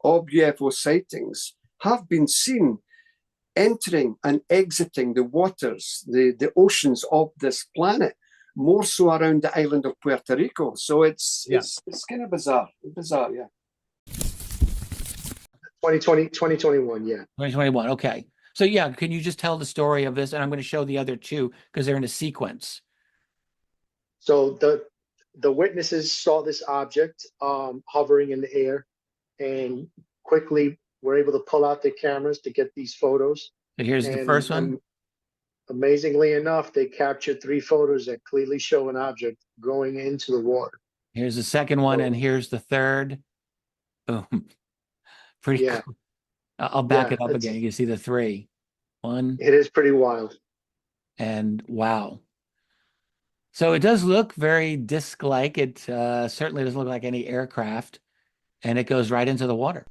of UFO sightings have been seen entering and exiting the waters, the oceans of this planet, more so around the island of Puerto Rico. So it's kind of bizarre, yeah. 2021, yeah. 2021, okay. So yeah, can you just tell the story of this? And I'm going to show the other two because they're in a sequence. So the witnesses saw this object hovering in the air, and quickly were able to pull out their cameras to get these photos. So here's the first one. Amazingly enough, they captured 3 photos that clearly show an object going into the water. Here's the second one, and here's the third. Boom. Pretty cool. I'll back it up again. You can see the 3. One. It is pretty wild. And wow. So it does look very disc-like. It certainly doesn't look like any aircraft, and it goes right into the water.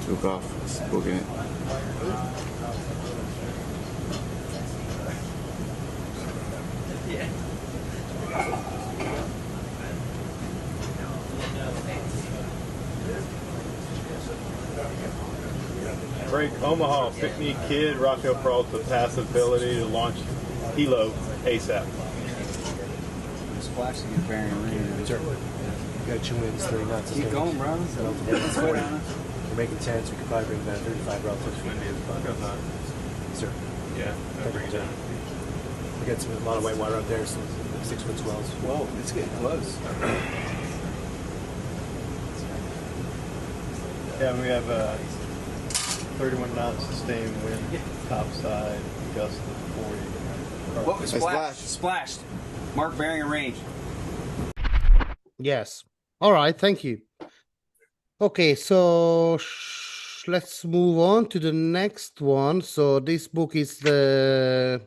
photograph this book in it. Break Omaha, Pickney Kid, Rocco Peralta pass ability to launch Hilo ASAP. Splash to get bearing range. Sure. You got 2 winds, 30 knots. Keep going, bro. Let's go down. You're making 10, so we could probably bring that 35 relative speed. Sir. Yeah, that brings it down. We got a lot of white water out there, some 6-foot swells. Whoa, it's getting close. Yeah, we have 31 knots sustained wind, topside, gust of 40. Whoa, splashed. Mark bearing and range. Yes. All right. Thank you. Okay. So let's move on to the next one. So this book is the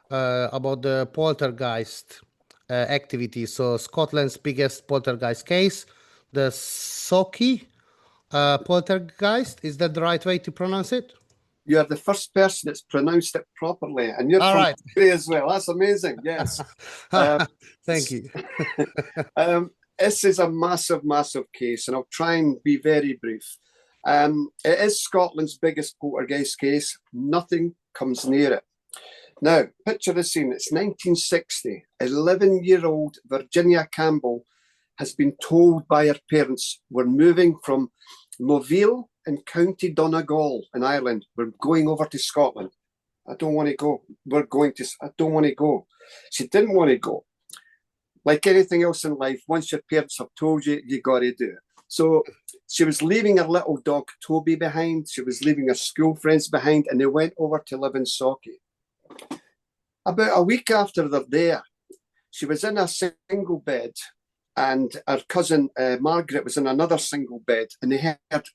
about the poltergeist activity. So Scotland's biggest poltergeist case, the Socky poltergeist. Is that the right way to pronounce it? You are the first person that's pronounced it properly, and you're All from right. Hungary as well. That's amazing. Yes. Thank you. This is a massive, massive case, and I'll try and be very brief. It is Scotland's biggest poltergeist case. Nothing comes near it. Now, picture the scene. It's 1960. 11-year-old Virginia Campbell has been told by her parents, we're moving from Moville in County Donegal in Ireland. We're going over to Scotland. I don't want to go. I don't want to go. She didn't want to go. Like anything else in life, once your parents have told you, you got to do it. So she was leaving her little dog Toby behind. She was leaving her school friends behind, and they went over to live in Socky. About a week after they're there, she was in a single bed, and her cousin Margaret was in another single bed, and they heard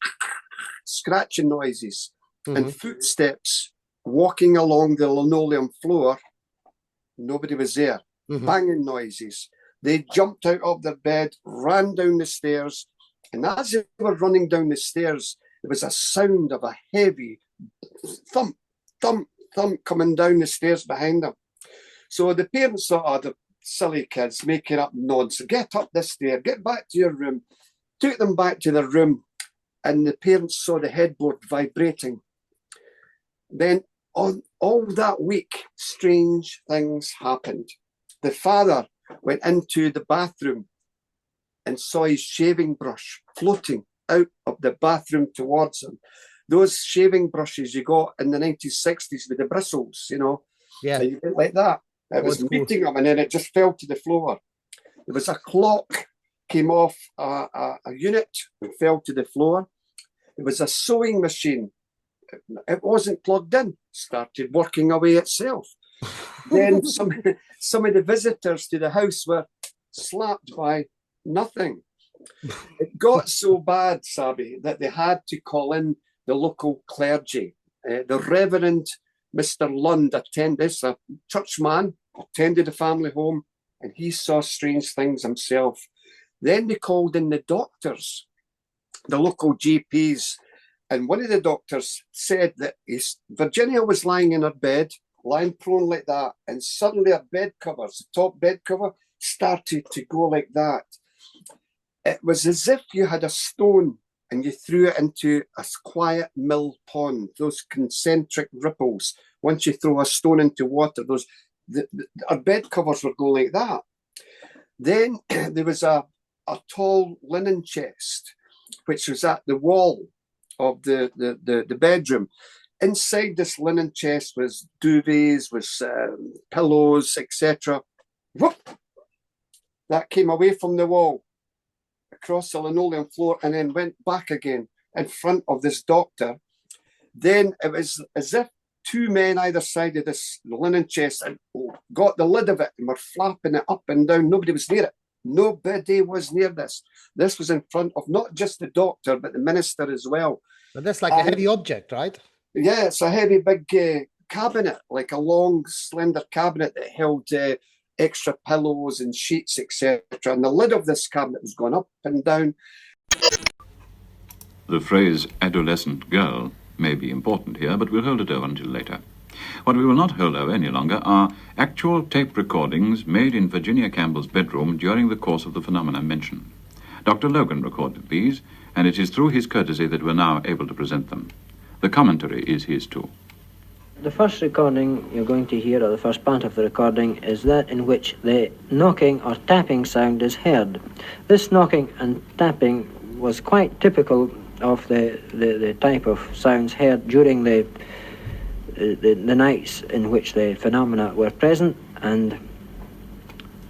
scratching noises and footsteps walking along the linoleum floor. Nobody was there. Banging noises. They jumped out of their bed, ran down the stairs, and as they were running down the stairs, there was a sound of a heavy thump, thump, thump coming down the stairs behind them. So the parents thought, oh, the silly kids making up nonsense. Get up this stair, get back to your room. Took them back to their room, and the parents saw the headboard vibrating. Then on all that week, strange things happened. The father went into the bathroom and saw his shaving brush floating out of the bathroom towards him. Those shaving brushes you got in the 1960s with the bristles, you know, yeah, you went like that. It was meeting him, and then it just fell to the floor. There was a clock came off a unit and fell to the floor. There was a sewing machine. It wasn't plugged in. Started working away itself. Then some of the visitors to the house were slapped by nothing. It got so bad, Sabi, that they had to call in the local clergy. The Reverend Mr. Lund attended, a churchman, attended the family home, and he saw strange things himself. Then they called in the doctors, the local GPs, and one of the doctors said that Virginia was lying in her bed, lying prone like that, and suddenly her bed covers, the top bed cover, started to go like that. It was as if you had a stone and you threw it into a quiet mill pond, those concentric ripples. Once you throw a stone into water, our bed covers were going like that. Then there was a tall linen chest, which was at the wall of the bedroom. Inside this linen chest was duvets, was pillows, etc. That came away from the wall, across the linoleum floor, and then went back again in front of this doctor. Then it was as if two men either side of this linen chest and got the lid of it and were flapping it up and down. Nobody was near it. Nobody was near this. This was in front of not just the doctor, but the minister as well. But that's like a heavy object, right? Yeah, it's a heavy, big cabinet, like a long, slender cabinet that held extra pillows and sheets, etc. And the lid of this cabinet was going up and down. The phrase adolescent girl may be important here, but we'll hold it over until later. What we will not hold over any longer are actual tape recordings made in Virginia Campbell's bedroom during the course of the phenomena mentioned. Dr. Logan recorded these, and it is through his courtesy that we're now able to present them. The commentary is his too. The first recording you're going to hear, or the first part of the recording, is that in which the knocking or tapping sound is heard. This knocking and tapping was quite typical of the type of sounds heard during the nights in which the phenomena were present, and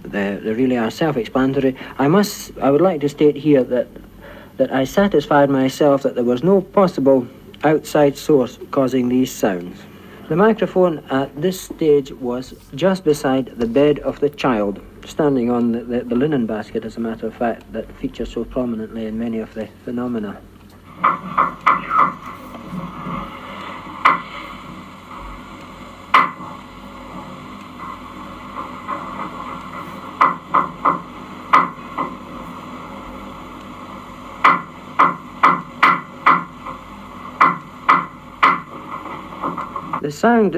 they really are self-explanatory. I would like to state here that I satisfied myself that there was no possible outside source causing these sounds. The microphone at this stage was just beside the bed of the child, standing on the linen basket, as a matter of fact, that features so prominently in many of the phenomena. The sound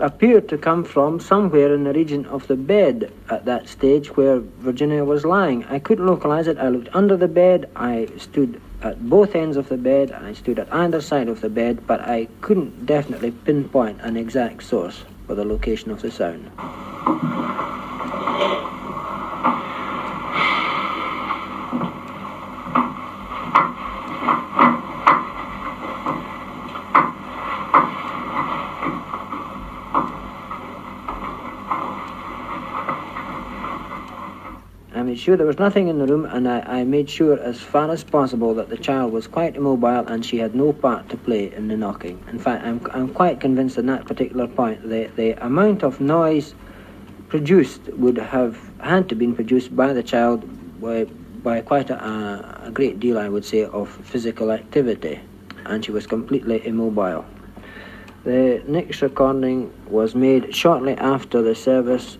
appeared to come from somewhere in the region of the bed at that stage where Virginia was lying. I couldn't localize it. I looked under the bed, I stood at both ends of the bed, I stood at either side of the bed, but I couldn't definitely pinpoint an exact source for the location of the sound. Sure there was nothing in the room, and I made sure as far as possible that the child was quite immobile and she had no part to play in the knocking. In fact, I'm quite convinced on that particular point the amount of noise produced would have had to been produced by the child by quite a great deal, I would say, of physical activity, and she was completely immobile. The next recording was made shortly after the service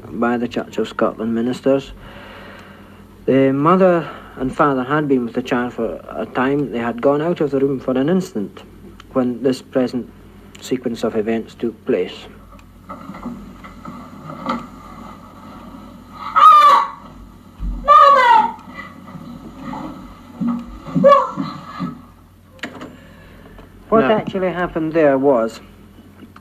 by the Church of Scotland ministers. The mother and father had been with the child for a time. They had gone out of the room for an instant when this present sequence of events took place. What actually happened there was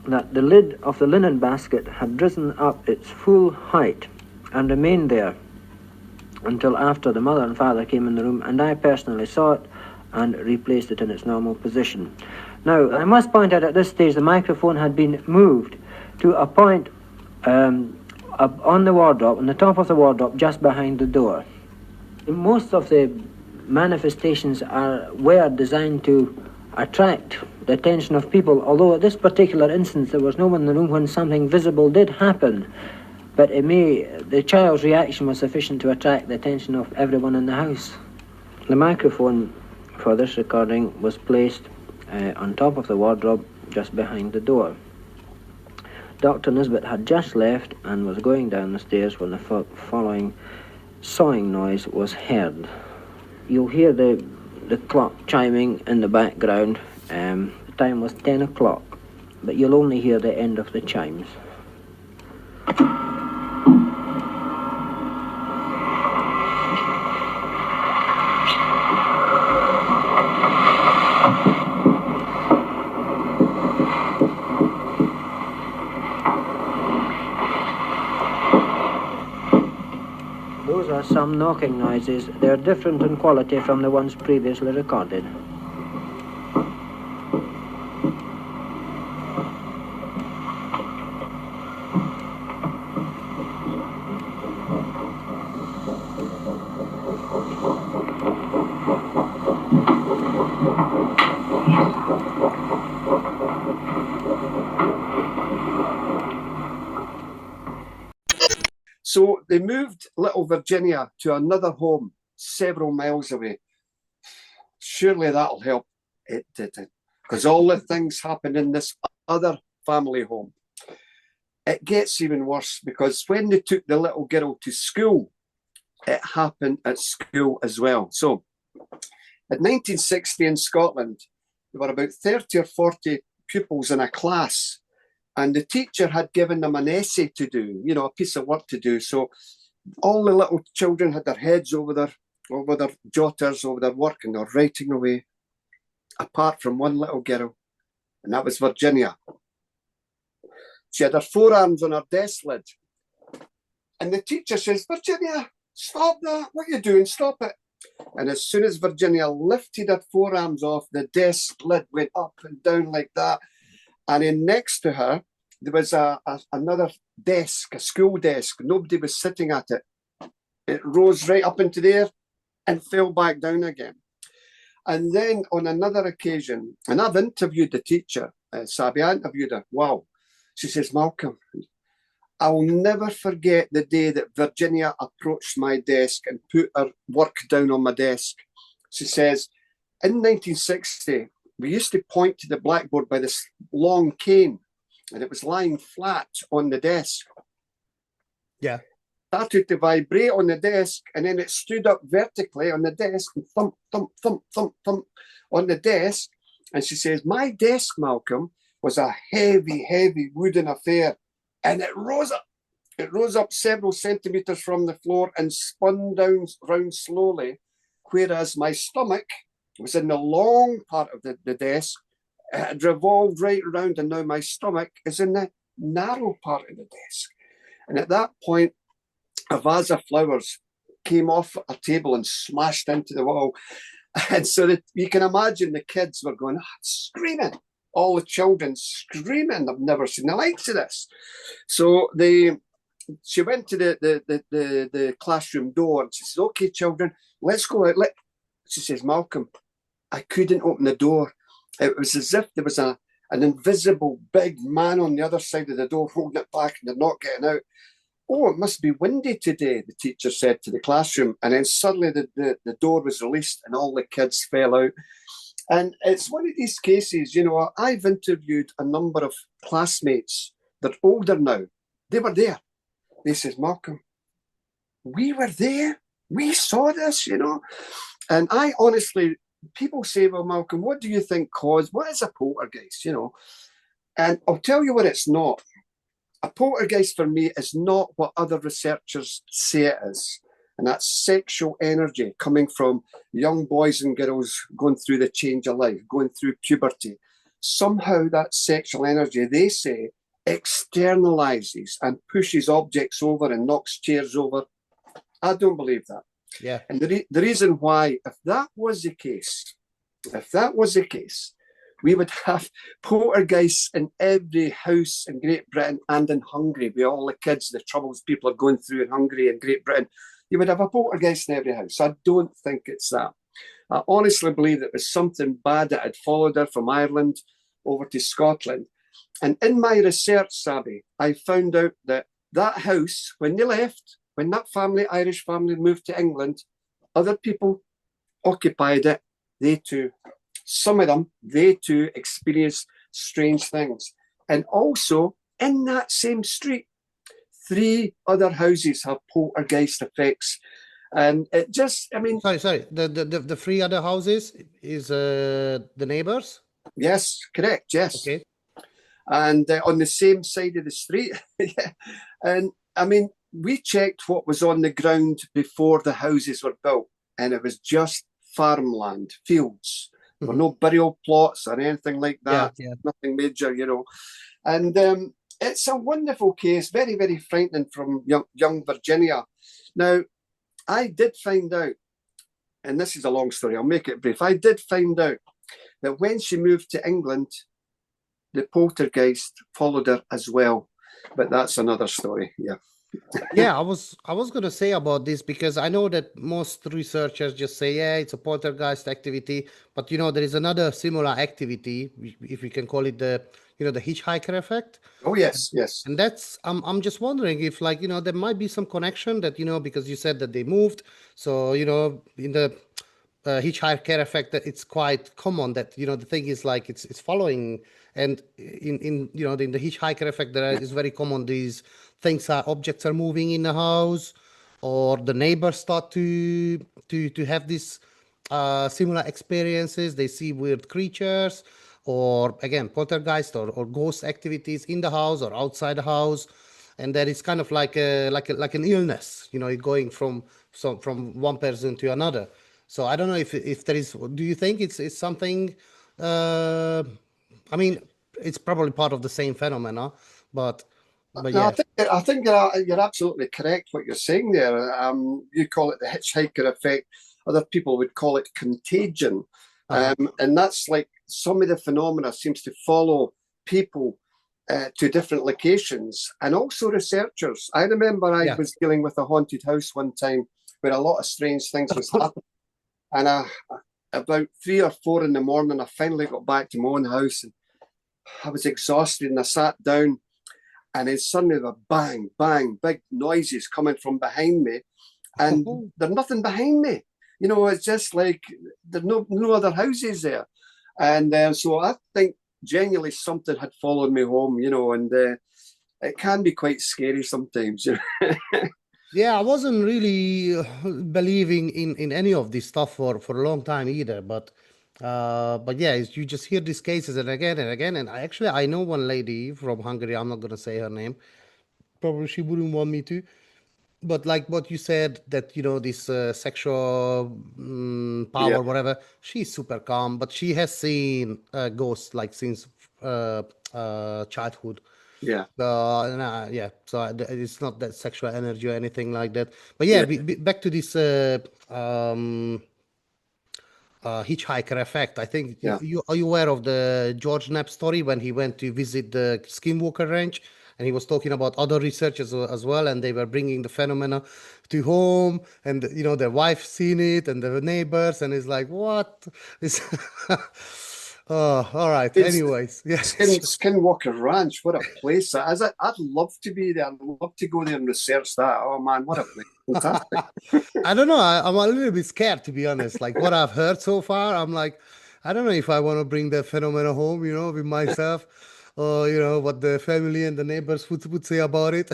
that the lid of the linen basket had risen up its full height and remained there until after the mother and father came in the room, and I personally saw it and replaced it in its normal position. Now, I must point out at this stage the microphone had been moved to a point up on the wardrobe, on the top of the wardrobe, just behind the door. Most of the manifestations were designed to attract the attention of people, although at this particular instance there was no one in the room when something visible did happen, but the child's reaction was sufficient to attract the attention of everyone in the house. The microphone for this recording was placed on top of the wardrobe just behind the door. Dr. Nisbet had just left and was going down the stairs when the following sawing noise was heard. You'll hear the clock chiming in the background. The time was 10 o'clock, but you'll only hear the end of the chimes. Those are some knocking noises. They're different in quality from the ones previously recorded. So they moved little Virginia to another home several miles away. Surely that'll help. It didn't, because all the things happened in this other family home. It gets even worse, because when they took the little girl to school, it happened at school as well. So At 1960 in Scotland, there were about 30 or 40 pupils in a class, and the teacher had given them an essay to do, you know, a piece of work to do. So all the little children had their heads over their jotters, over their work, and they were writing away, apart from one little girl, and that was Virginia. She had her forearms on her desk lid. And the teacher says, Virginia, stop that. What are you doing? Stop it. And as soon as Virginia lifted her forearms off, the desk lid went up and down like that. And then next to her, there was another desk, a school desk. Nobody was sitting at it. It rose right up into the air and fell back down again. And then on another occasion, and I've interviewed the teacher, Sabi, I interviewed her. Wow. She says, Malcolm, I'll never forget the day that Virginia approached my desk and put her work down on my desk. She says, in 1960, we used to point to the blackboard by this long cane, and it was lying flat on the desk. Yeah. Started to vibrate on the desk, and then it stood up vertically on the desk and thump, thump, thump, thump, thump on the desk. And she says, my desk, Malcolm, was a heavy, heavy wooden affair. And it rose up several centimetres from the floor and spun down round slowly, whereas my stomach was in the long part of the desk. It had revolved right around, and now my stomach is in the narrow part of the desk. And at that point, a vase of flowers came off a table and smashed into the wall. And so that you can imagine the kids were going, screaming. All the children screaming. I've never seen the likes of this. So she went to the classroom door and she says, okay, children, let's go out. She says, Malcolm, I couldn't open the door. It was as if there was an invisible big man on the other side of the door holding it back and they're not getting out. Oh, it must be windy today, the teacher said to the classroom. And then suddenly the door was released and all the kids fell out. And it's one of these cases, you know, I've interviewed a number of classmates. They're older now. They were there. They says, Malcolm, we were there. We saw this, you know. And I honestly, people say, well, Malcolm, what do you think caused? What is a poltergeist, you know? And I'll tell you what it's not. A poltergeist for me is not what other researchers say it is. And that's sexual energy coming from young boys and girls going through the change of life, going through puberty. Somehow that sexual energy, they say, externalizes and pushes objects over and knocks chairs over. I don't believe that. Yeah. And the reason why, if that was the case, we would have poltergeists in every house in Great Britain and in Hungary, with all the kids, the troubles people are going through in Hungary and Great Britain. You would have a poltergeist in every house. I don't think it's that. I honestly believe it was something bad that had followed her from Ireland over to Scotland. And in my research, Sabi, I found out that house, when they left, when that family, Irish family, moved to England, other people occupied it. They too, some of them, they too experienced strange things. And also, in that same street, 3 other houses have poltergeist effects. And it just, I mean... Sorry. The 3 other houses is the neighbors? Yes, correct, yes. Okay. And on the same side of the street. Yeah. And I mean, we checked what was on the ground before the houses were built, and it was just farmland, fields. There were no burial plots or anything like that. Yeah. Nothing major, you know. And it's a wonderful case, very, very frightening from young Virginia. Now, I did find out, and this is a long story, I'll make it brief. I did find out that when she moved to England, the poltergeist followed her as well. But that's another story, yeah. Yeah, I was going to say about this, because I know that most researchers just say, yeah, it's a poltergeist activity. But, you know, there is another similar activity, if we can call it the hitchhiker effect. Oh, yes, yes. And that's, I'm just wondering if, like, you know, there might be some connection that, you know, because you said that they moved. So, you know, in the hitchhiker effect, that it's quite common that, you know, the thing is like it's following. And in you know, in the hitchhiker effect, there is very common these things objects are moving in the house, or the neighbors start to have this similar experiences. They see weird creatures, or again, poltergeist or ghost activities in the house or outside the house, and that it's kind of like an illness, you know, going from one person to another. So I don't know if there is. Do you think it's something? I mean, it's probably part of the same phenomena, but No, yeah. I think you're absolutely correct what you're saying there. You call it the hitchhiker effect. Other people would call it contagion. And that's like some of the phenomena seems to follow people to different locations, and also researchers. I remember I was dealing with a haunted house one time where a lot of strange things was happening. And about 3 or 4 in the morning, I finally got back to my own house, and I was exhausted, and I sat down, and then suddenly the bang, bang, big noises coming from behind me, and there's nothing behind me. You know, it's just like there's no other houses there. And so I think genuinely something had followed me home, you know, and it can be quite scary sometimes. You know? Yeah, I wasn't really believing in any of this stuff for a long time either, but yeah, you just hear these cases and again, and I know one lady from Hungary. I'm not gonna say her name. Probably she wouldn't want me to, but like what you said, that you know, this sexual power, whatever. She's super calm, but she has seen ghosts like since childhood. Yeah. Yeah. So it's not that sexual energy or anything like that. But yeah, back to this hitchhiker effect. I think are you aware of the George Knapp story when he went to visit the Skinwalker Ranch, and he was talking about other researchers as well, and they were bringing the phenomena to home, and you know, their wife seen it and the neighbors, and it's like, what is oh, all right. Anyways, yes. Skinwalker Ranch, what a place that is. I'd love to be there. I'd love to go there and research that. Oh man, what a place. Fantastic. I don't know. I'm a little bit scared, to be honest. Like what I've heard so far, I'm like, I don't know if I want to bring that phenomena home, you know, with myself, or, you know, what the family and the neighbors would say about it.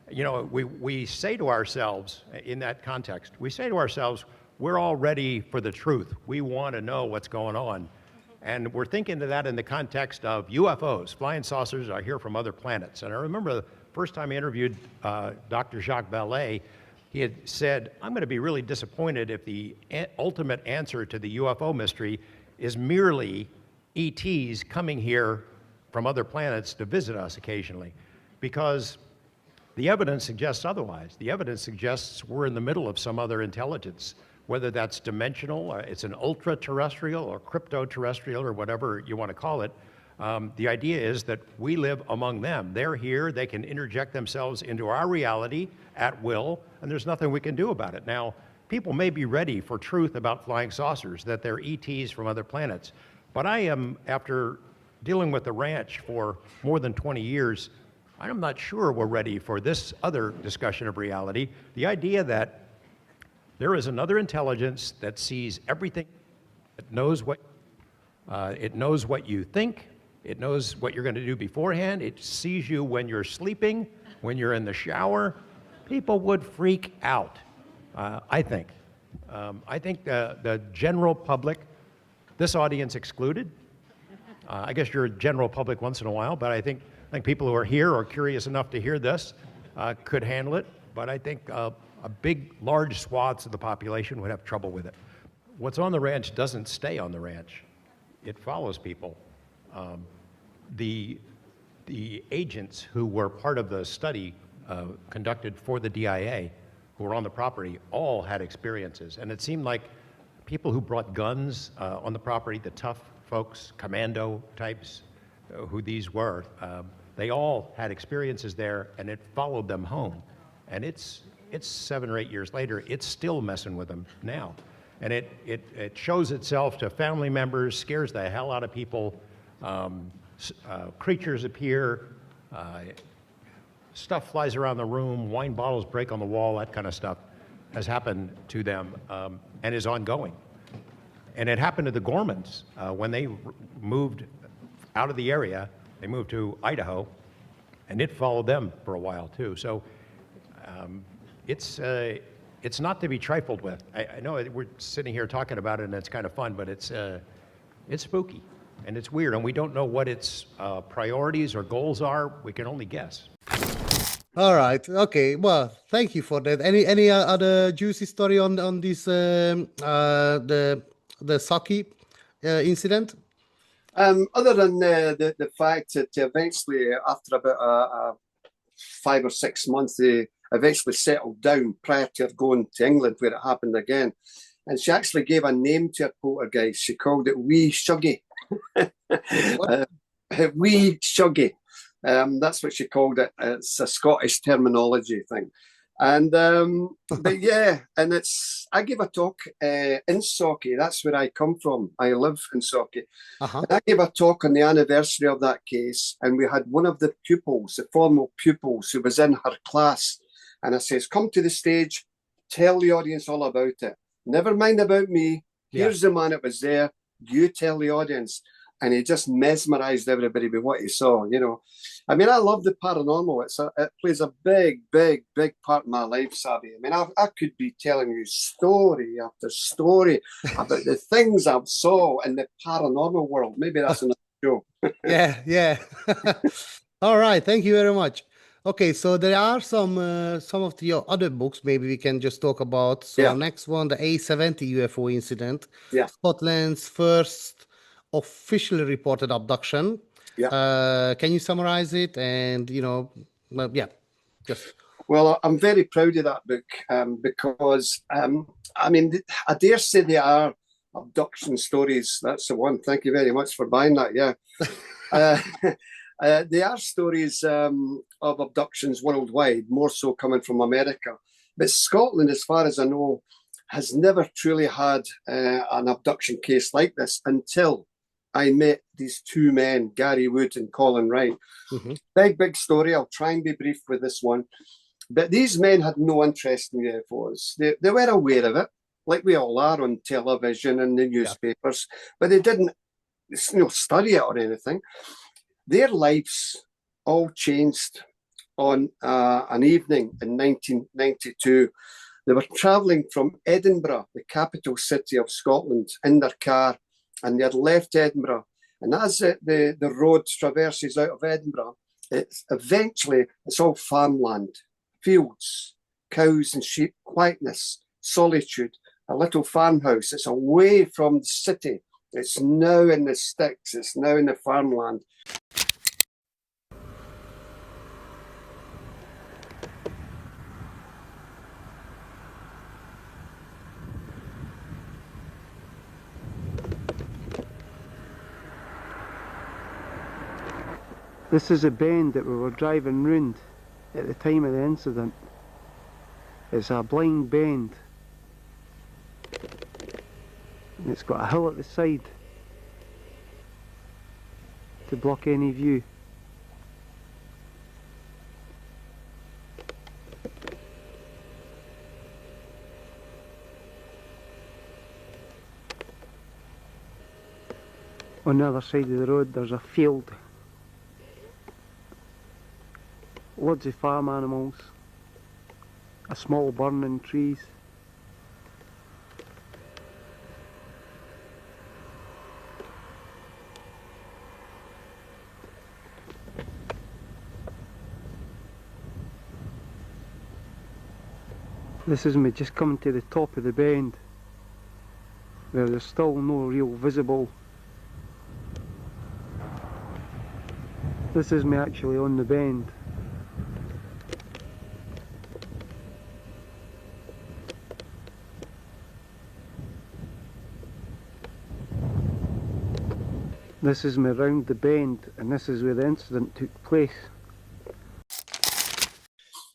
You know, we say to ourselves in that context, we say to ourselves, we're all ready for the truth. We want to know what's going on. And we're thinking of that in the context of UFOs. Flying saucers are here from other planets. And I remember the first time I interviewed Dr. Jacques Vallée, he had said, I'm going to be really disappointed if the ultimate answer to the UFO mystery is merely ETs coming here from other planets to visit us occasionally. Because the evidence suggests otherwise. The evidence suggests we're in the middle of some other intelligence, whether that's dimensional, or it's an ultra-terrestrial or crypto-terrestrial or whatever you want to call it. The idea is that we live among them. They're here, they can interject themselves into our reality at will, and there's nothing we can do about it. Now, people may be ready for truth about flying saucers, that they're ETs from other planets, but I am, after dealing with the ranch for more than 20 years, I'm not sure we're ready for this other discussion of reality. The idea that there is another intelligence that sees everything, it knows what you think, it knows what you're going to do beforehand, it sees you when you're sleeping, when you're in the shower. People would freak out, I think. I think the general public, this audience excluded, I guess you're a general public once in a while, but I think people who are here or curious enough to hear this could handle it, but I think large swaths of the population would have trouble with it. What's on the ranch doesn't stay on the ranch. It follows people. The agents who were part of the study conducted for the DIA, who were on the property, all had experiences. And it seemed like people who brought guns on the property, the tough folks, commando types, who these were, they all had experiences there, and it followed them home. And it's 7 or 8 years later, it's still messing with them now. And it shows itself to family members, scares the hell out of people. Creatures appear, stuff flies around the room, wine bottles break on the wall, that kind of stuff has happened to them and is ongoing. And it happened to the Gormans when they moved out of the area. They moved to Idaho, and it followed them for a while too. So it's it's not to be trifled with. I know we're sitting here talking about it and it's kind of fun, but it's spooky and it's weird and we don't know what its priorities or goals are. We can only guess. All right. Okay. Well, thank you for that. Any other juicy story on this the Saki incident? Other than the fact that eventually, after about 5 or 6 months, they eventually settled down prior to her going to England, where it happened again. And she actually gave a name to her poltergeist. She called it Wee Shuggy. Wee Shuggy. That's what she called it. It's a Scottish terminology thing. And but yeah, and I gave a talk in Socky. That's where I come from. I live in Socky. And I gave a talk on the anniversary of that case, and we had one of the pupils, the formal pupils, who was in her class. And I says, "Come to the stage, tell the audience all about it. Never mind about me. Here's the man that was there. You tell the audience." And he just mesmerized everybody with what he saw, you know. I mean, I love the paranormal. It plays a big, big, big part in my life, Savvy. I mean, I could be telling you story after story about the things I saw in the paranormal world. Maybe that's another show. Yeah. All right. Thank you very much. Okay, so there are some of your other books maybe we can just talk about. So next one, the A70 UFO incident. Scotland's first officially reported abduction. Can you summarize it? And, you know, just. Well, I'm very proud of that book because, I mean, I dare say they are abduction stories. That's the one. Thank you very much for buying that. They are stories of abductions worldwide, more so coming from America. But Scotland, as far as I know, has never truly had an abduction case like this until I met these two men, Gary Wood and Colin Wright. Big story. I'll try and be brief with this one. But these men had no interest in UFOs. They were aware of it, like we all are on television and the newspapers, but they didn't study it or anything. Their lives all changed on an evening in 1992. They were travelling from Edinburgh, the capital city of Scotland, in their car, and they had left Edinburgh. And as the road traverses out of Edinburgh, it's all farmland, fields, cows and sheep, quietness, solitude, a little farmhouse. It's away from the city. It's now in the sticks. It's now in the farmland. This is a bend that we were driving round at the time of the incident. It's a blind bend. And it's got a hill at the side to block any view. On the other side of the road there's a field. Loads of farm animals, a small burning trees. This is me just coming to the top of the bend where there's still no real visible. This is me actually on the bend. This is me round the bend, and this is where the incident took place.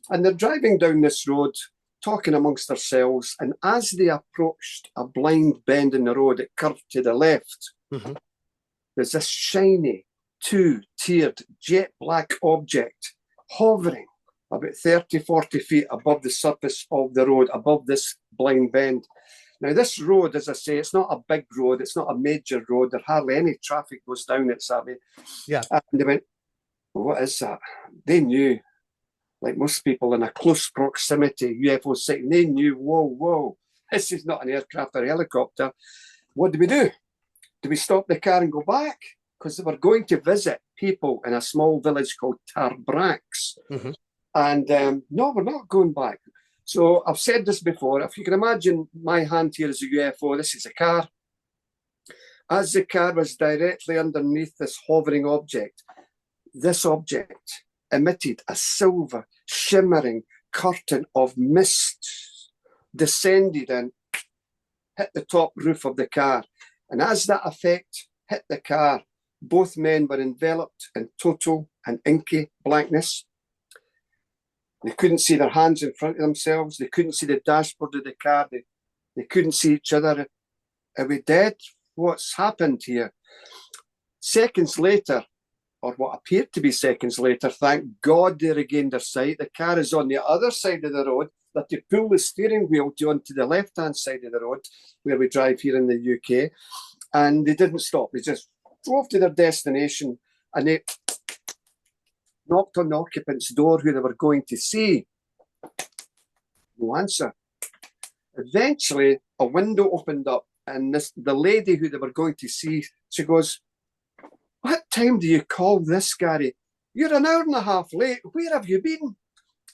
And they're driving down this road, talking amongst themselves, and as they approached a blind bend in the road, it curved to the left. There's this shiny, two-tiered, jet black object hovering about 30, 40 feet above the surface of the road, above this blind bend. Now, this road, as I say, it's not a big road. It's not a major road. There hardly any traffic goes down it, Savvy. And they went, well, what is that? They knew. like most people in a close proximity UFO sighting, they knew, whoa, this is not an aircraft or a helicopter. What do? Do we stop the car and go back? Because they were going to visit people in a small village called Tarbrax. Mm-hmm. And no, we're not going back. So I've said this before. If you can imagine my hand here is a UFO, this is a car. As the car was directly underneath this hovering object, this object emitted a silver, shimmering curtain of mist, descended and hit the top roof of the car. And as that effect hit the car, both men were enveloped in total and inky blackness. They couldn't see their hands in front of themselves. They couldn't see the dashboard of the car. They couldn't see each other. Are we dead? What's happened here? Seconds later, or what appeared to be seconds later, thank God they regained their sight. The car is on the other side of the road, that they pull the steering wheel onto the left-hand side of the road, where we drive here in the UK, and they didn't stop. They just drove to their destination, and they knocked on the occupant's door who they were going to see. No answer. Eventually, a window opened up, and the lady who they were going to see, she goes, "What time do you call this, Gary? You're an hour and a half late. Where have you been?"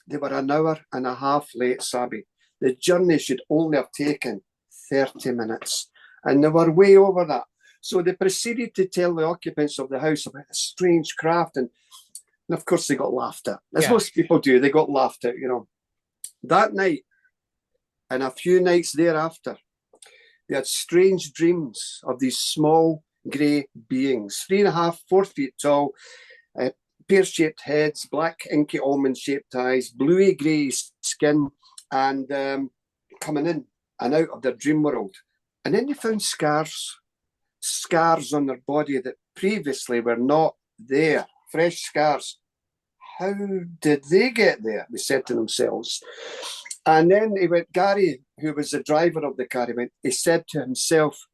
They were an hour and a half late, Sabby. The journey should only have taken 30 minutes, and they were way over that. So they proceeded to tell the occupants of the house about a strange craft, and of course they got laughed at. As most people do, they got laughed at, you know. That night, and a few nights thereafter, they had strange dreams of these small grey beings, 3.5, 4 feet tall, pear-shaped heads, black inky almond-shaped eyes, bluey grey skin, and coming in and out of their dream world. And then they found scars on their body that previously were not there, fresh scars. How did they get there? They said to themselves. And then he went, Gary, who was the driver of the car, he said to himself,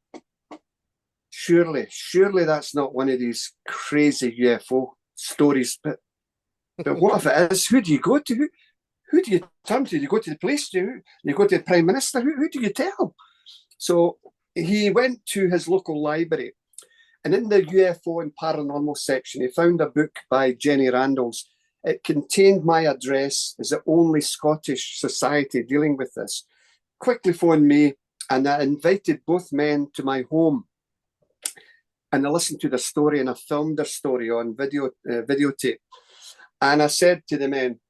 surely that's not one of these crazy UFO stories. But what if it is? Who do you go to? Who do you turn to? Do you go to the police? Do you go to the Prime Minister? Who do you tell? So he went to his local library, and in the UFO and paranormal section, he found a book by Jenny Randalls. It contained my address as the only Scottish society dealing with this. Quickly phoned me, and I invited both men to my home. And I listened to the story, and I filmed their story on videotape. And I said to the men,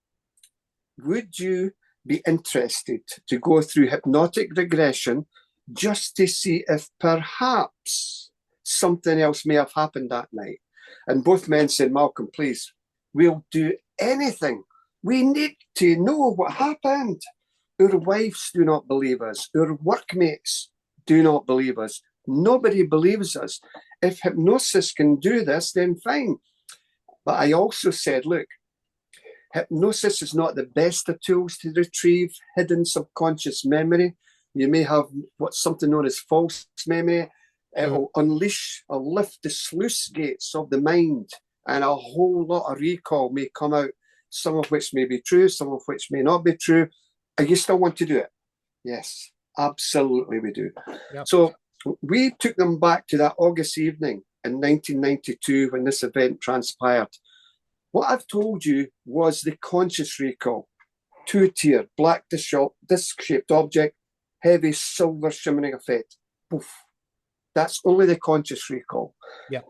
would you be interested to go through hypnotic regression just to see if perhaps something else may have happened that night? And both men said, Malcolm, please, we'll do anything. We need to know what happened. Our wives do not believe us. Our workmates do not believe us. Nobody believes us. If hypnosis can do this, then fine. But I also said, look, hypnosis is not the best of tools to retrieve hidden subconscious memory. You may have what's something known as false memory. It will unleash or lift the sluice gates of the mind, and a whole lot of recall may come out, some of which may be true, some of which may not be true. And you still want to do it? Yes, absolutely we do. Yep. So we took them back to that August evening in 1992 when this event transpired. What I've told you was the conscious recall. 2-tier, black disc-shaped object, heavy silver shimmering effect. Poof. That's only the conscious recall. Yeah.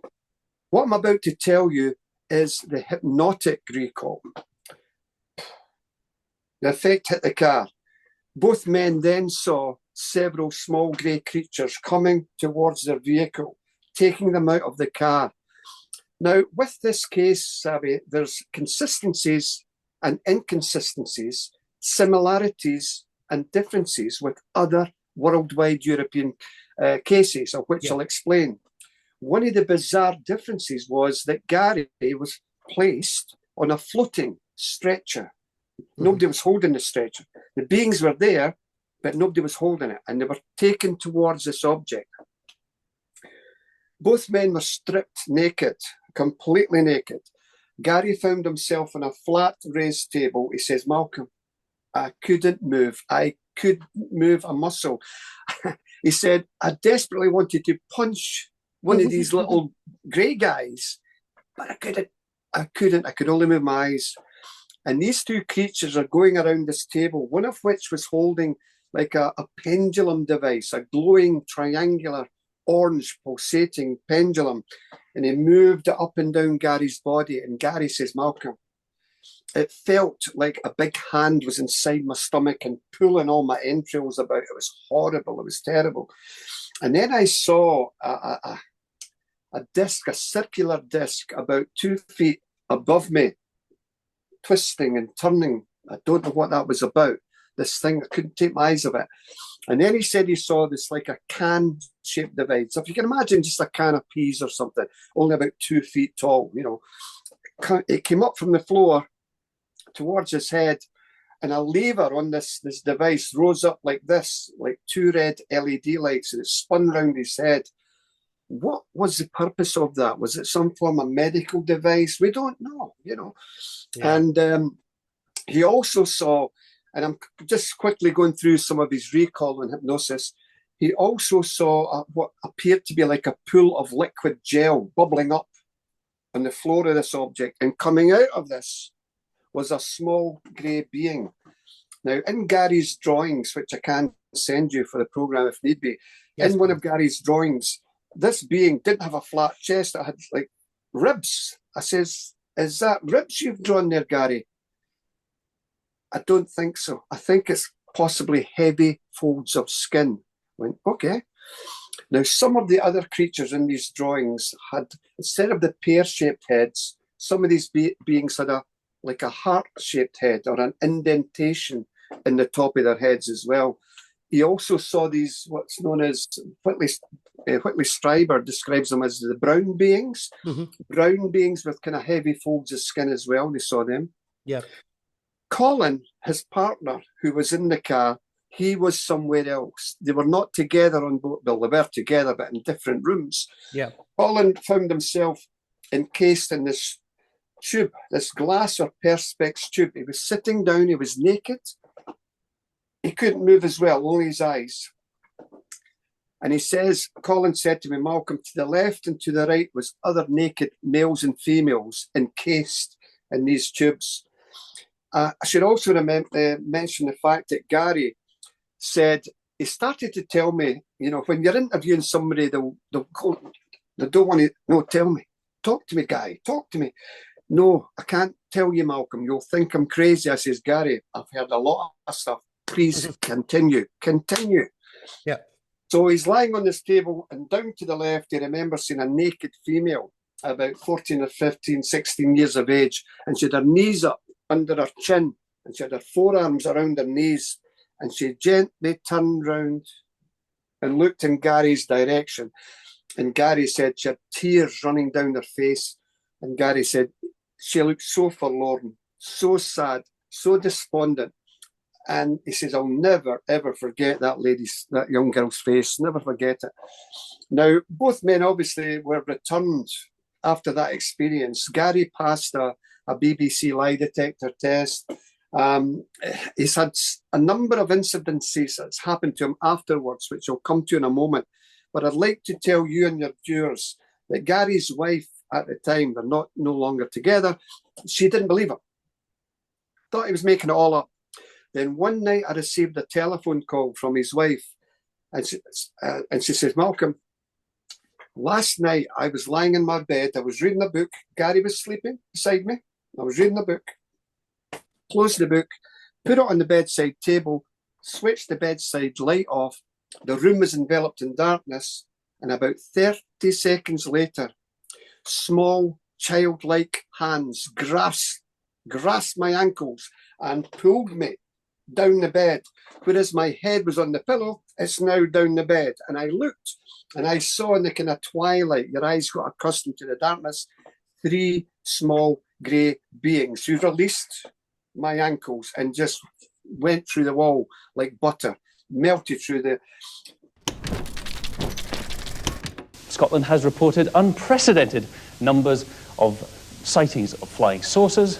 What I'm about to tell you is the hypnotic recall. The effect hit the car. Both men then saw several small grey creatures coming towards their vehicle, taking them out of the car. Now, with this case, Savvy, there's consistencies and inconsistencies, similarities and differences with other worldwide European cases, of which I'll explain. One of the bizarre differences was that Gary was placed on a floating stretcher. Nobody was holding the stretcher. The beings were there, but nobody was holding it, and they were taken towards this object. Both men were stripped naked, completely naked. Gary found himself on a flat raised table. He says, Malcolm, I couldn't move. I couldn't move a muscle. He said, I desperately wanted to punch one of these little grey guys, but I couldn't. I could only move my eyes. And these two creatures are going around this table, one of which was holding like a pendulum device, a glowing triangular orange pulsating pendulum. And he moved it up and down Gary's body. And Gary says, Malcolm, it felt like a big hand was inside my stomach and pulling all my entrails about. It was horrible. It was terrible. And then I saw a disc, a circular disc about 2 feet above me, twisting and turning. I don't know what that was about. This thing, I couldn't take my eyes off it. And then he said he saw this like a can-shaped device. So if you can imagine just a can of peas or something, only about 2 feet tall, you know. It came up from the floor towards his head, and a lever on this device rose up like this, like 2 red LED lights, and it spun round his head. What was the purpose of that? Was it some form of medical device? We don't know, you know. Yeah. And he also saw, and I'm just quickly going through some of his recall and hypnosis, he also saw what appeared to be like a pool of liquid gel bubbling up on the floor of this object, and coming out of this was a small grey being. Now, in Gary's drawings, which I can send you for the programme if need be, yes, in one of Gary's drawings, this being didn't have a flat chest. It had like ribs. I says, is that ribs you've drawn there, Gary? I don't think so. I think it's possibly heavy folds of skin. I went, okay. Now, some of the other creatures in these drawings had, instead of the pear-shaped heads, some of these beings had like a heart-shaped head or an indentation in the top of their heads as well. He also saw these, what's known as, Whitley Strieber describes them as the brown beings. Mm-hmm. Brown beings with kind of heavy folds of skin as well. They saw them. Yeah. Colin, his partner, who was in the car, he was somewhere else. They were not together on board. Well, they were together, but in different rooms. Yeah. Colin found himself encased in this tube, this glass or perspex tube. He was sitting down. He was naked. He couldn't move as well, only his eyes. And he says, Colin said to me, Malcolm, to the left and to the right was other naked males and females encased in these tubes. I should also mention the fact that Gary said, he started to tell me, you know, when you're interviewing somebody, they don't want to, no, tell me. Talk to me, Guy, talk to me. No, I can't tell you, Malcolm. You'll think I'm crazy. I says, Gary, I've heard a lot of stuff. Please continue. Yeah. So he's lying on this table, and down to the left, he remembers seeing a naked female, about 14 or 15, 16 years of age, and she had her knees up under her chin, and she had her forearms around her knees, and she gently turned round and looked in Gary's direction. And Gary said she had tears running down her face. And Gary said she looked so forlorn, so sad, so despondent. And he says, I'll never, ever forget that young girl's face, never forget it. Now, both men obviously were returned after that experience. Gary passed a BBC lie detector test. He's had a number of incidences that's happened to him afterwards, which I'll come to in a moment. But I'd like to tell you and your viewers that Gary's wife at the time, they're no longer together, she didn't believe him. Thought he was making it all up. Then one night I received a telephone call from his wife, and she says, Malcolm, last night I was lying in my bed, I was reading a book, Gary was sleeping beside me, I was reading a book, closed the book, put it on the bedside table, switched the bedside light off, the room was enveloped in darkness, and about 30 seconds later, small childlike hands grasped my ankles and pulled me down the bed. Whereas my head was on the pillow, it's now down the bed. And I looked and I saw in the kind of twilight, your eyes got accustomed to the darkness, 3 small grey beings who released my ankles and just went through the wall like butter, melted through the... Scotland has reported unprecedented numbers of sightings of flying saucers,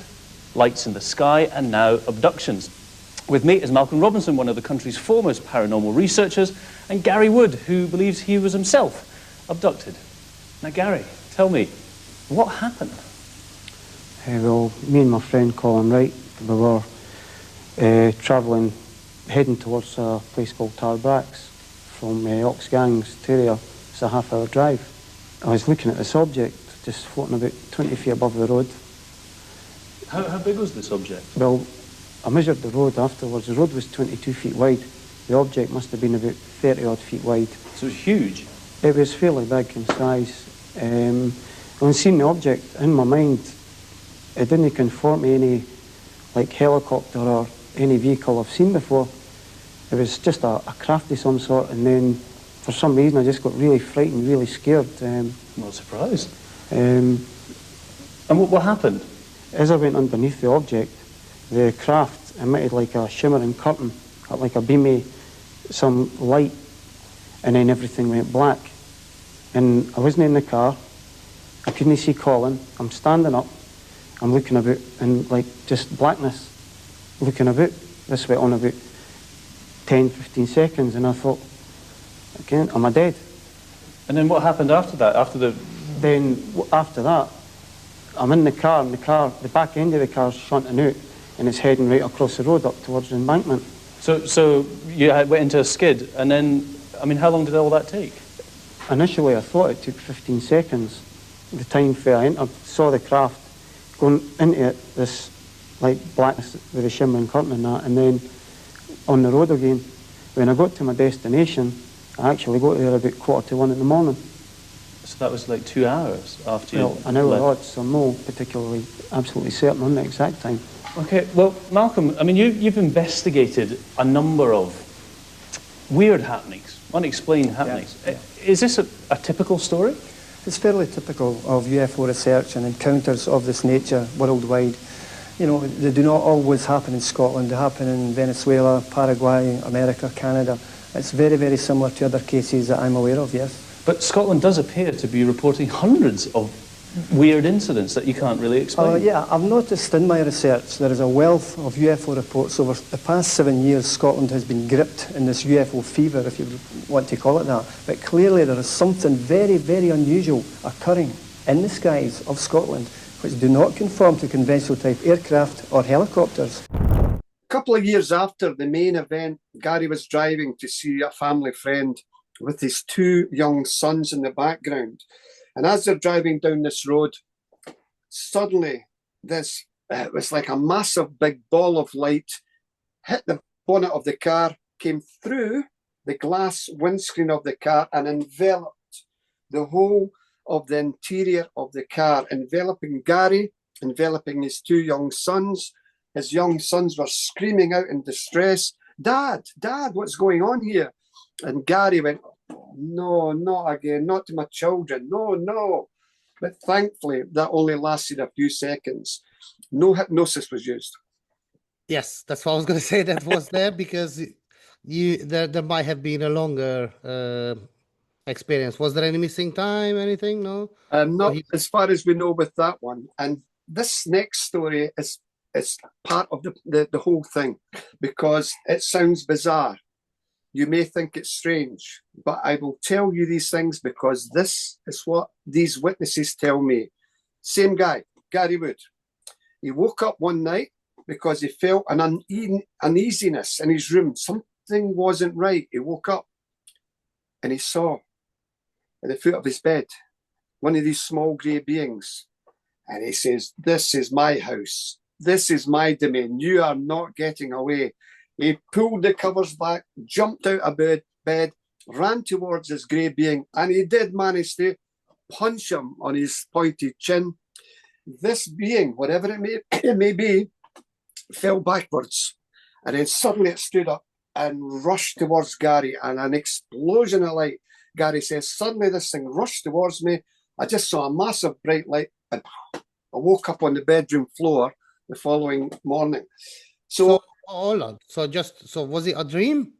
lights in the sky, and now abductions. With me is Malcolm Robinson, one of the country's foremost paranormal researchers, and Gary Wood, who believes he was himself abducted. Now, Gary, tell me, what happened? Well, me and my friend Colin Wright, we were travelling, heading towards a place called Tarbracks from Oxgangs to there. It's a half-hour drive. I was looking at this object just floating about 20 feet above the road. How big was this object? Well, I measured the road afterwards. The road was 22 feet wide. The object must have been about 30 odd feet wide. So it was huge? It was fairly big in size. When seeing the object, in my mind, it didn't conform to any like helicopter or any vehicle I've seen before. It was just a craft of some sort, and then for some reason I just got really frightened, really scared. Not surprised. And what happened? As I went underneath the object, the craft emitted like a shimmering curtain, like a beam of some light, and then everything went black. And I wasn't in the car, I couldn't see Colin, I'm standing up, I'm looking about in like just blackness, looking about. This went on about 10-15 seconds, and I thought, okay, am I dead? And then what happened after that? Then after that, I'm in the car, and the back end of the car's shunting out, and it's heading right across the road up towards the embankment. So you went into a skid, and then, I mean, how long did all that take? Initially, I thought it took 15 seconds. The time where I entered, saw the craft going into it, this like blackness with a shimmering curtain and that, and then on the road again. When I got to my destination, I actually got there about 1:45 in the morning. So that was like 2 hours after you an hour odd, so I'm not particularly absolutely certain on the exact time. Okay, well, Malcolm, I mean, you've investigated a number of weird happenings, unexplained happenings. Yeah. Is this a typical story? It's fairly typical of UFO research and encounters of this nature worldwide. You know, they do not always happen in Scotland. They happen in Venezuela, Paraguay, America, Canada. It's very, very similar to other cases that I'm aware of, yes. But Scotland does appear to be reporting hundreds of weird incidents that you can't really explain. Yeah, I've noticed in my research there is a wealth of UFO reports. Over the past 7 years, Scotland has been gripped in this UFO fever, if you want to call it that. But clearly there is something very, very unusual occurring in the skies of Scotland which do not conform to conventional type aircraft or helicopters. A couple of years after the main event, Gary was driving to see a family friend with his 2 young sons in the background. And as they're driving down this road, suddenly it was like a massive big ball of light hit the bonnet of the car, came through the glass windscreen of the car and enveloped the whole of the interior of the car, enveloping Gary, enveloping his 2 young sons. His young sons were screaming out in distress, Dad, what's going on here? And Gary went, no, not again, not to my children, no. But thankfully, that only lasted a few seconds. No hypnosis was used. Yes, that's what I was going to say. That was there because there might have been a longer experience. Was there any missing time, anything? No? Not as far as we know with that one. And this next story is part of the whole thing because it sounds bizarre. You may think it's strange, but I will tell you these things because this is what these witnesses tell me. Same guy, Gary Wood. He woke up one night because he felt an uneasiness in his room. Something wasn't right. He woke up and he saw at the foot of his bed one of these small grey beings. And he says, this is my house. This is my domain. You are not getting away. He pulled the covers back, jumped out of bed, ran towards this grey being, and he did manage to punch him on his pointed chin. This being, whatever it may be, fell backwards. And then suddenly it stood up and rushed towards Gary, and an explosion of light. Gary says, suddenly this thing rushed towards me. I just saw a massive bright light, and I woke up on the bedroom floor the following morning. So hold on. So was it a dream?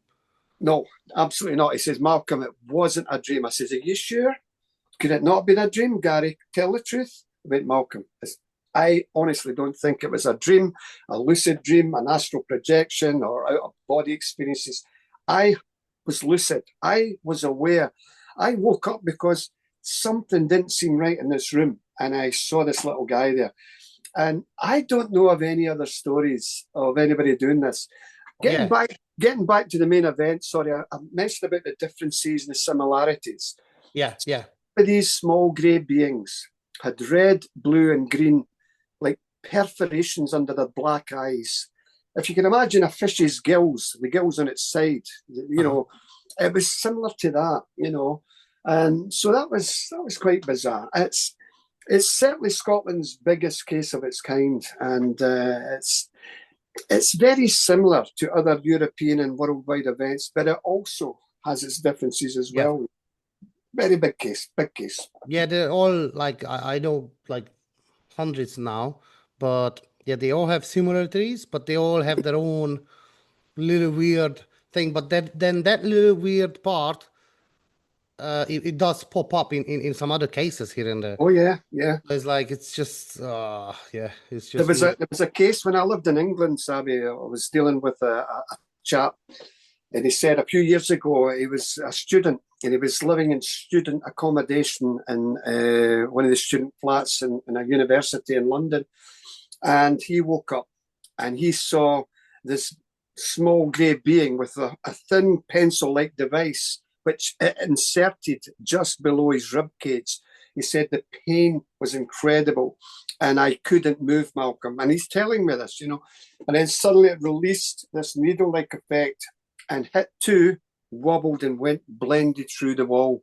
No, absolutely not. He says, Malcolm, it wasn't a dream. I says, are you sure? Could it not have been a dream, Gary? Tell the truth. I went, Malcolm, I honestly don't think it was a dream, a lucid dream, an astral projection, or out-of-body experiences. I was lucid. I was aware. I woke up because something didn't seem right in this room, and I saw this little guy there. And I don't know of any other stories of anybody doing this. Getting back to the main event, sorry, I mentioned about the differences and the similarities. Yeah. These small grey beings had red, blue, and green, like perforations under their black eyes. If you can imagine a fish's gills, the gills on its side, it was similar to that, And so that was quite bizarre. It's certainly Scotland's biggest case of its kind, and it's very similar to other European and worldwide events, but it also has its differences as well. Very big case. Yeah, they're all like, I know like hundreds now, but yeah, they all have similarities, but they all have their own little weird thing. But then that little weird part, it does pop up in some other cases here and there. Oh yeah. It's like it's just it's just. There was a case when I lived in England, Sabi. I was dealing with a chap, and he said a few years ago he was a student and he was living in student accommodation in one of the student flats in a university in London, and he woke up and he saw this small grey being with a thin pencil-like device which it inserted just below his rib cage. He said the pain was incredible and I couldn't move, Malcolm. And he's telling me this, And then suddenly it released this needle-like effect and hit two, wobbled and went blended through the wall.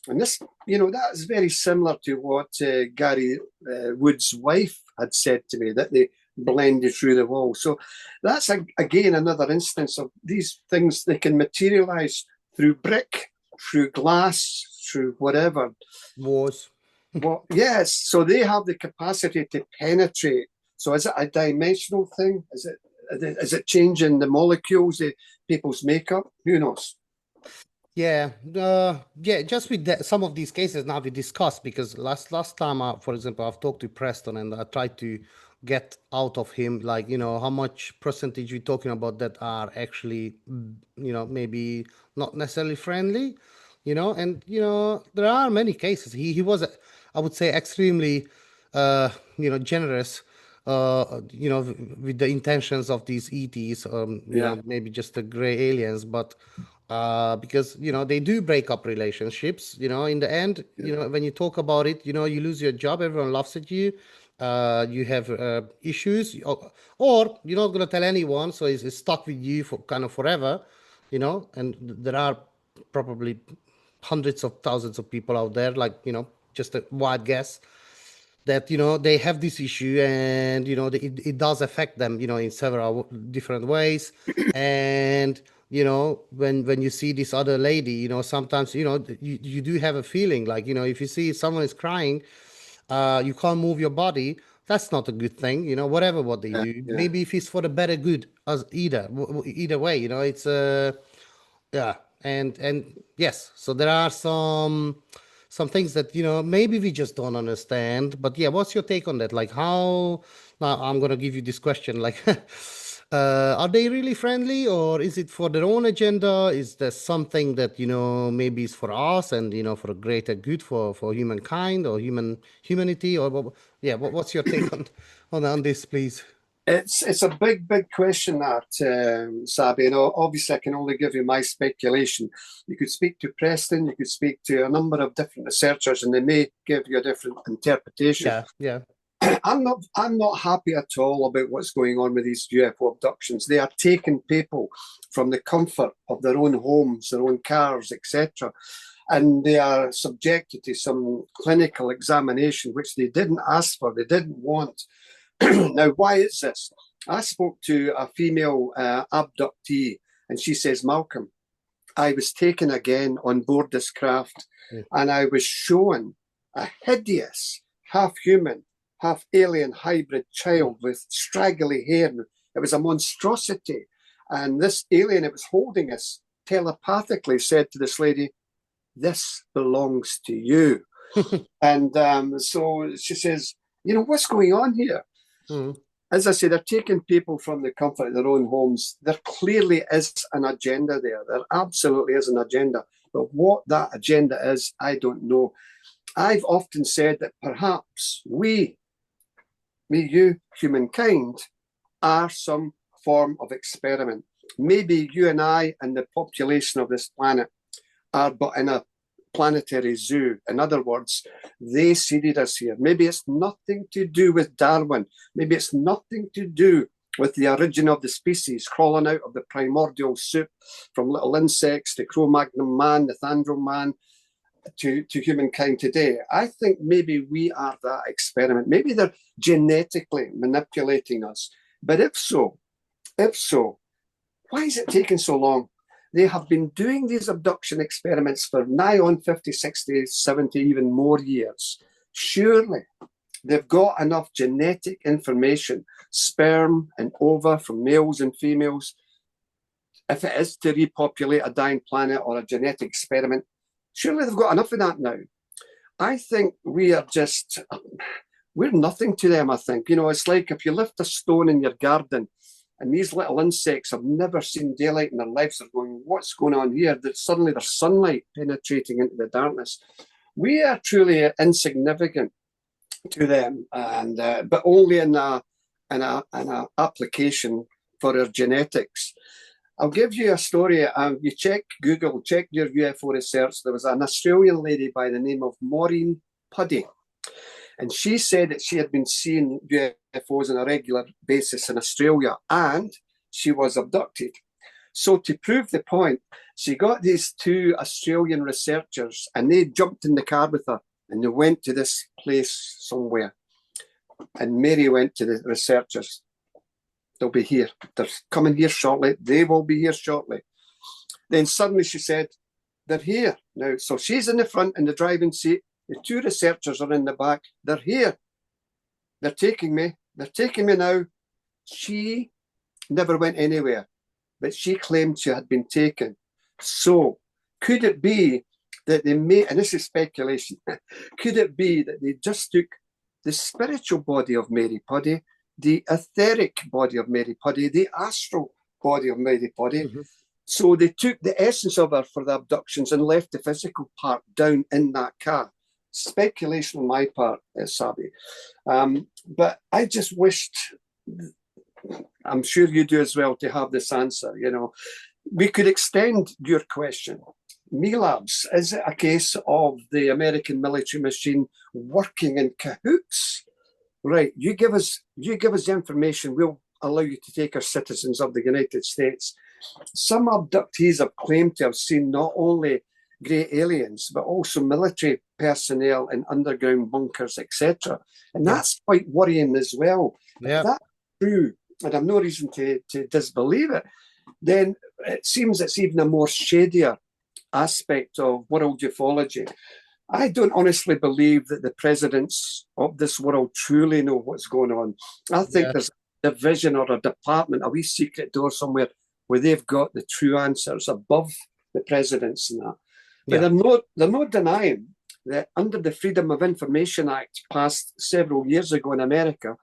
And this, that is very similar to what Gary Wood's wife had said to me, that they blended through the wall. So that's, again, another instance of these things. They can materialize through brick, through glass, through whatever. Walls. Well, yes, so they have the capacity to penetrate. So is it a dimensional thing? Is it changing the molecules, people's makeup? Who knows? Yeah, just with some of these cases now we discussed, because last time, for example, I've talked to Preston and I tried to get out of him, like, how much percentage we're talking about that are actually, maybe not necessarily friendly, and, there are many cases. He was, I would say, extremely, generous, with the intentions of these ETs, maybe just the gray aliens, but because, they do break up relationships, in the end, when you talk about it, you lose your job, everyone laughs at you. You have issues, or you're not going to tell anyone, so it's stuck with you for kind of forever, and there are probably hundreds of thousands of people out there, like, just a wild guess, that, they have this issue and, it does affect them, in several different ways. And, when you see this other lady, sometimes, you do have a feeling like, if you see someone is crying, you can't move your body, that's not a good thing, whatever what they do. Maybe if it's for the better good, as either way, it's and yes, so there are some things that maybe we just don't understand. But yeah, what's your take on that? Like, how, now I'm gonna give you this question, like are they really friendly, or is it for their own agenda? Is there something that maybe is for us and for a greater good for humankind or humanity, or what's your take on this, please? It's a big question, that Sabi. Obviously I can only give you my speculation. You could speak to Preston, you could speak to a number of different researchers, and they may give you a different interpretation. Yeah. I'm not happy at all about what's going on with these UFO abductions. They are taking people from the comfort of their own homes, their own cars, etc., and they are subjected to some clinical examination which they didn't ask for, they didn't want. Now, why is this? I spoke to a female abductee, and she says, Malcolm, I was taken again on board this craft, and I was shown a hideous, half-human, half-alien hybrid child with straggly hair. It was a monstrosity. And this alien that was holding us telepathically said to this lady, this belongs to you. And so she says, You know, what's going on here? Mm. As I say, they're taking people from the comfort of their own homes. There clearly is an agenda there. There absolutely is an agenda. But what that agenda is, I don't know. I've often said that perhaps we, you, humankind, are some form of experiment. Maybe you and I and the population of this planet are but in a planetary zoo. In other words, they seeded us here. Maybe it's nothing to do with Darwin. Maybe it's nothing to do with the origin of the species crawling out of the primordial soup from little insects to Cro-Magnon man, the Thandro man, to humankind today. I think maybe we are that experiment. Maybe they're genetically manipulating us. But if so, why is it taking so long? They have been doing these abduction experiments for nigh on 50, 60, 70, even more years. Surely they've got enough genetic information, sperm and ova from males and females. If it is to repopulate a dying planet or a genetic experiment, surely they've got enough of that now. I think we're nothing to them, I think. You know, it's like if you lift a stone in your garden and these little insects have never seen daylight in their lives, are going, what's going on here? That suddenly there's sunlight penetrating into the darkness. We are truly insignificant to them, and but only in a application for our genetics. I'll give you a story. You check Google, check your UFO research. There was an Australian lady by the name of Maureen Puddy. And she said that she had been seeing UFOs on a regular basis in Australia, and she was abducted. So to prove the point, she got these two Australian researchers, and they jumped in the car with her, and they went to this place somewhere. And Mary went to the researchers. They'll be here. They're coming here shortly. They will be here shortly. Then suddenly she said, they're here now. So she's in the front in the driving seat. The two researchers are in the back. They're here. They're taking me. They're taking me now. She never went anywhere, but she claimed she had been taken. So could it be that they may, and this is speculation, could it be that they just took the spiritual body of Mary Puddy, the etheric body of Mary Puddy, the astral body of Mary Puddy? Mm-hmm. So they took the essence of her for the abductions and left the physical part down in that car. Speculation on my part, Sabi. But I just wished, I'm sure you do as well, to have this answer. You know, we could extend your question. MELABS, is it a case of the American military machine working in cahoots? Right, you give us the information, we'll allow you to take our citizens of the United States. Some abductees have claimed to have seen not only grey aliens, but also military personnel in underground bunkers, etc. And that's quite worrying as well. Yeah. If that's true, and I've no reason to disbelieve it, then it seems it's even a more shadier aspect of world ufology. I don't honestly believe that the presidents of this world truly know what's going on. I think there's a division or a department, a wee secret door somewhere where they've got the true answers above the presidents and that. But they're not denying that under the Freedom of Information Act passed several years ago in America,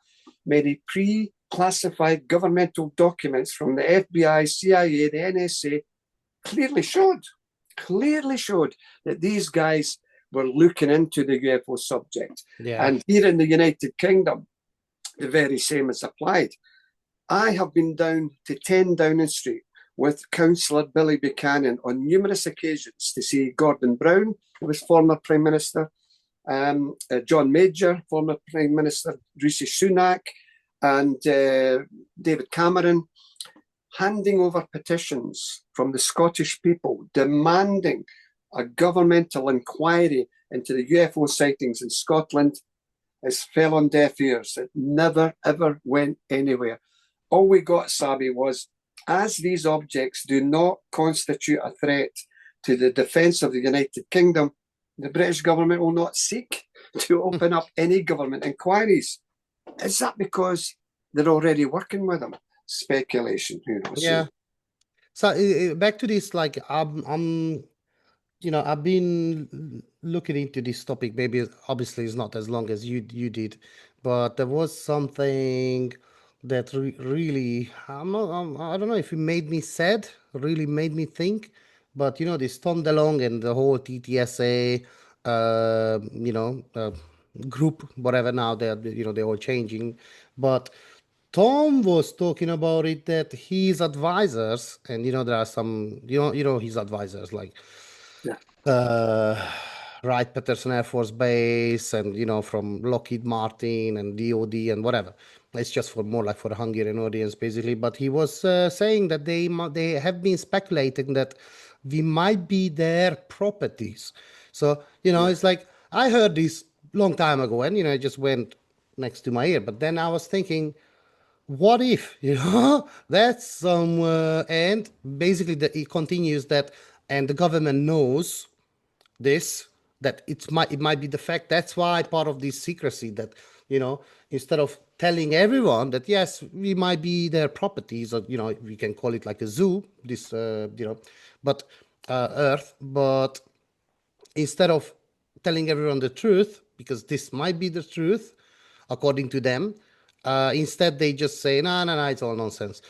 many pre-classified governmental documents from the FBI, CIA, the NSA clearly showed that these guys were looking into the UFO subject. Yeah. And here in the United Kingdom, the very same is applied. I have been down to 10 Downing Street with Councillor Billy Buchanan on numerous occasions to see Gordon Brown, who was former Prime Minister, John Major, former Prime Minister, Rishi Sunak, and David Cameron, handing over petitions from the Scottish people demanding a governmental inquiry into the UFO sightings in Scotland. It fell on deaf ears. It never, ever went anywhere. All we got, Sabi, was as these objects do not constitute a threat to the defence of the United Kingdom, the British government will not seek to open up any government inquiries. Is that because they're already working with them? Speculation, who knows? Yeah. So back to this, like you know, I've been looking into this topic. Maybe obviously it's not as long as you did, but there was something that really, I don't know if it made me sad, really made me think. But you know, this Tom DeLonge and the whole TTSA, group, whatever. Now they're all changing, but Tom was talking about it that his advisors, and there are some, his advisors like Wright-Patterson Air Force Base, and from Lockheed Martin and DoD and whatever. It's just for more like for a Hungarian audience, basically. But he was saying that they have been speculating that we might be their properties. So it's like I heard this long time ago, and it just went next to my ear. But then I was thinking, what if that's somewhere? And basically, it continues that, and the government knows this, that it might be the fact. That's why part of this secrecy, that instead of telling everyone that yes, we might be their properties, or we can call it like a zoo, this but Earth, but instead of telling everyone the truth, because this might be the truth according to them, instead they just say no, it's all nonsense.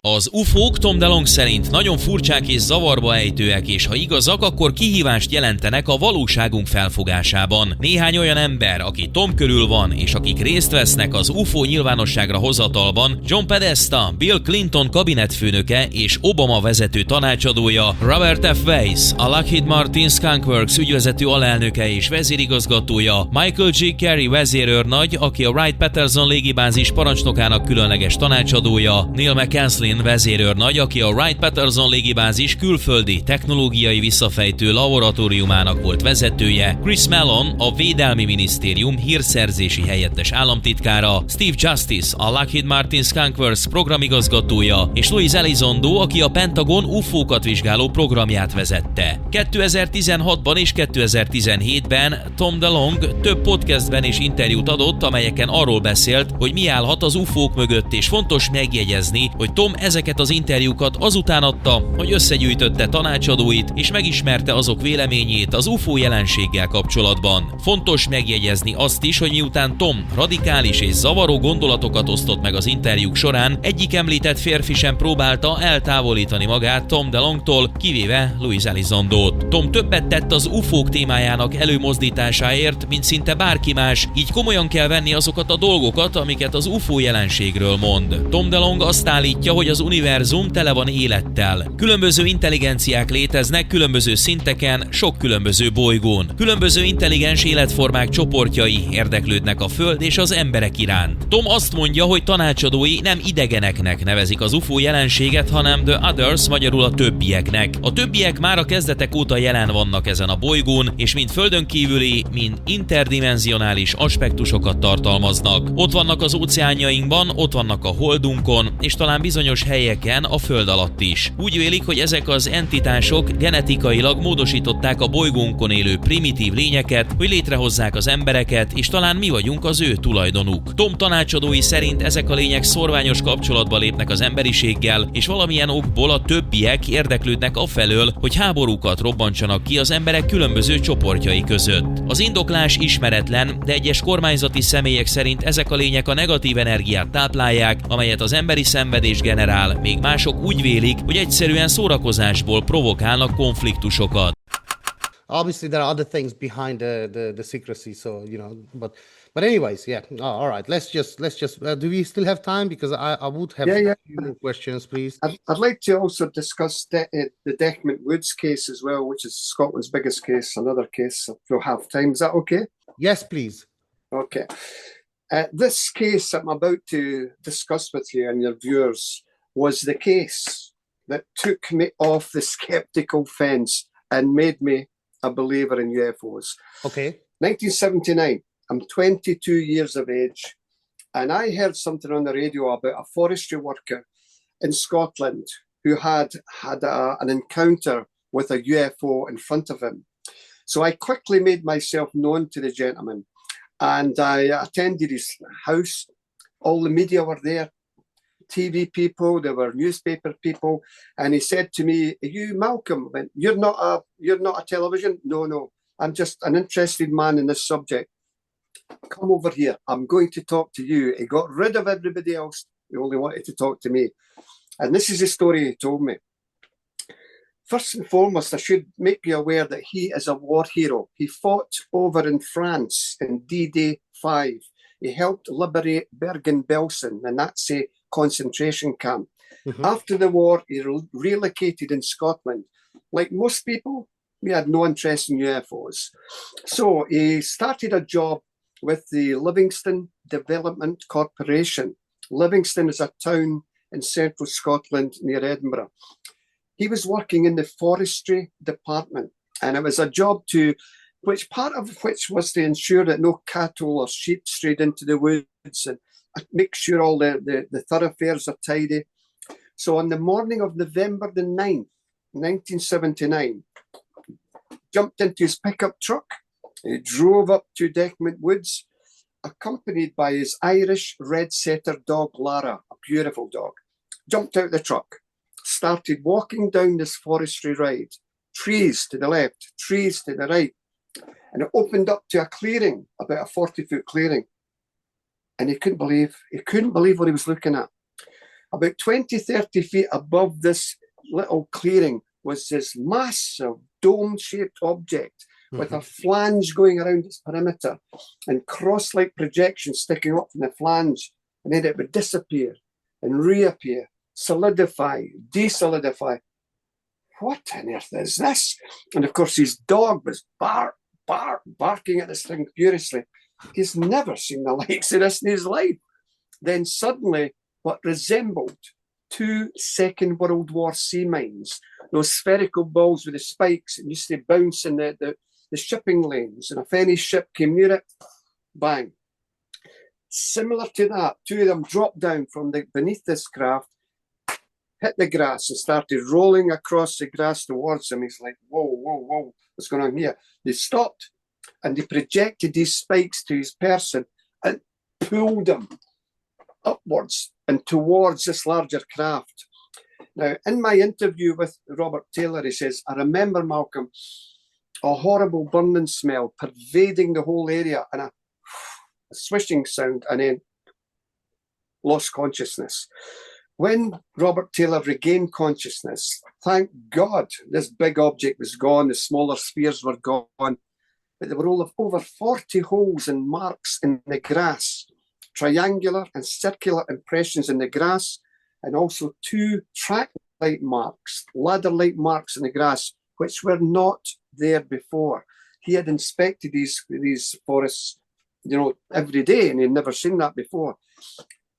Az UFO-k Tom DeLonge szerint nagyon furcsák és zavarba ejtőek, és ha igazak, akkor kihívást jelentenek a valóságunk felfogásában. Néhány olyan ember, aki Tom körül van, és akik részt vesznek az UFO nyilvánosságra hozatalban, John Podesta, Bill Clinton kabinetfőnöke és Obama vezető tanácsadója, Robert F. Weiss, a Lockheed Martin Skunk Works ügyvezető alelnöke és vezérigazgatója, Michael G. Carey vezérőrnagy, aki a Wright-Patterson légibázis parancsnokának különleges tanácsadója, Neil McCaslin vezérőrnagy, aki a Wright-Patterson légibázis külföldi technológiai visszafejtő laboratóriumának volt vezetője, Chris Mellon, a Védelmi Minisztérium hírszerzési helyettes államtitkára, Steve Justice, a Lockheed Martin Skunk Works programigazgatója, és Louis Elizondo, aki a Pentagon UFO-kat vizsgáló programját vezette. 2016-ban és 2017-ben Tom DeLonge több podcastben és interjút adott, amelyeken arról beszélt, hogy mi állhat az UFO-k mögött, és fontos megjegyezni, hogy Tom ezeket az interjúkat azután adta, hogy összegyűjtötte tanácsadóit és megismerte azok véleményét az UFO jelenséggel kapcsolatban. Fontos megjegyezni azt is, hogy miután Tom radikális és zavaró gondolatokat osztott meg az interjúk során, egyik említett férfi sem próbálta eltávolítani magát Tom DeLonge-tól, kivéve Louis Elizondót. Tom többet tett az UFO-k témájának előmozdításáért, mint szinte bárki más, így komolyan kell venni azokat a dolgokat, amiket az UFO jelenségről mond. Tom DeLonge azt állítja, hogy az univerzum tele van élettel. Különböző intelligenciák léteznek különböző szinteken, sok különböző bolygón. Különböző intelligens életformák csoportjai érdeklődnek a Föld és az emberek iránt. Tom azt mondja, hogy tanácsadói nem idegeneknek nevezik az UFO jelenséget, hanem the others, magyarul a többieknek. A többiek már a kezdetek óta jelen vannak ezen a bolygón, és mind földön kívüli, mind interdimenzionális aspektusokat tartalmaznak. Ott vannak az óceánjainkban, ott vannak a holdunkon, és talán bizonyos helyeken a föld alatt is. Úgy vélik, hogy ezek az entitások genetikailag módosították a bolygónkon élő primitív lényeket, hogy létrehozzák az embereket, és talán mi vagyunk az ő tulajdonuk. Tom tanácsadói szerint ezek a lények szorványos kapcsolatba lépnek az emberiséggel, és valamilyen okból a többiek érdeklődnek afelől, hogy háborúkat robbantsanak ki az emberek különböző csoportjai között. Az indoklás ismeretlen, de egyes kormányzati személyek szerint ezek a lények a negatív energiát táplálják, amelyet az emberi szenvedés generál, még mások úgy vélik, hogy egyszerűen szórakozásból provokálnak konfliktusokat. Obviously there are other things behind the secrecy, so but anyways, yeah. All right, let's just do we still have time, because I would have a few more questions, please. I'd like to also discuss the Deckham Woods case as well, which is Scotland's biggest case, another case, if we'll have time. Is that okay? Yes, please. Okay. This case I'm about to discuss with you and your viewers was the case that took me off the skeptical fence and made me a believer in UFOs. Okay. 1979. I'm 22 years of age, and I heard something on the radio about a forestry worker in Scotland who had an encounter with a UFO in front of him. So I quickly made myself known to the gentleman, and I attended his house. All the media were there, TV people, there were newspaper people, and he said to me, "Are you Malcolm? I went, you're not a television? No, I'm just an interested man in this subject." come over here. I'm going to talk to you. He got rid of everybody else. He only wanted to talk to me. And this is the story he told me. First and foremost, I should make you aware that he is a war hero. He fought over in France in D-Day 5. He helped liberate Bergen-Belsen, the Nazi concentration camp. After the war, he relocated in Scotland. Like most people, he had no interest in UFOs. So he started a job with the Livingston Development Corporation. Livingston is a town in central Scotland near Edinburgh. He was working in the forestry department, and it was a job part of which was to ensure that no cattle or sheep strayed into the woods and make sure all the thoroughfares are tidy. So on the morning of November the 9th, 1979, jumped into his pickup truck. He drove up to Decmont Woods, accompanied by his Irish red setter dog, Lara, a beautiful dog. Jumped out the truck, started walking down this forestry ride, trees to the left, trees to the right, and it opened up to a clearing, about a 40-foot clearing. And he couldn't believe what he was looking at. About 20, 30 feet above this little clearing was this massive dome-shaped object with a flange going around its perimeter and cross-like projections sticking up from the flange, and then it would disappear and reappear, solidify, desolidify. What on earth is this? And of course his dog was barking at this thing furiously. He's never seen the likes of this in his life. Then suddenly what resembled 2 Second World War sea mines, those spherical balls with the spikes and used to bounce in the shipping lanes, and if any ship came near it, bang. Similar to that, 2 of them dropped down from beneath this craft, hit the grass and started rolling across the grass towards him. He's like, whoa, whoa, whoa, what's going on here? They stopped and they projected these spikes to his person and pulled him upwards and towards this larger craft. Now, in my interview with Robert Taylor, he says, I remember, Malcolm, a horrible burning smell pervading the whole area and a swishing sound, and then lost consciousness. When Robert Taylor regained consciousness, thank God this big object was gone, the smaller spheres were gone, but there were all of over 40 holes and marks in the grass, triangular and circular impressions in the grass, and also 2 track-like marks, ladder-like marks in the grass, which were not there before. He had inspected these forests, every day, and he'd never seen that before.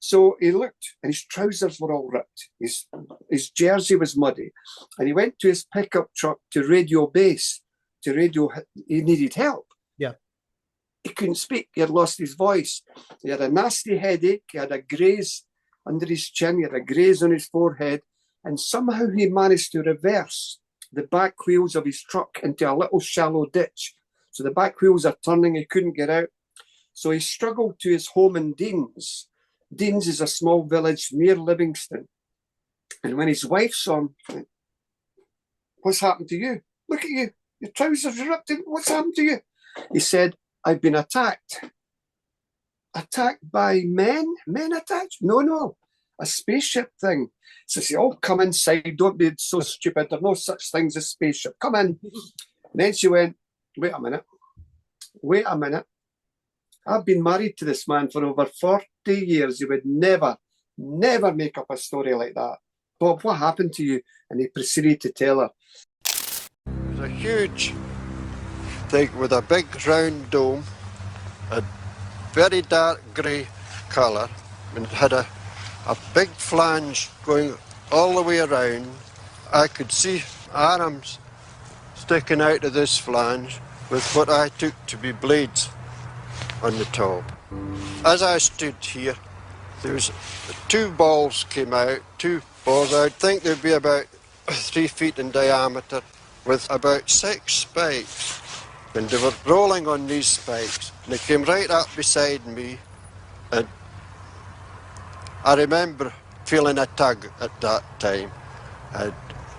So he looked, and his trousers were all ripped. His jersey was muddy, and he went to his pickup truck to radio base. He needed help. Yeah. He couldn't speak. He had lost his voice. He had a nasty headache. He had a graze under his chin. He had a graze on his forehead, and somehow he managed to reverse the back wheels of his truck into a little shallow ditch. So the back wheels are turning. He couldn't get out. So he struggled to his home in Deans. Deans is a small village near Livingston. And when his wife saw him, she went, what's happened to you? Look at you. Your trousers are ripped. What's happened to you? He said, I've been attacked. Attacked by men? Men attacked? No. A spaceship thing. So she said, oh, come inside. Don't be so stupid. There are no such things as spaceship. Come in. And then she went, wait a minute. I've been married to this man for over 40 years. He would never make up a story like that. Bob, what happened to you? And he proceeded to tell her. It was a huge thing with a big round dome, a very dark grey colour, and it had a big flange going all the way around. I could see arms sticking out of this flange with what I took to be blades on the top. As I stood here, there was 2 balls came out, 2 balls. I think they'd be about 3 feet in diameter with about 6 spikes. And they were rolling on these spikes. And they came right up beside me. And I remember feeling a tug at that time. And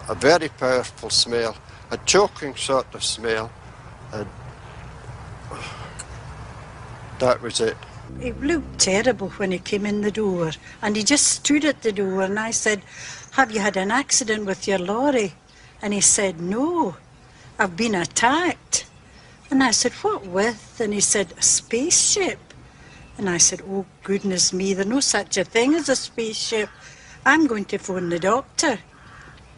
a very powerful smell, a choking sort of smell. And that was it. It looked terrible when he came in the door, and he just stood at the door, and I said, "Have you had an accident with your lorry?" And he said, "No, I've been attacked." And I said, "What with?" And he said, "A spaceship." And I said, "Oh, goodness me, there's no such a thing as a spaceship. I'm going to phone the doctor.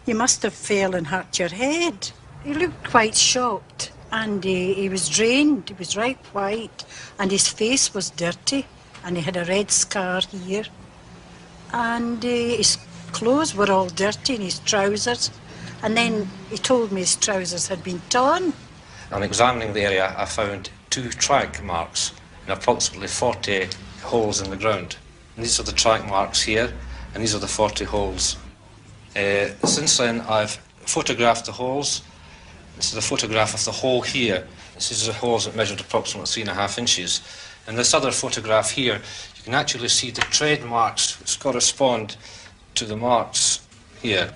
You must have fell and hurt your head." He looked quite shocked, and he was drained. He was right white, and his face was dirty, and he had a red scar here. And his clothes were all dirty, and his trousers. And then he told me his trousers had been torn. On examining the area, I found 2 track marks and approximately 40 holes in the ground. And these are the track marks here, and these are the 40 holes. Since then, I've photographed the holes. This is a photograph of the hole here. This is the holes that measured approximately 3.5 inches. And this other photograph here, you can actually see the tread marks which correspond to the marks here.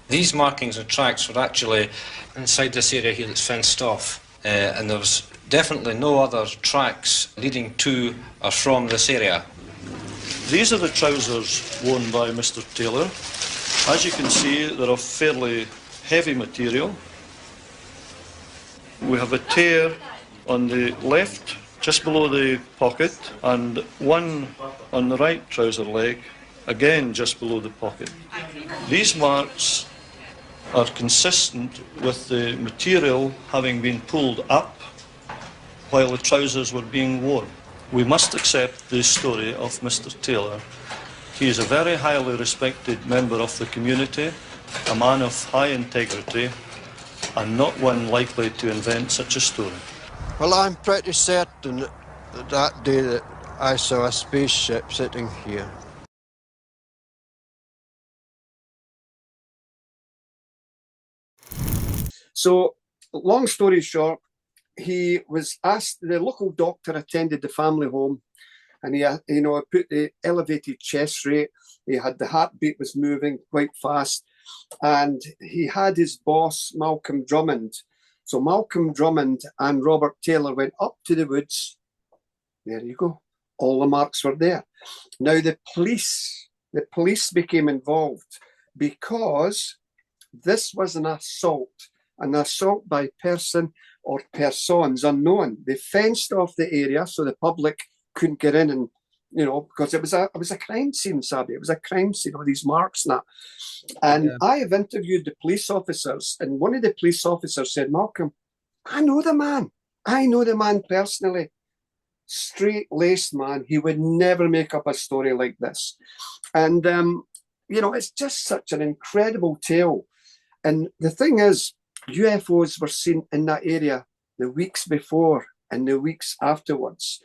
These markings and tracks were actually inside this area here that's fenced off. And there was definitely no other tracks leading to or from this area. These are the trousers worn by Mr. Taylor. As you can see, they're of fairly heavy material. We have a tear on the left, just below the pocket, and one on the right trouser leg, again just below the pocket. These marks are consistent with the material having been pulled up while the trousers were being worn. We must accept the story of Mr. Taylor. He is a very highly respected member of the community, a man of high integrity, and not one likely to invent such a story. Well, I'm pretty certain that day that I saw a spaceship sitting here. So, long story short, he was asked, the local doctor attended the family home, and he, put the elevated chest rate. He had the heartbeat was moving quite fast, and he had his boss, Malcolm Drummond. So Malcolm Drummond and Robert Taylor went up to the woods. There you go. All the marks were there. Now the police became involved because this was an assault by person or persons unknown. They fenced off the area so the public couldn't get in, and because it was a crime scene, Sabi. It was a crime scene with these marks and that. And yeah. I have interviewed the police officers, and one of the police officers said, "Malcolm, I know the man. I know the man personally. Straight-laced man. He would never make up a story like this." And it's just such an incredible tale. And the thing is, UFOs were seen in that area the weeks before and the weeks afterwards.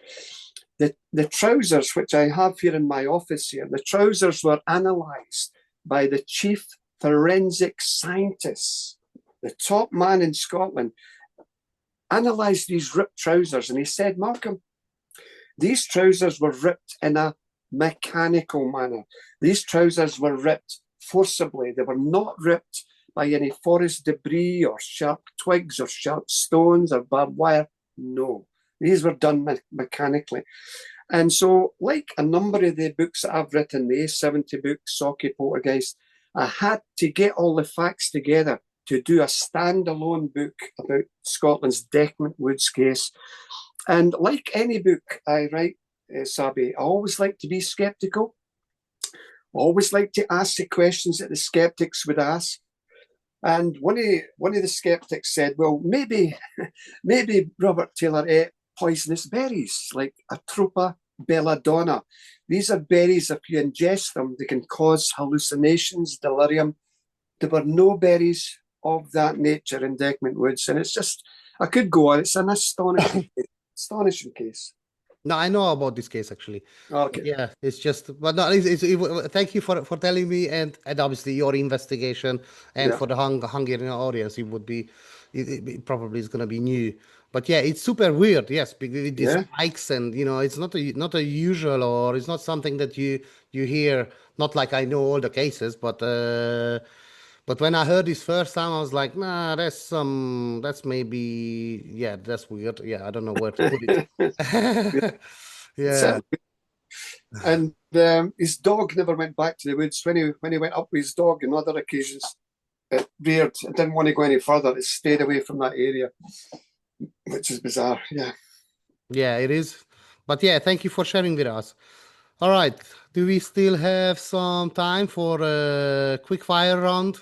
The trousers, which I have here in my office here, the trousers were analysed by the chief forensic scientist, the top man in Scotland, analysed these ripped trousers, and he said, "Malcolm, these trousers were ripped in a mechanical manner. These trousers were ripped forcibly. They were not ripped by any forest debris or sharp twigs or sharp stones or barbed wire. No, these were done mechanically." And so, like a number of the books that I've written, the A70 book, Socky Poltergeist, I had to get all the facts together to do a standalone book about Scotland's Decmont Woods case. And like any book I write, Sabi, I always like to be sceptical. I always like to ask the questions that the skeptics would ask. And one of the skeptics said, "Well, maybe Robert Taylor ate poisonous berries like Atropa belladonna. These are berries, if you ingest them, they can cause hallucinations, delirium." There were no berries of that nature in Decmont Woods. And it's just, I could go on. It's an astonishing case. No, I know about this case actually. Okay. Yeah, it's just, but no, thank you for telling me, and obviously your investigation, and for the Hungarian audience, it probably is going to be new. But yeah, it's super weird. Yes, with these hikes, and it's not a usual, or it's not something that you hear. Not like I know all the cases, but But when I heard this first time, I was like, nah, that's maybe, yeah, that's weird. Yeah, I don't know where to put it. Yeah. And his dog never went back to the woods. When he went up with his dog on other occasions, it reared. It didn't want to go any further. It stayed away from that area, which is bizarre. Yeah. Yeah, it is. But yeah, thank you for sharing with us. All right. Do we still have some time for a quick fire round?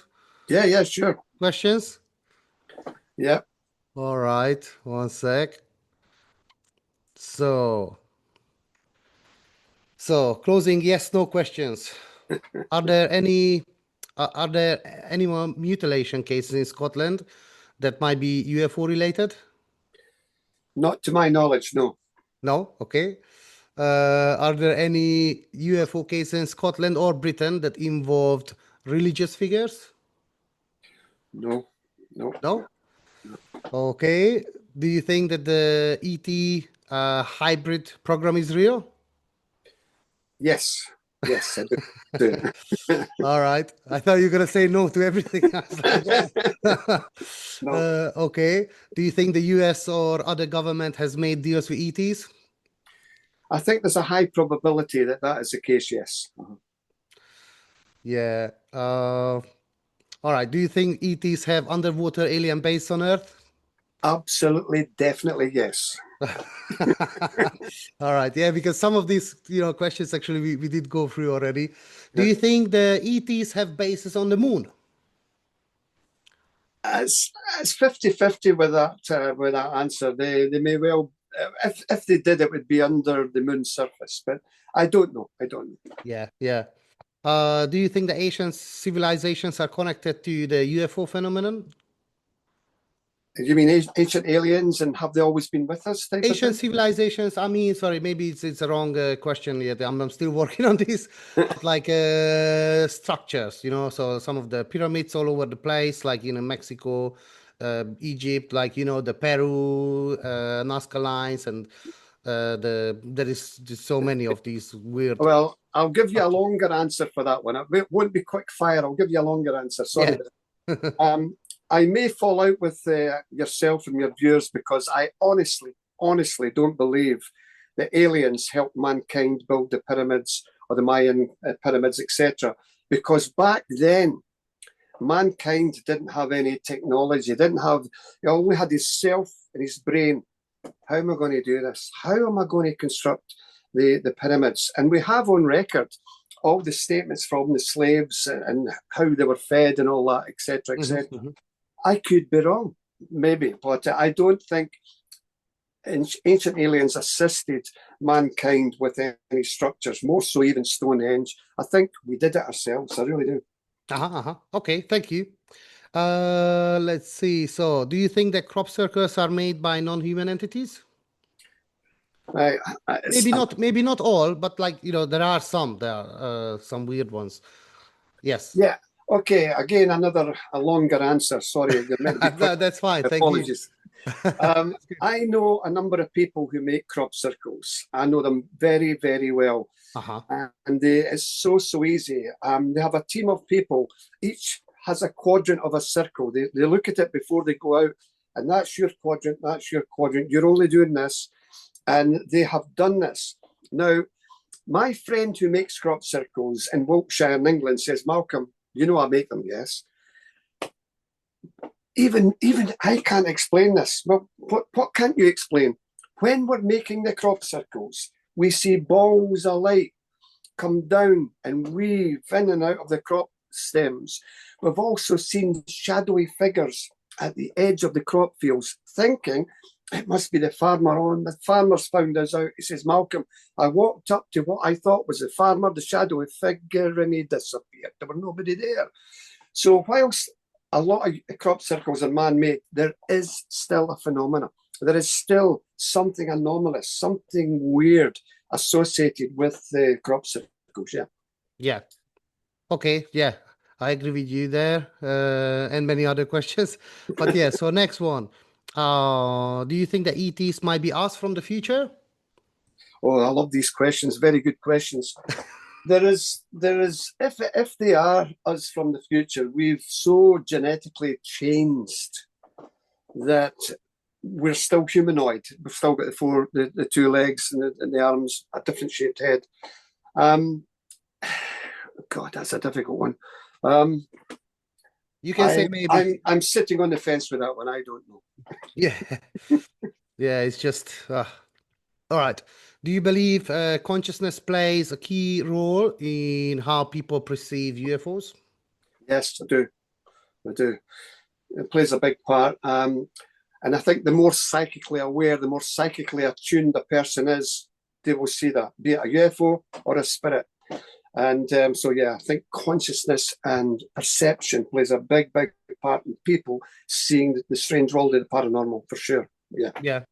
Yeah, sure. Questions? Yeah. All right. One sec. So closing yes, no questions. Are there any more mutilation cases in Scotland that might be UFO related? Not to my knowledge, no. No? Okay. Are there any UFO cases in Scotland or Britain that involved religious figures? No. No? Okay. Do you think that the ET hybrid program is real? Yes, I do. All right. I thought you were going to say no to everything. No. Okay. Do you think the US or other government has made deals with ETs? I think there's a high probability that is the case, yes. Yeah. All right. Do you think ETs have underwater alien base on Earth? Absolutely, definitely, yes. All right. Yeah, because some of these, questions actually we did go through already. Do you think the ETs have bases on the moon? It's 50-50 with that answer. They may well, if they did, it would be under the moon's surface. But I don't know. Yeah. Do you think the ancient civilizations are connected to the UFO phenomenon? You mean ancient aliens, and have they always been with us? Ancient civilizations, I mean, sorry, maybe it's a wrong question yet. I'm still working on this. Like structures, so some of the pyramids all over the place, like, Mexico, Egypt, like, the Peru, Nazca lines, and there is just so many of these weird. Well, I'll give you a longer answer for that one. It won't be quick fire. I'll give you a longer answer. Sorry. Yeah. I may fall out with yourself and your viewers because I honestly don't believe that aliens helped mankind build the pyramids or the Mayan pyramids, etc. Because back then, mankind didn't have any technology. He only had himself and his brain. How am I going to do this? How am I going to construct the pyramids? And we have on record all the statements from the slaves and how they were fed and all that, etc., etc. Mm-hmm. I could be wrong, maybe, but I don't think ancient aliens assisted mankind with any structures, more so even Stonehenge. I think we did it ourselves. I really do. Okay, thank you. Let's see. So, do you think that crop circles are made by non-human entities? Maybe not all, but there are some. There are some weird ones. Yes. Yeah. Okay, again, a longer answer. Sorry. That's fine. Apologies. Thank you. I know a number of people who make crop circles. I know them very, very well. And it's so easy. They have a team of people. Each has a quadrant of a circle. They look at it before they go out. And that's your quadrant, that's your quadrant. You're only doing this. And they have done this. Now, my friend who makes crop circles in Wiltshire in England says, Malcolm, I make them, yes. Even I can't explain this. Well, what can't you explain? When we're making the crop circles, we see balls of light come down and weave in and out of the crop stems. We've also seen shadowy figures at the edge of the crop fields, thinking it must be the farmer on. The farmer's found us out. He says, Malcolm, I walked up to what I thought was the farmer, the shadowy figure, and he disappeared. There were nobody there. So whilst a lot of crop circles are man-made, there is still a phenomenon. There is still something anomalous, something weird associated with the crop circles, yeah. Yeah. Okay, yeah. I agree with you there, and many other questions. But yeah, so next one. Do you think that ETs might be us from the future? Oh, I love these questions. Very good questions. there is, if they are us from the future, we've so genetically changed that we're still humanoid. We've still got the two legs and the arms, a different shaped head. God, that's a difficult one. You can say maybe. I'm sitting on the fence with that one. I don't know. Yeah. Yeah, it's just. All right. Do you believe consciousness plays a key role in how people perceive UFOs? Yes, I do. I do. It plays a big part. And I think the more psychically aware, the more psychically attuned a person is, they will see that, be it a UFO or a spirit. And so, yeah, I think consciousness and perception plays a big, big part in people seeing the strange world of the paranormal, for sure. Yeah. Yeah.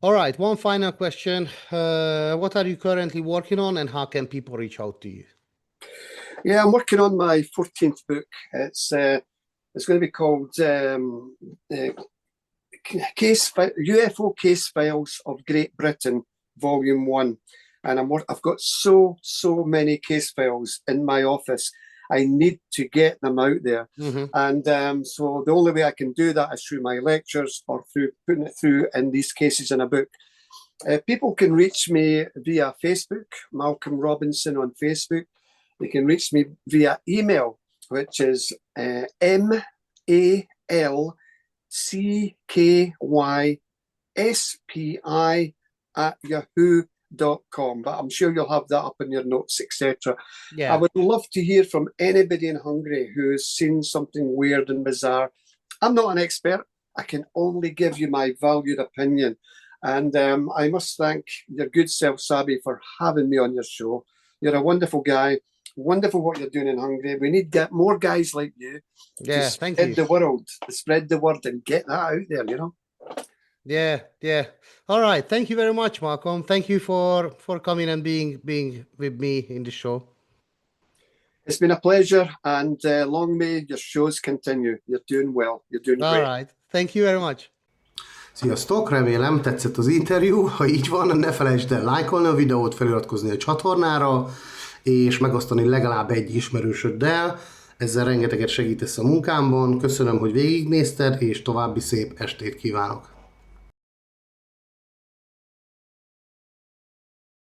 All right. One final question. What are you currently working on and how can people reach out to you? Yeah, I'm working on my 14th book. It's going to be called UFO Case Files of Great Britain, Volume 1. And I've got so many case files in my office. I need to get them out there. Mm-hmm. And so the only way I can do that is through my lectures or through putting it through in these cases in a book. People can reach me via Facebook, Malcolm Robinson on Facebook. They can reach me via email, which is malkspi@yahoo.com, but I'm sure you'll have that up in your notes, etc. Yeah. I would love to hear from anybody in Hungary who has seen something weird and bizarre. I'm not an expert. I can only give you my valued opinion. And I must thank your good self, Sabi, for having me on your show. You're a wonderful guy. Wonderful what you're doing in Hungary. We need more guys like you to spread the world, to spread the word and get that out there, you know? Yeah, yeah. All right. Thank you very much, Malcolm. Thank you for coming and being with me in the show. It's been a pleasure, and long may your shows continue. You're doing well. You're doing great. All right. Thank you very much. Sziasztok, remélem tetszett az interjú. Ha így van, ne felejtsd el lájkolni a videót, feliratkozni a csatornára, és megosztani legalább egy ismerősöddel. Ezzel rengeteget segítesz a munkámban. Köszönöm, hogy végignézted, és további szép estét kívánok.